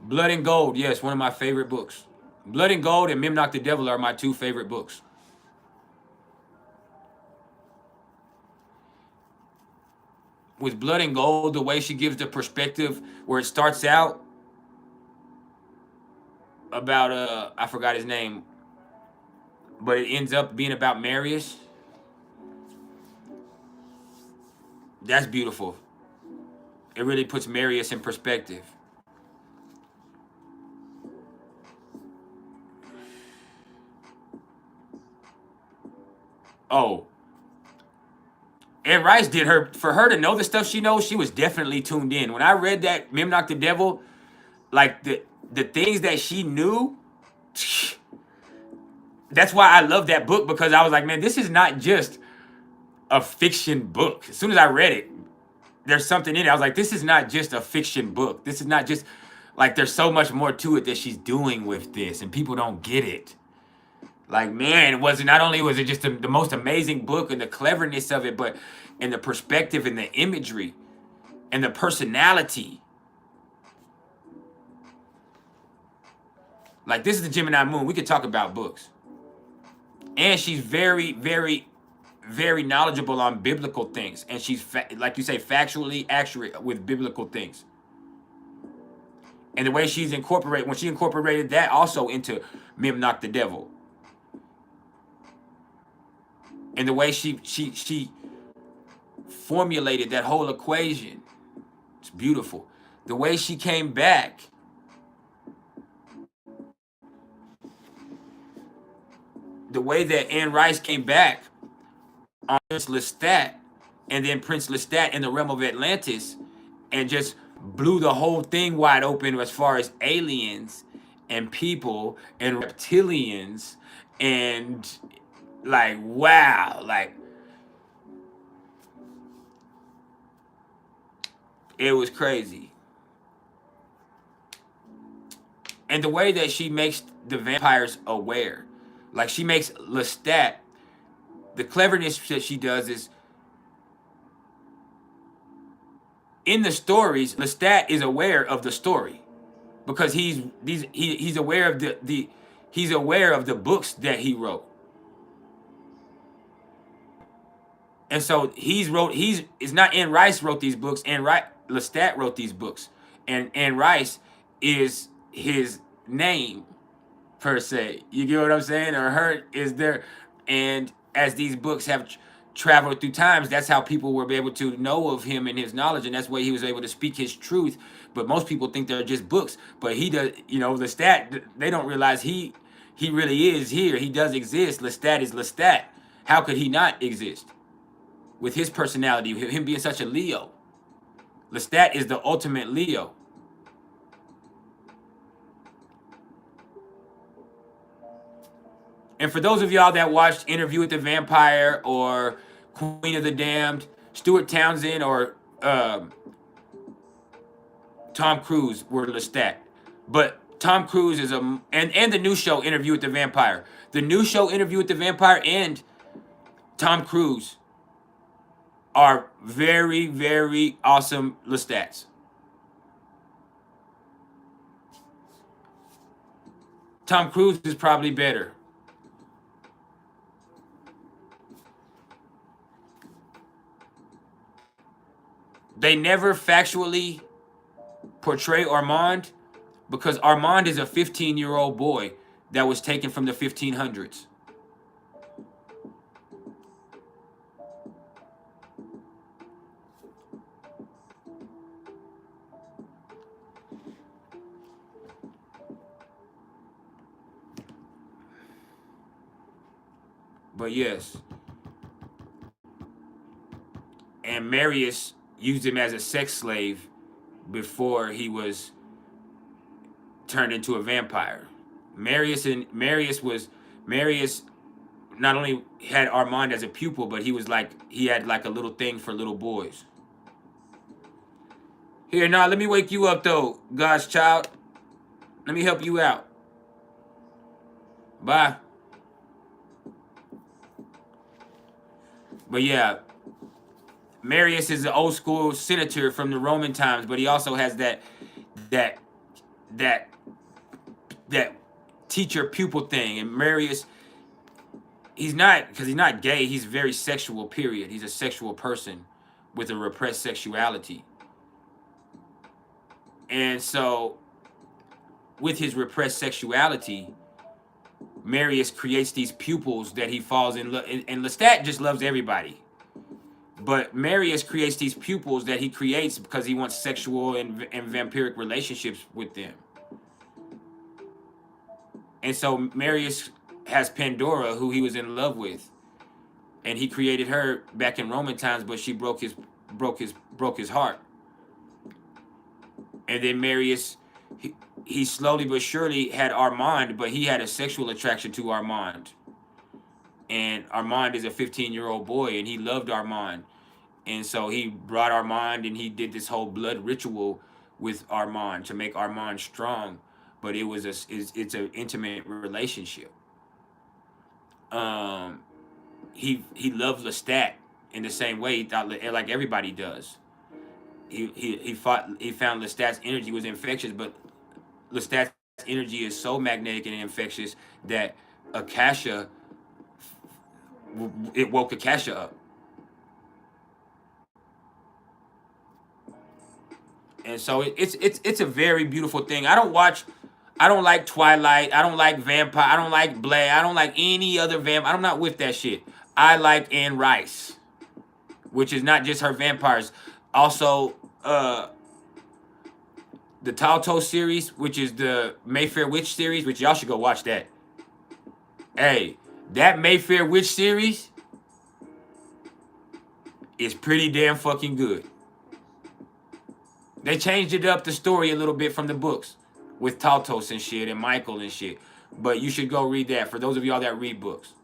Blood and Gold, yes, one of my favorite books. Blood and Gold and Mimnock the Devil are my two favorite books. With Blood and Gold, the way she gives the perspective where it starts out, about I forgot his name, but it ends up being about Marius. That's beautiful. It really puts Marius in perspective. Oh, and Rice did her for her to know the stuff she knows. She was definitely tuned in. When I read that Memnoch the Devil, like the things that she knew, that's why I love that book, because I was like, man, this is not just a fiction book. As soon as I read it, there's something in it. I was like, this is not just a fiction book. This is not just like, there's so much more to it that she's doing with this, and people don't get it. Like, man, it wasn't, not only was it just the most amazing book and the cleverness of it, but in the perspective and the imagery and the personality. Like, this is the Gemini moon. We could talk about books. And she's very, very, very knowledgeable on biblical things. And she's, like you say, factually accurate with biblical things. And the way she's incorporated, when she incorporated that also into Memnoch the Devil. And the way she formulated that whole equation. It's beautiful. The way she came back. The way that Anne Rice came back on Prince Lestat, and then Prince Lestat in the realm of Atlantis, and just blew the whole thing wide open as far as aliens and people and reptilians, and like, wow, like, it was crazy. And the way that she makes the vampires aware, like she makes Lestat, the cleverness that she does is, in the stories, Lestat is aware of the story, because he's aware of he's aware of the books that he wrote. And so it's not Anne Rice wrote these books, Lestat wrote these books. And Anne Rice is his name, per se. You get what I'm saying? Or her is there. And as these books have traveled through times, that's how people were able to know of him and his knowledge, and that's why he was able to speak his truth. But most people think they're just books. But he does, Lestat, they don't realize he really is here. He does exist. Lestat is Lestat. How could he not exist? With his personality, him being such a Leo. Lestat is the ultimate Leo. And for those of y'all that watched Interview with the Vampire or Queen of the Damned, Stuart Townsend or Tom Cruise were Lestat. But Tom Cruise is and the new show Interview with the Vampire. The new show Interview with the Vampire and Tom Cruise are very, very awesome Lestats. Tom Cruise is probably better. They never factually portray Armand, because Armand is a 15-year-old boy that was taken from the 1500s. But yes. And Marius used him as a sex slave before he was turned into a vampire. Marius not only had Armand as a pupil, but he had like a little thing for little boys. Here, now let me wake you up though, God's child. Let me help you out. Bye. But yeah, Marius is an old school senator from the Roman times, but he also has that teacher pupil thing. And Marius, he's not gay, he's very sexual, period. He's a sexual person with a repressed sexuality. And so with his repressed sexuality, Marius creates these pupils that he falls in love, and Lestat just loves everybody. But Marius creates these pupils that he creates because he wants sexual and vampiric relationships with them. And so Marius has Pandora, who he was in love with, and he created her back in Roman times, but she broke his heart. And then Marius, he slowly but surely had Armand, but he had a sexual attraction to Armand. And Armand is a 15-year-old boy, and he loved Armand. And so he brought Armand, and he did this whole blood ritual with Armand to make Armand strong. But it's an intimate relationship. He loved Lestat in the same way, he thought, like everybody does. He found Lestat's energy was infectious, but Lestat's energy is so magnetic and infectious that Akasha, it woke Akasha up. And so it's a very beautiful thing. I don't like Twilight, I don't like Vampire, I don't like Blade, I don't like any other vampire. I'm not with that shit. I like Anne Rice, which is not just her vampires. Also, the Talto series, which is the Mayfair Witch series, which y'all should go watch that. Hey, that Mayfair Witch series is pretty damn fucking good. They changed it up, the story, a little bit from the books with Taltos and shit and Michael and shit. But you should go read that for those of y'all that read books.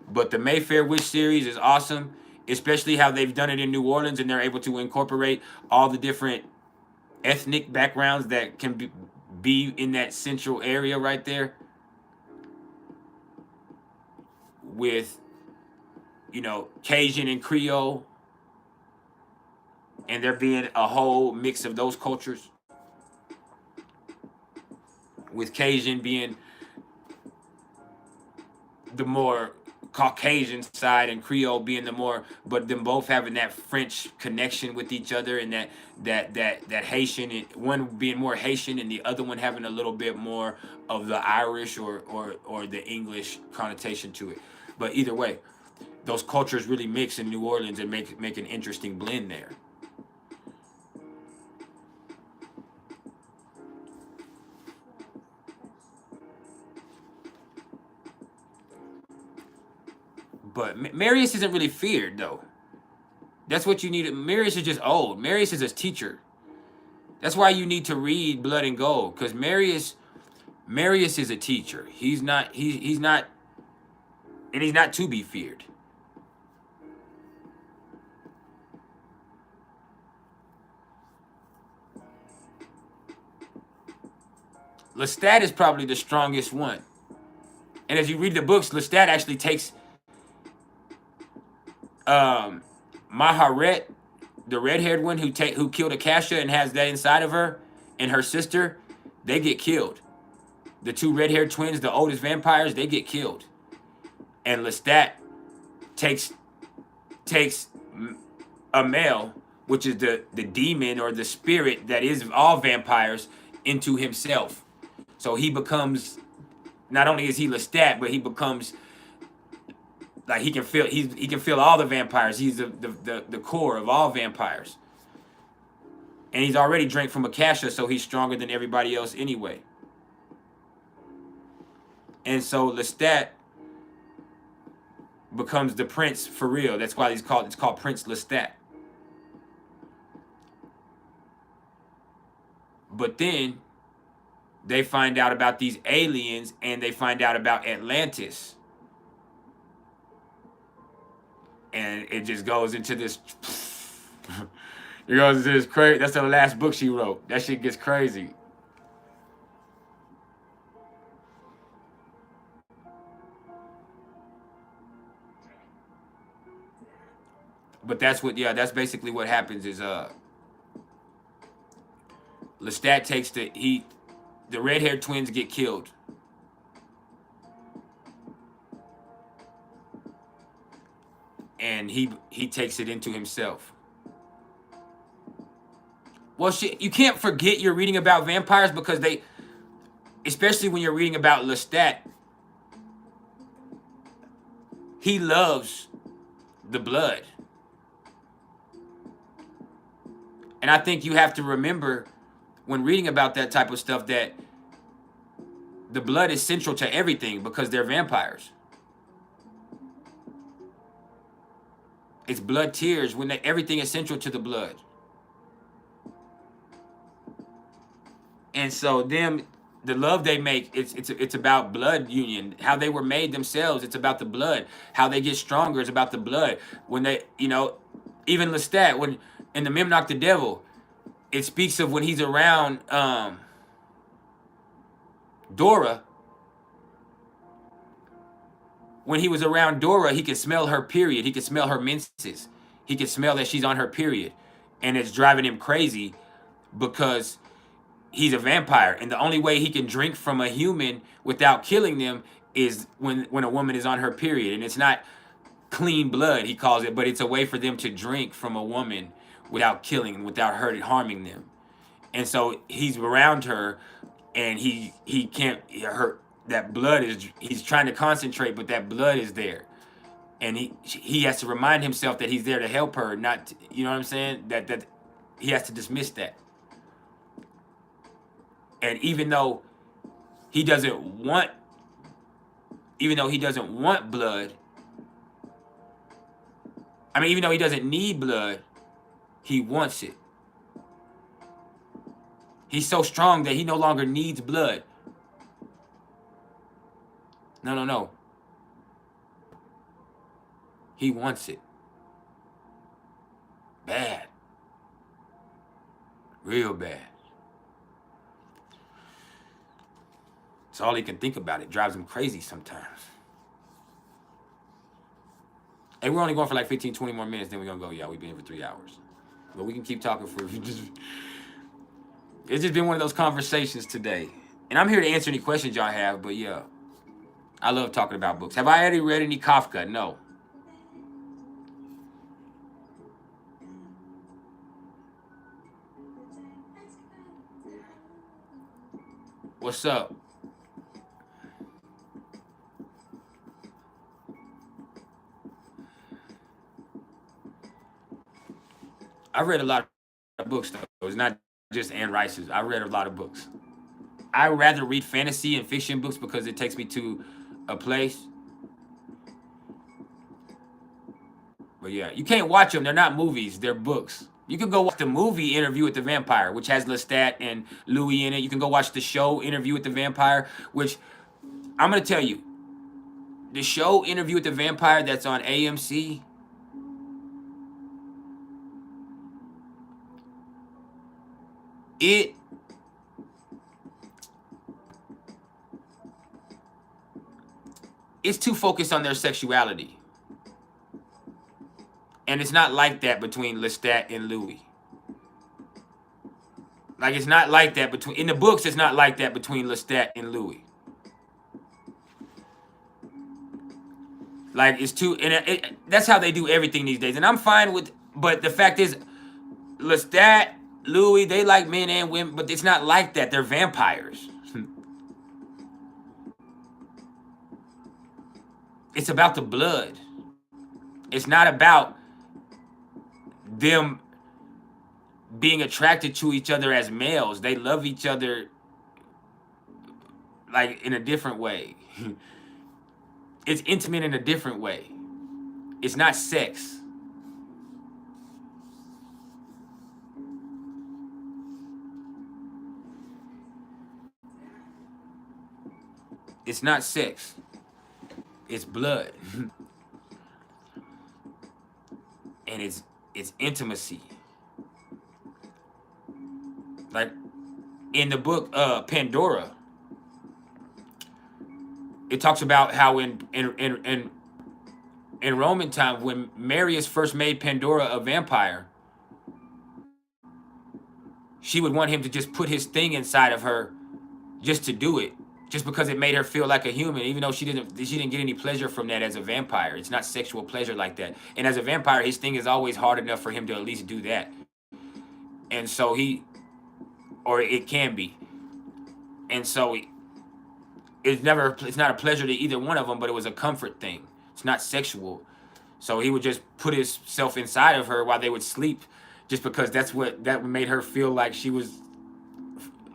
But the Mayfair Witch series is awesome, especially how they've done it in New Orleans, and they're able to incorporate all the different ethnic backgrounds that can be in that central area right there, with, you know, Cajun and Creole, and there being a whole mix of those cultures, with Cajun being the more Caucasian side and Creole being the more, but them both having that French connection with each other, and that Haitian, one being more Haitian and the other one having a little bit more of the Irish or the English connotation to it. But either way, those cultures really mix in New Orleans and make an interesting blend there. But Marius isn't really feared, though. That's what you need. Marius is just old. Marius is a teacher. That's why you need to read Blood and Gold, because Marius is a teacher. He's not, and he's not to be feared. Lestat is probably the strongest one. And as you read the books, Lestat actually takes Maharet, the red-haired one who killed Akasha and has that inside of her, and her sister, they get killed. The two red-haired twins, the oldest vampires, they get killed. And Lestat takes a male, which is the demon or the spirit that is all vampires, into himself. So he becomes, not only is he Lestat, but he becomes, like, he can feel all the vampires. He's the core of all vampires. And he's already drank from Akasha, so he's stronger than everybody else anyway. And so Lestat becomes the prince for real. That's why it's called Prince Lestat. But then they find out about these aliens, and they find out about Atlantis. And it just goes into this. It goes into this crazy. That's the last book she wrote. That shit gets crazy. But that's basically what happens is Lestat takes the red-haired twins get killed. And he takes it into himself. Well, shit, you can't forget you're reading about vampires because they, especially when you're reading about Lestat, he loves the blood. And I think you have to remember when reading about that type of stuff that the blood is central to everything because they're vampires. It's blood tears when everything is central to the blood. And so the love they make, it's about blood union. How they were made themselves, it's about the blood. How they get stronger is about the blood. When they, even Lestat, when in the Memnoch the Devil, it speaks of when he's around Dora. When he was around Dora, he could smell her period. He could smell her menses. He could smell that she's on her period. And it's driving him crazy because he's a vampire. And the only way he can drink from a human without killing them is when a woman is on her period. And it's not clean blood, he calls it, but it's a way for them to drink from a woman without killing, without harming them. And so he's around her and he can't hurt. That blood is, he's trying to concentrate, but that blood is there. And he has to remind himself that he's there to help her, not, you know what I'm saying? That he has to dismiss that. And even though he doesn't want blood, I mean, even though he doesn't need blood, he wants it. He's so strong that he no longer needs blood. No. He wants it. Bad. Real bad. It's all he can think about. It drives him crazy sometimes. Hey, we're only going for like 15, 20 more minutes, then we're going to go. Yeah, we've been here for 3 hours. But we can keep talking for... It's just been one of those conversations today. And I'm here to answer any questions y'all have, but yeah. I love talking about books. Have I already read any Kafka? No. What's up? I read a lot of books, though. It's not just Anne Rice's. I read a lot of books. I rather read fantasy and fiction books because it takes me to a place. But yeah, you can't watch them. They're not movies. They're books. You can go watch the movie Interview with the Vampire, which has Lestat and Louis in it. You can go watch the show Interview with the Vampire, which I'm going to tell you, the show Interview with the Vampire that's on AMC, it's too focused on their sexuality. And it's not like that between Lestat and Louis. Like, it's not like that between... In the books, it's not like that between Lestat and Louis. Like, it's too... And that's how they do everything these days. And I'm fine with... But the fact is, Lestat, Louis, they like men and women, but it's not like that. They're vampires. It's about the blood. It's not about them being attracted to each other as males. They love each other like in a different way. It's intimate in a different way. It's not sex. It's not sex. It's blood. And it's intimacy. Like in the book Pandora, it talks about how in Roman time, when Marius first made Pandora a vampire, she would want him to just put his thing inside of her just to do it, just because it made her feel like a human, even though she didn't get any pleasure from that as a vampire. It's not sexual pleasure like that. And as a vampire, his thing is always hard enough for him to at least do that. And so or it can be. And so it's not a pleasure to either one of them, but it was a comfort thing. It's not sexual. So he would just put himself inside of her while they would sleep, just because that made her feel like she was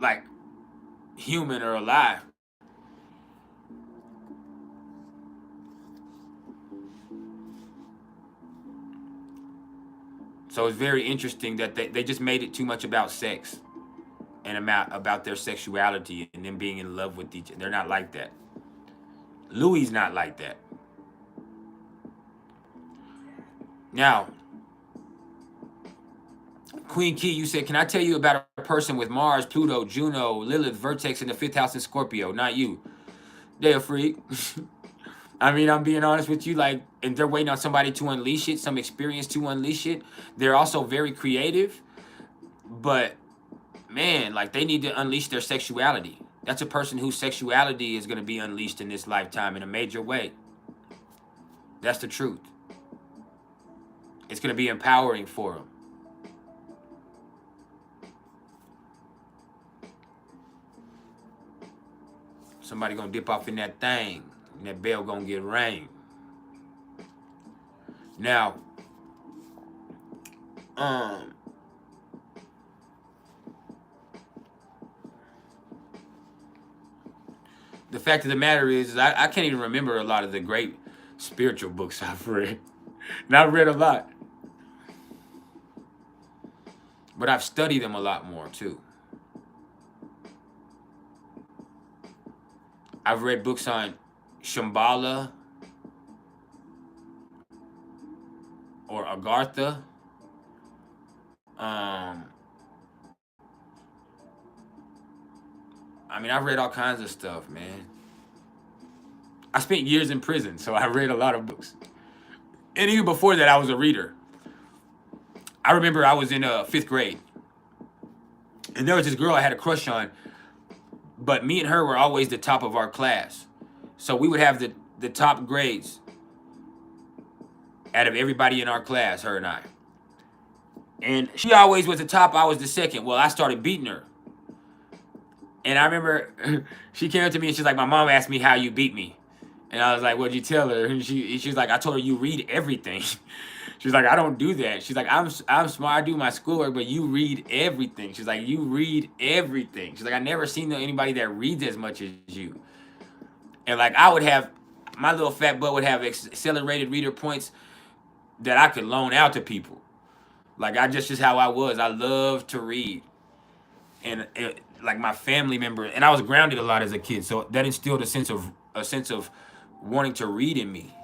like human or alive. So it's very interesting that they just made it too much about sex and about their sexuality and them being in love with each other. They're not like that. Louis not like that. Now, Queen Key, you said, can I tell you about a person with Mars, Pluto, Juno, Lilith, Vertex in the 5th house in Scorpio? Not you. They're a freak. I mean, I'm being honest with you, like, and they're waiting on somebody to unleash it, some experience to unleash it. They're also very creative, but man, like, they need to unleash their sexuality. That's a person whose sexuality is going to be unleashed in this lifetime in a major way. That's the truth. It's going to be empowering for them. Somebody going to dip off in that thing, and that bell going to get rang. Now, the fact of the matter is I can't even remember a lot of the great spiritual books I've read. And I've read a lot. But I've studied them a lot more too. I've read books on Shambhala or Agartha. I mean, I've read all kinds of stuff, man. I spent years in prison, so I read a lot of books. And even before that, I was a reader. I remember I was in 5th grade, and there was this girl I had a crush on, but me and her were always the top of our class. So we would have the top grades out of everybody in our class, her and I. And she always was the top, I was the second. Well, I started beating her. And I remember she came up to me and she's like, my mom asked me how you beat me. And I was like, what'd you tell her? And she's like, I told her you read everything. She's like, I don't do that. She's like, I'm smart. I do my schoolwork, but you read everything. She's like, you read everything. She's like, I never seen anybody that reads as much as you. And like, I would have, my little fat butt would have accelerated reader points that I could loan out to people. Like, just how I was. I loved to read. And like my family member, and I was grounded a lot as a kid, so that instilled a sense of wanting to read in me.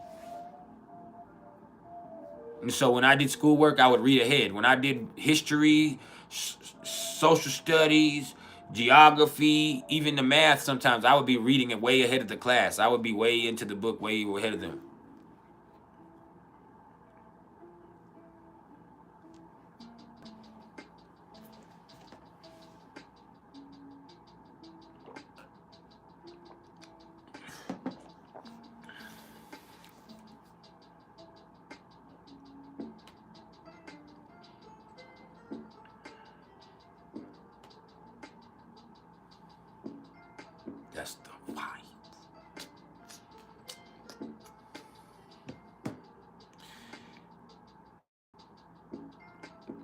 And so when I did schoolwork, I would read ahead. When I did history, social studies, geography, even the math, sometimes I would be reading it way ahead of the class. I would be way into the book, way ahead of them. That's the fight.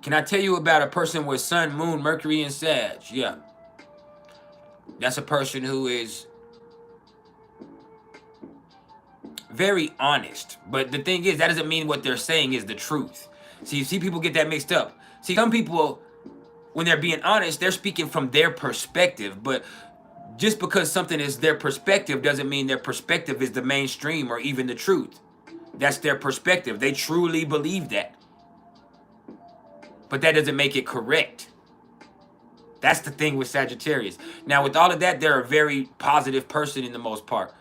Can I tell you about a person with Sun, Moon, Mercury, and Sag? Yeah. That's a person who is very honest. But the thing is, that doesn't mean what they're saying is the truth. See, people get that mixed up. See, some people, when they're being honest, they're speaking from their perspective. But just because something is their perspective doesn't mean their perspective is the mainstream or even the truth. That's their perspective. They truly believe that. But that doesn't make it correct. That's the thing with Sagittarius. Now, with all of that, they're a very positive person in the most part.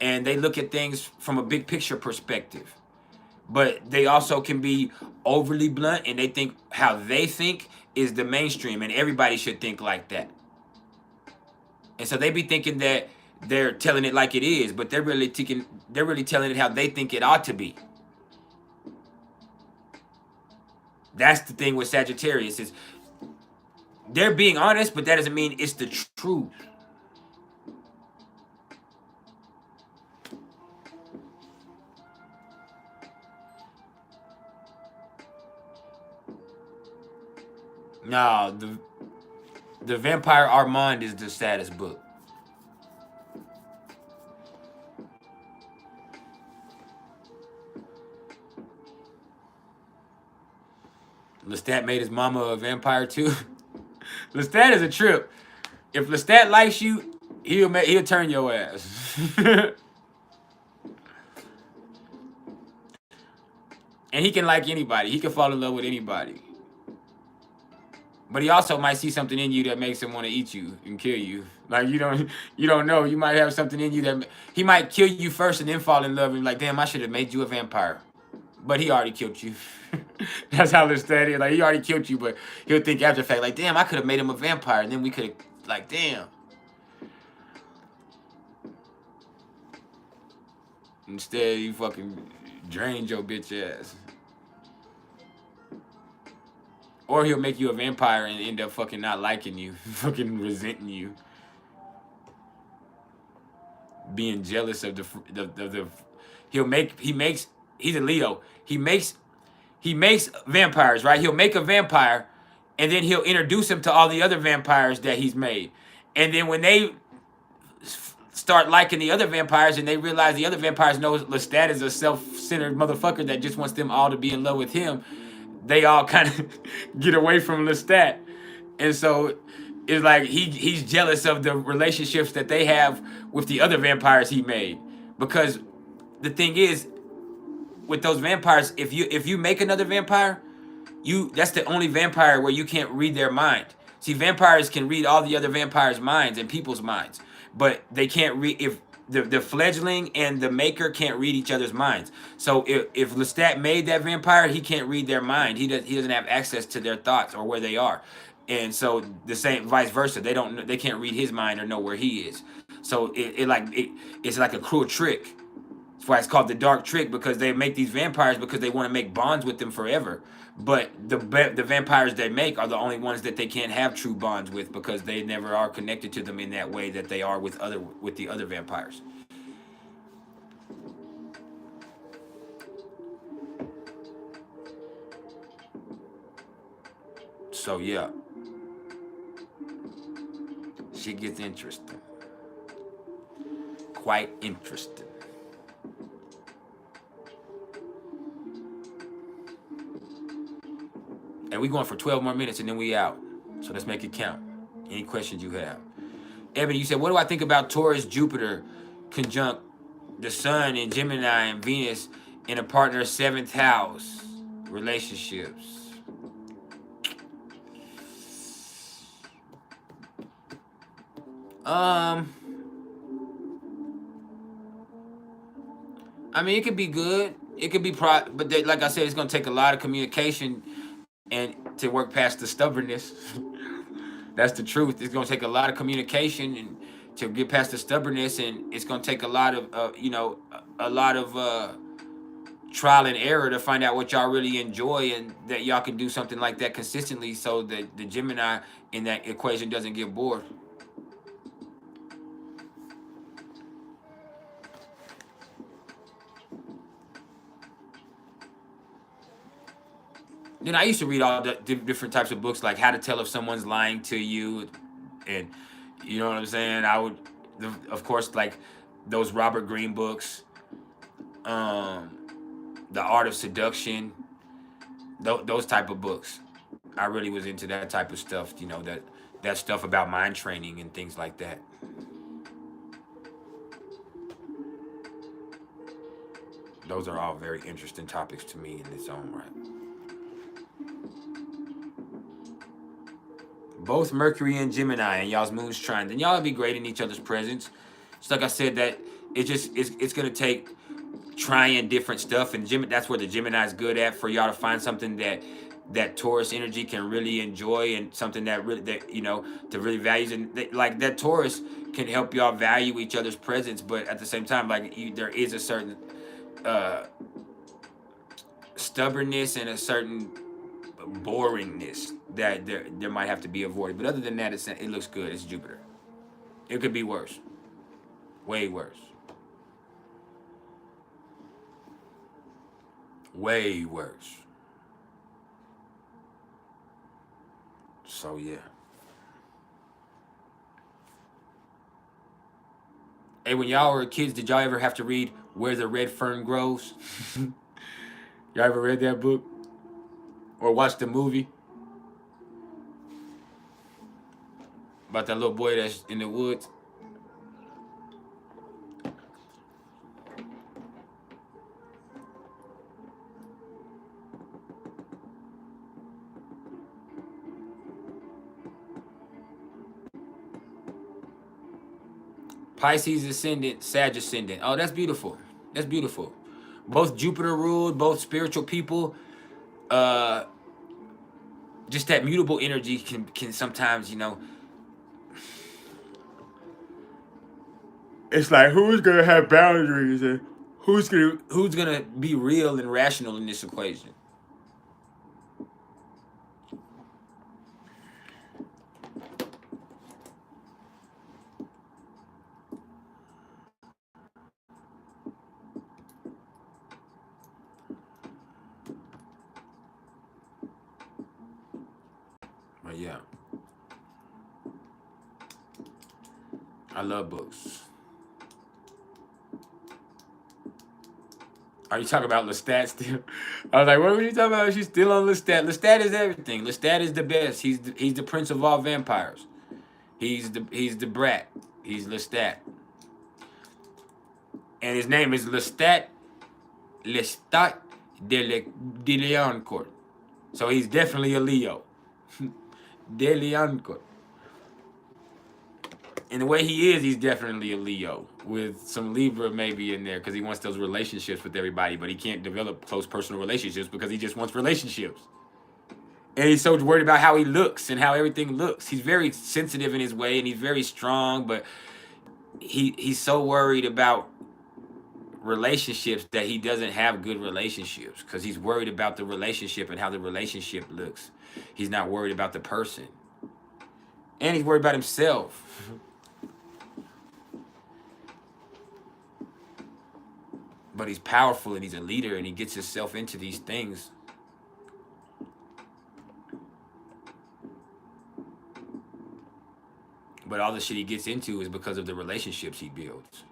And they look at things from a big picture perspective. But they also can be overly blunt, and they think how they think is the mainstream, and everybody should think like that. And so they be thinking that they're telling it like it is, but they're really telling it how they think it ought to be. That's the thing with Sagittarius is they're being honest, but that doesn't mean it's the truth. No, the Vampire Armand is the saddest book. Lestat made his mama a vampire too. Lestat is a trip. If Lestat likes you, he'll turn your ass. And he can like anybody. He can fall in love with anybody. But he also might see something in you that makes him want to eat you and kill you. Like you don't know. You might have something in you that he might kill you first and then fall in love and be like, damn, I should have made you a vampire. But he already killed you. That's how Lestat is. Like he already killed you, but he'll think after the fact, like, damn, I could have made him a vampire, and then we could have, like, damn. Instead, you fucking drained your bitch ass. Or he'll make you a vampire and end up fucking not liking you, fucking resenting you, being jealous of the he's a Leo. He makes vampires, right? He'll make a vampire, and then he'll introduce him to all the other vampires that he's made. And then when they start liking the other vampires and they realize the other vampires know Lestat is a self-centered motherfucker that just wants them all to be in love with him, they all kind of get away from Lestat. And so it's like he's jealous of the relationships that they have with the other vampires he made. Because the thing is, with those vampires, if you make another vampire, that's the only vampire where you can't read their mind. See, vampires can read all the other vampires' minds and people's minds, but they can't read if the fledgling and the maker can't read each other's minds. So if Lestat made that vampire, he can't read their mind. He doesn't have access to their thoughts or where they are. And so the same vice versa. They can't read his mind or know where he is. So it's like a cruel trick. That's why it's called the dark trick, because they make these vampires because they want to make bonds with them forever. But the vampires they make are the only ones that they can't have true bonds with, because they never are connected to them in that way that they are with the other vampires. So yeah, shit gets interesting. Quite interesting. And we going for 12 more minutes and then we out. So let's make it count. Any questions you have? Ebony, you said, what do I think about Taurus, Jupiter, conjunct the Sun in Gemini and Venus in a partner's 7th house? Relationships. I mean, it could be good. It could be but like I said, it's gonna take a lot of communication and to work past the stubbornness. That's the truth. It's gonna take a lot of communication and to get past the stubbornness, and it's gonna take a lot of a lot of trial and error to find out what y'all really enjoy, and that y'all can do something like that consistently, so that the Gemini in that equation doesn't get bored. Then I used to read all the different types of books, like how to tell if someone's lying to you, and you know what I'm saying. I would, of course, like those Robert Greene books, The Art of Seduction, those type of books. I really was into that type of stuff. You know, that stuff about mind training and things like that. Those are all very interesting topics to me in its own right. Both Mercury and Gemini and y'all's moon's trine, then y'all will be great in each other's presence. Just like I said, that it's gonna take trying different stuff, and that's where the Gemini is good at, for y'all to find something that Taurus energy can really enjoy, and something that to really values, and like that Taurus can help y'all value each other's presence, but at the same time, like there is a certain stubbornness and a certain boringness that there might have to be avoided. But other than that, it looks good. It's Jupiter. It could be worse. Way worse. Way worse. So yeah. Hey, when y'all were kids, did y'all ever have to read Where the Red Fern Grows? Y'all ever read that book? Or watched the movie? About that little boy that's in the woods? Pisces ascendant, Sag ascendant. Oh, that's beautiful. That's beautiful. Both Jupiter ruled, both spiritual people. Just that mutable energy can sometimes, you know. It's like, who's gonna have boundaries and who's gonna be real and rational in this equation? But yeah, I love books. Are you talking about Lestat still? I was like, what were you talking about? She's still on Lestat. Lestat is everything. Lestat is the best. He's the prince of all vampires. He's the brat. He's Lestat. And his name is Lestat de Leoncourt. So he's definitely a Leo. De Leoncourt. And the way he is, he's definitely a Leo with some Libra maybe in there because he wants those relationships with everybody, but he can't develop close personal relationships because he just wants relationships. And he's so worried about how he looks and how everything looks. He's very sensitive in his way and he's very strong, but he's so worried about relationships that he doesn't have good relationships because he's worried about the relationship and how the relationship looks. He's not worried about the person. And he's worried about himself. But he's powerful and he's a leader and he gets himself into these things. But all the shit he gets into is because of the relationships he builds.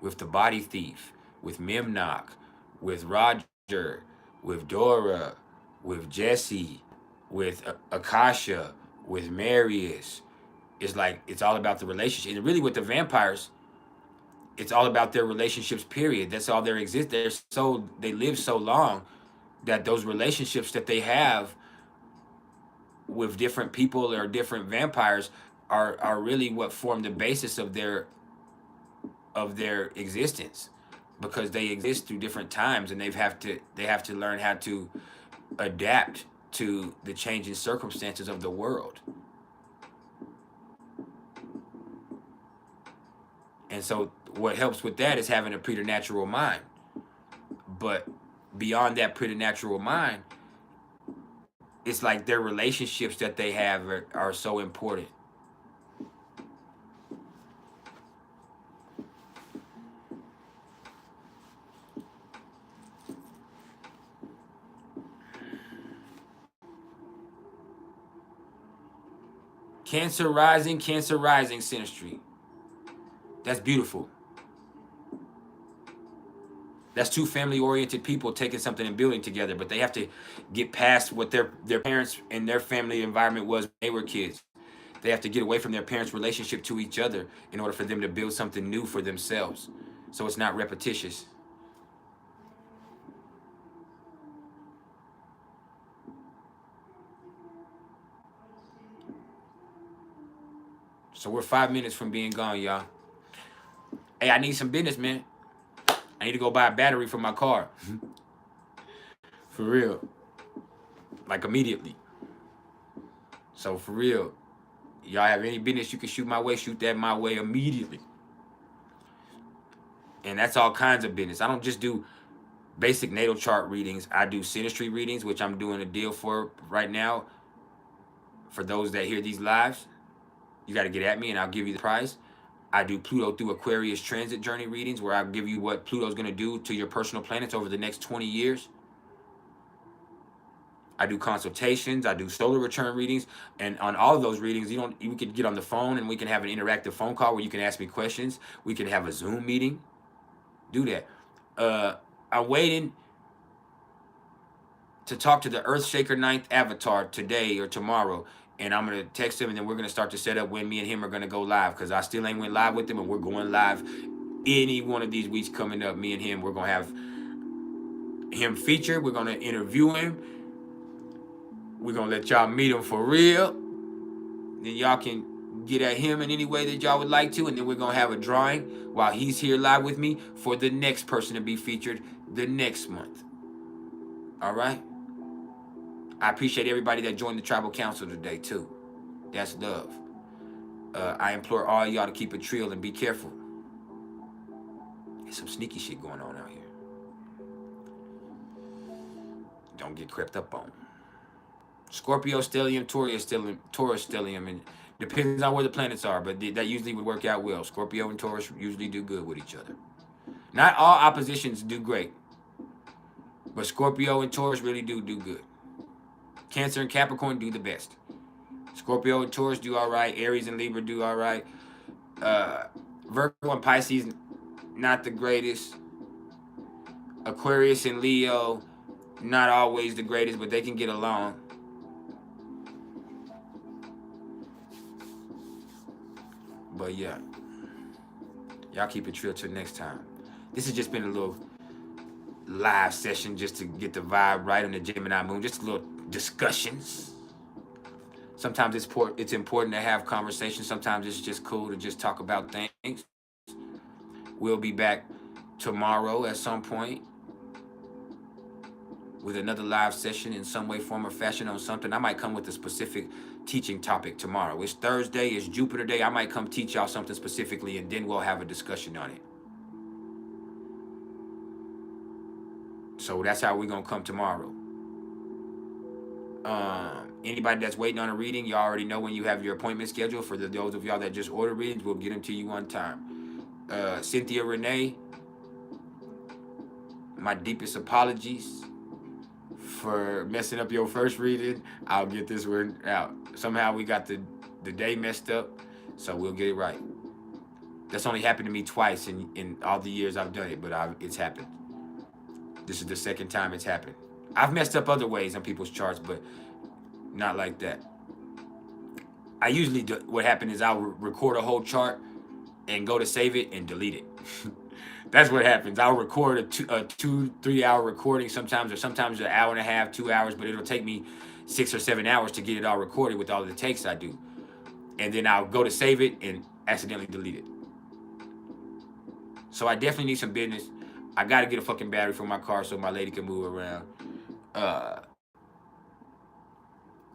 With the body thief, with Memnock, with Roger, with Dora, with Jesse, with Akasha, with Marius. It's like, it's all about the relationship. And really with the vampires, it's all about their relationships, period. That's all there exists. They live so long that those relationships that they have with different people or different vampires are really what form the basis of their existence, because they exist through different times and they have to learn how to adapt to the changing circumstances of the world. And so what helps with that is having a preternatural mind. But beyond that preternatural mind, it's like their relationships that they have are so important. Cancer rising, Sinistry. That's beautiful. That's two family-oriented people taking something and building together, but they have to get past what their parents and their family environment was when they were kids. They have to get away from their parents' relationship to each other in order for them to build something new for themselves. So it's not repetitious. So we're 5 minutes from being gone, y'all. Hey, I need some business, man. I need to go buy a battery for my car. For real. Like immediately. So for real, y'all have any business you can shoot my way, shoot that my way immediately. And that's all kinds of business. I don't just do basic natal chart readings. I do synastry readings, which I'm doing a deal for right now. For those that hear these lives, you got to get at me and I'll give you the price. I do Pluto through Aquarius transit journey readings, where I'll give you what Pluto's going to do to your personal planets over the next 20 years. I do consultations. I do solar return readings. And on all of those readings, you can get on the phone and we can have an interactive phone call where you can ask me questions. We can have a Zoom meeting. Do that. I'm waiting to talk to the Earthshaker 9th avatar today or tomorrow, and I'm going to text him, and then we're going to start to set up when me and him are going to go live, because I still ain't went live with him, and we're going live any one of these weeks coming up. Me and him, we're going to have him featured. We're going to interview him. We're going to let y'all meet him for real. Then y'all can get at him in any way that y'all would like to, and then we're going to have a drawing while he's here live with me for the next person to be featured the next month. All right? I appreciate everybody that joined the Tribal Council today, too. That's love. I implore all y'all to keep it real and be careful. There's some sneaky shit going on out here. Don't get crept up on. Scorpio stellium, Taurus stellium, and depends on where the planets are, but that usually would work out well. Scorpio and Taurus usually do good with each other. Not all oppositions do great, but Scorpio and Taurus really do good. Cancer and Capricorn do the best. Scorpio and Taurus do all right. Aries and Libra do all right. Virgo and Pisces, not the greatest. Aquarius and Leo, not always the greatest, but they can get along. But yeah, y'all keep it real till next time. This has just been a little live session just to get the vibe right on the Gemini moon. Just a little discussions. Sometimes it's important to have conversations. Sometimes it's just cool to just talk about things. We'll be back tomorrow at some point with another live session in some way, form, or fashion on something. I might come with a specific teaching topic tomorrow. It's Thursday, it's Jupiter Day. I might come teach y'all something specifically, and then we'll have a discussion on it. So that's how we're going to come tomorrow. Anybody that's waiting on a reading, you already know when you have your appointment scheduled. For those of y'all that just order readings, we'll get them to you on time. Cynthia Renee, my deepest apologies for messing up your first reading. I'll get this one out. Somehow we got the day messed up, so we'll get it right. That's only happened to me twice in all the years I've done it, but it's happened. This is the second time it's happened. I've messed up other ways on people's charts, but not like that. I usually do, what happens is I'll record a whole chart and go to save it and delete it. That's what happens. I'll record a 2-3 hour recording sometimes, or sometimes an hour and a half, 2 hours, but it'll take me 6 or 7 hours to get it all recorded with all the takes I do. And then I'll go to save it and accidentally delete it. So I definitely need some business. I got to get a fucking battery for my car so my lady can move around.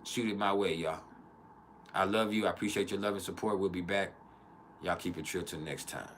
Shoot it my way, y'all. I love you. I appreciate your love and support. We'll be back. Y'all keep it chill till next time.